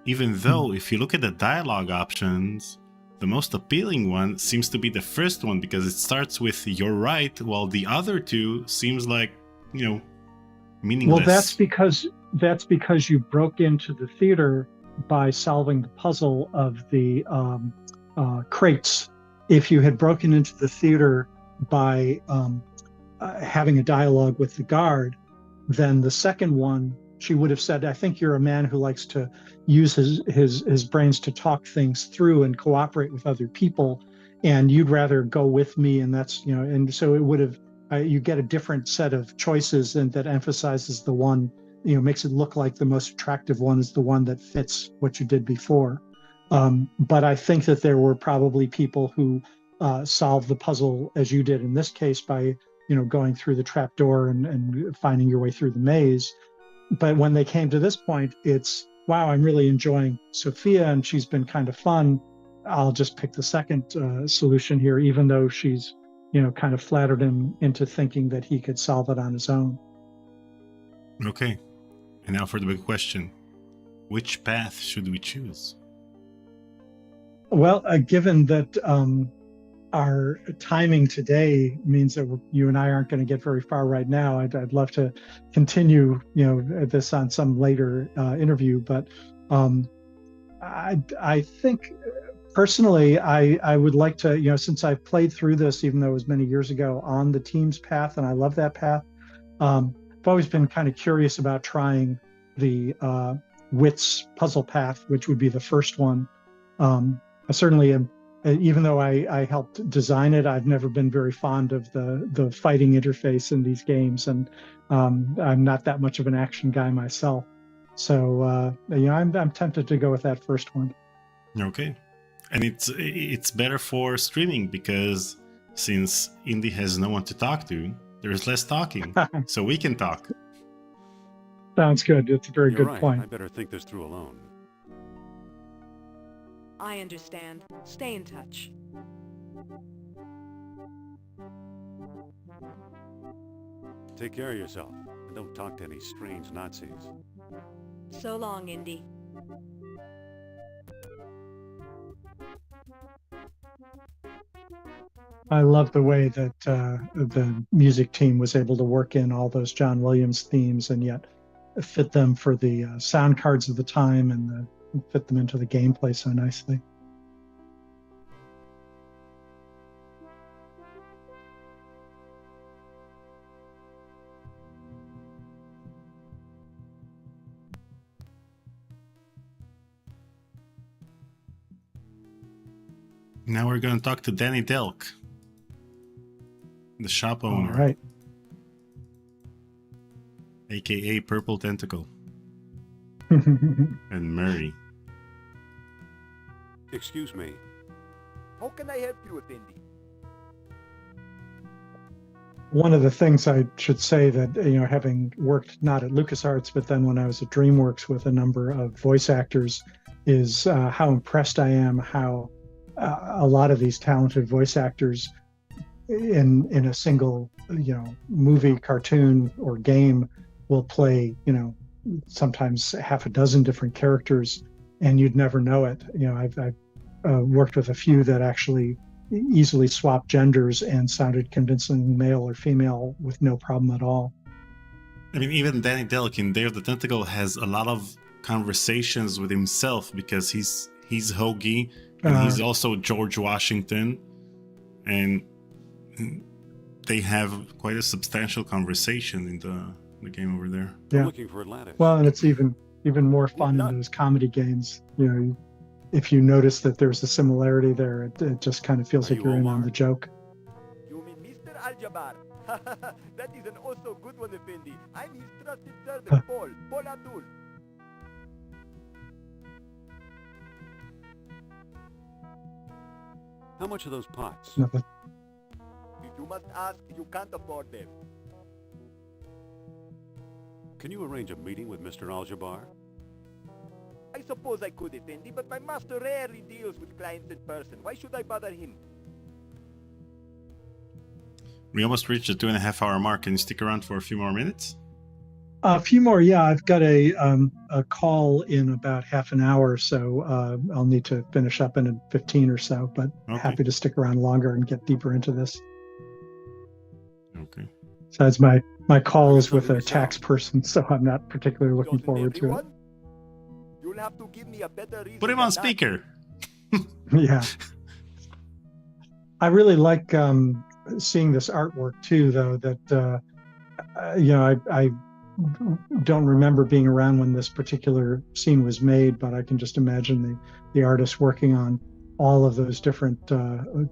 even though if you look at the dialogue options, the most appealing one seems to be the first one, because it starts with "you're right," while the other two seems like, meaningless. Well, that's because you broke into the theater by solving the puzzle of the crates. If you had broken into the theater by having a dialogue with the guard, then the second one, she would have said, "I think you're a man who likes to use his brains to talk things through and cooperate with other people, and you'd rather go with me." And that's, and so it would have, you get a different set of choices, and that emphasizes the one, makes it look like the most attractive one is the one that fits what you did before. But I think that there were probably people who solved the puzzle as you did in this case by, going through the trap door and finding your way through the maze. But when they came to this point, it's, wow, I'm really enjoying Sophia and she's been kind of fun. I'll just pick the second solution here, even though she's, kind of flattered him into thinking that he could solve it on his own. Okay. And now for the big question. Which path should we choose? Well, given that our timing today means that you and I aren't going to get very far right now, I'd love to continue, this on some later interview. But I think personally, I would like to, since I played through this, even though it was many years ago, on the team's path, and I love that path. I've always been kind of curious about trying the wits puzzle path, which would be the first one. I certainly am, even though I helped design it, I've never been very fond of the fighting interface in these games, and I'm not that much of an action guy myself. So I'm tempted to go with that first one. Okay, and it's better for streaming because since Indy has no one to talk to, there's less talking, so we can talk. Sounds good. It's a very You're good right. point. I better think this through alone. I understand. Stay in touch. Take care of yourself, and don't talk to any strange Nazis. So long, Indy. I love the way that the music team was able to work in all those John Williams themes and yet fit them for the sound cards of the time and fit them into the gameplay so nicely. Now we're going to talk to Danny Delk, the shop owner, All right. aka Purple Tentacle, and Murray. Excuse me. How can I help you with Indy? One of the things I should say that, having worked not at LucasArts, but then when I was at DreamWorks with a number of voice actors, is how impressed I am how a lot of these talented voice actors in a single, movie, cartoon, or game will play, sometimes half a dozen different characters, and you'd never know it. I've worked with a few that actually easily swapped genders and sounded convincing male or female with no problem at all. I mean, even Danny Delic in Day of the Tentacle has a lot of conversations with himself because he's Hoagie and he's also George Washington, and they have quite a substantial conversation in the game over there. Yeah. I'm looking for Atlantis. Well, and it's even more fun in those comedy games. You know, if you notice that there's a similarity there, it just kind of feels like you're in on the joke. You mean Mr. Aljabar? That is an also good one, Effendi. I'm his trusted servant, Paul Abdul. How much are those pots? Nothing. If you must ask, you can't afford them. Can you arrange a meeting with Mr. Aljabar? I suppose I could, Effendi, but my master rarely deals with clients in person. Why should I bother him? We almost reached the 2.5 hour mark. Can you stick around for a few more minutes? A few more, yeah. I've got a call in about half an hour, so I'll need to finish up in 15 or so, but happy to stick around longer and get deeper into this. Okay. Besides, my call is with a tax person, so I'm not particularly looking forward to it. You'll have to give me a better reason. Put him on speaker. Yeah. I really like seeing this artwork too, though, that I don't remember being around when this particular scene was made, but I can just imagine the artist working on all of those different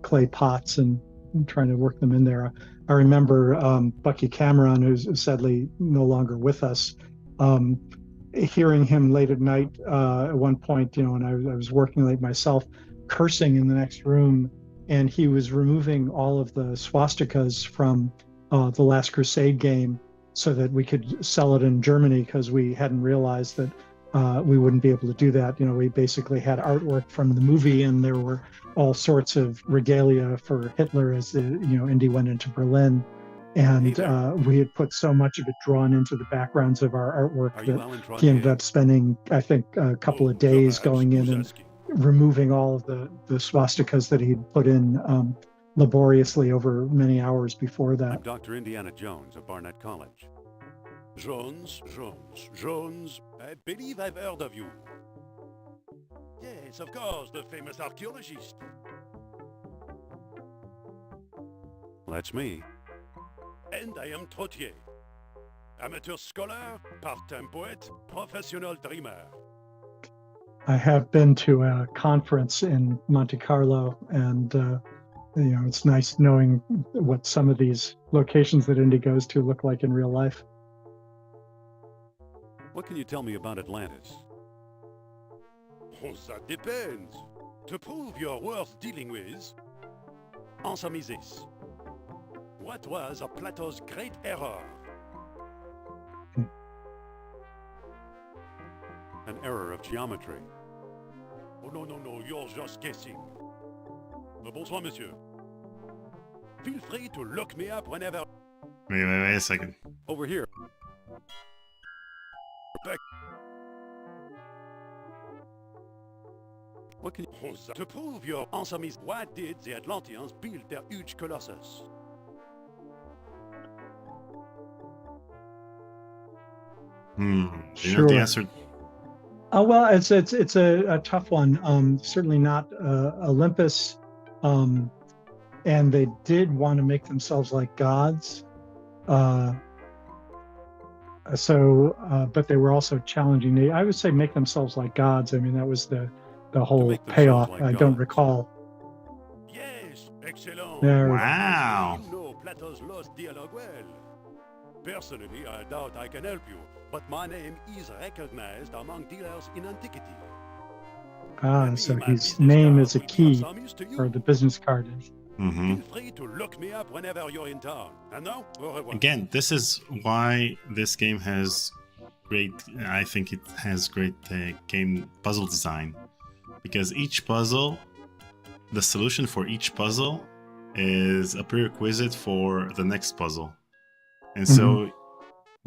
clay pots and trying to work them in there. I remember Bucky Cameron, who's sadly no longer with us, hearing him late at night at one point, when I was working late myself, cursing in the next room, and he was removing all of the swastikas from the Last Crusade game so that we could sell it in Germany, because we hadn't realized that we wouldn't be able to do that. We basically had artwork from the movie, and there were all sorts of regalia for Hitler as Indy went into Berlin, and we had put so much of it drawn into the backgrounds of our artwork that he ended up spending, I think, a couple of days going in and removing all of the swastikas that he'd put in laboriously over many hours before that. I'm Dr. Indiana Jones of Barnett College. Jones. I believe I've heard of you. Yes, of course, the famous archaeologist. That's me. And I am Trottier. Amateur scholar, part-time poet, professional dreamer. I have been to a conference in Monte Carlo, and it's nice knowing what some of these locations that Indy goes to look like in real life. What can you tell me about Atlantis? Oh, that depends. To prove you're worth dealing with, answer me this. What was Plato's great error? An error of geometry. Oh, no, you're just guessing. Bonsoir, monsieur. Feel free to look me up whenever... Wait a second. Over here. Back. What can you... To prove your answer me, why did the Atlanteans build their huge colossus? Do you Sure. know the answer? Well, it's a tough one. Certainly not Olympus, and they did want to make themselves like gods. But they were also challenging. I would say make themselves like gods. I mean, that was the whole payoff. Like I gods. Don't recall. Yes, excellent. Yeah. Wow. You know Plato's lost dialogue well. Personally, I doubt I can help you, but my name is recognized among dealers in antiquity. So his name is a key, or the business card is. Mm-hmm. Feel free to look me up whenever you're in town. And now, au revoir. Again, this is why this game has great. I think it has great game puzzle design, because each puzzle, the solution for each puzzle, is a prerequisite for the next puzzle. And so,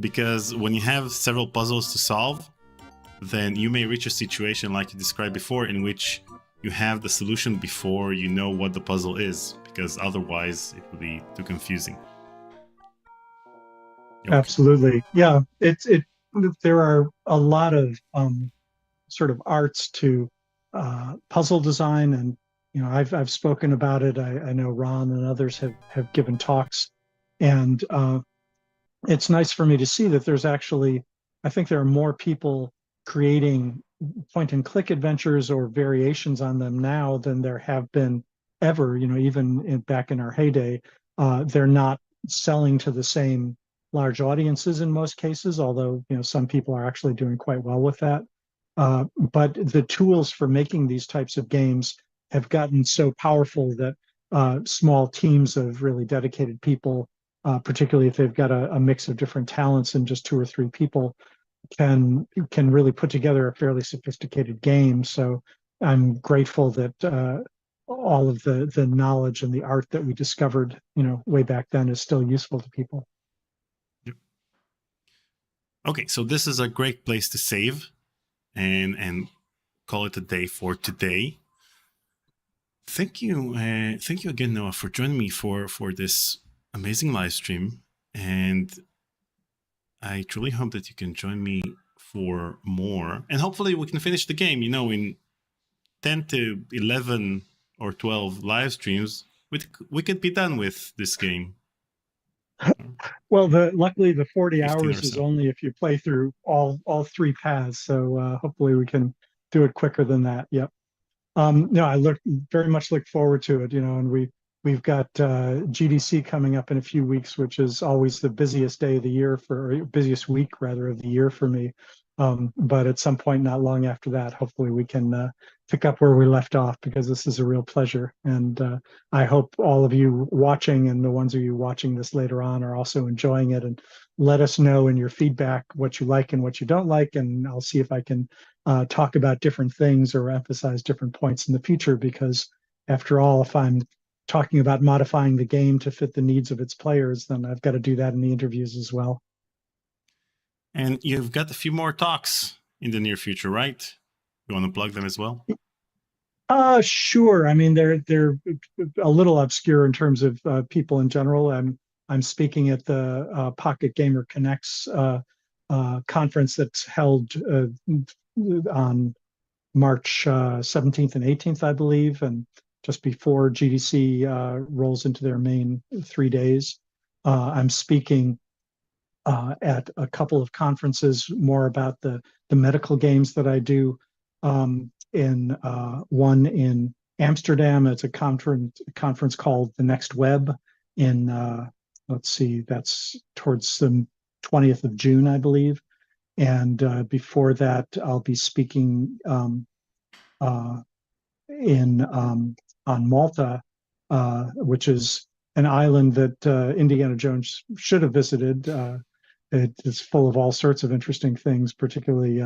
because when you have several puzzles to solve, then you may reach a situation like you described before, in which you have the solution before you know what the puzzle is, because otherwise it will be too confusing. Yep. Absolutely. Yeah. There are a lot of sort of arts to puzzle design, and I've spoken about it. I know Ron and others have given talks, and it's nice for me to see that there's actually, I think there are more people creating point and click adventures or variations on them now than there have been ever. Even back in our heyday, they're not selling to the same large audiences in most cases, although some people are actually doing quite well with that. But the tools for making these types of games have gotten so powerful that small teams of really dedicated people, particularly if they've got a mix of different talents and just 2 or 3 people, can really put together a fairly sophisticated game. So I'm grateful that all of the knowledge and the art that we discovered, way back then is still useful to people. Yep. Okay, so this is a great place to save and call it a day for today. Thank you again, Noah, for joining me for this amazing live stream, and I truly hope that you can join me for more, and hopefully we can finish the game, in 10 to 11 or 12 live streams. We could be done with this game. Well, luckily the 40 hours is so. only if you play through all 3 paths, so hopefully we can do it quicker than that. Yep. No, I very much look forward to it, and we've got GDC coming up in a few weeks, which is always the busiest day of the year or busiest week rather of the year for me. But at some point not long after that, hopefully we can pick up where we left off, because this is a real pleasure. And I hope all of you watching and the ones of you watching this later on are also enjoying it, and let us know in your feedback what you like and what you don't like, and I'll see if I can talk about different things or emphasize different points in the future, because after all, if I'm talking about modifying the game to fit the needs of its players, then I've got to do that in the interviews as well. And you've got a few more talks in the near future, right? You want to plug them as well? Sure. I mean, they're a little obscure in terms of people in general. I'm speaking at the Pocket Gamer Connects conference that's held on March 17th and 18th, I believe, and just before GDC rolls into their main 3 days. I'm speaking at a couple of conferences more about the medical games that I do. In one in Amsterdam, it's a conference called The Next Web in, let's see, that's towards the 20th of June, I believe. And before that, I'll be speaking on Malta, which is an island that Indiana Jones should have visited. It is full of all sorts of interesting things, particularly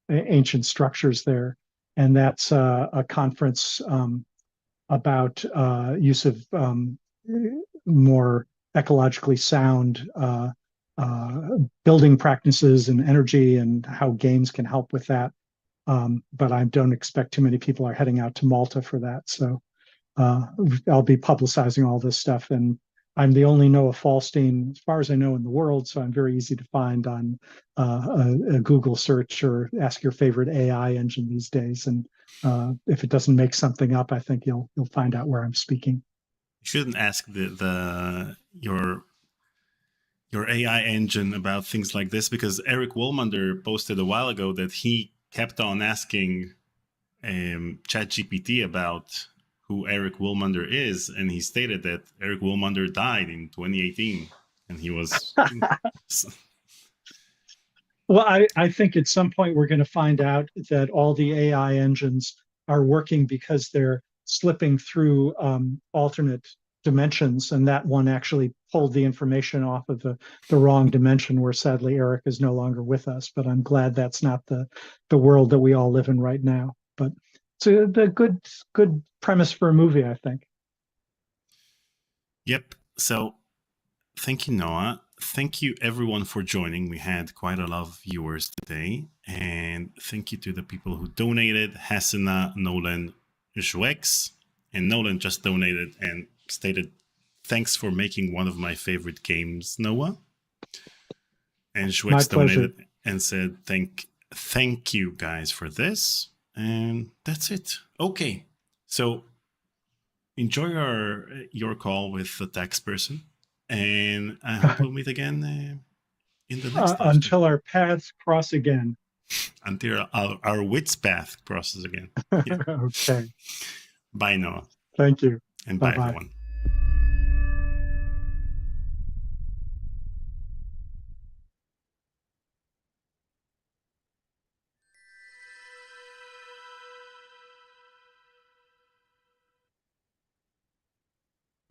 ancient structures there. And that's a conference about use of more ecologically sound building practices and energy, and how games can help with that. But I don't expect too many people are heading out to Malta for that. So I'll be publicizing all this stuff. And I'm the only Noah Falstein, as far as I know, in the world, so I'm very easy to find on a Google search, or ask your favorite AI engine these days. And if it doesn't make something up, I think you'll find out where I'm speaking. You shouldn't ask your AI engine about things like this, because Eric Woolmander posted a while ago that he kept on asking ChatGPT about who Eric Woolmander is, and he stated that Eric Woolmander died in 2018, and he was. Well, I think at some point we're going to find out that all the AI engines are working because they're slipping through alternate dimensions, and that one actually pulled the information off of the wrong dimension, where sadly Eric is no longer with us. But I'm glad that's not the world that we all live in right now. But it's a good premise for a movie, I think. Yep. So thank you, Noah. Thank you, everyone, for joining. We had quite a lot of viewers today. And thank you to the people who donated: Hasina, Nolan, Jouex, and Nolan just donated and stated, "Thanks for making one of my favorite games, Noah." And Jouex donated and said, "Thank you guys for this." And that's it. Okay, so enjoy your call with the tax person, and I hope we'll meet again in the next until our paths cross again. Until our wits path crosses again. Yeah. Okay. Bye, Noah. Thank you. And Bye-bye. bye, everyone.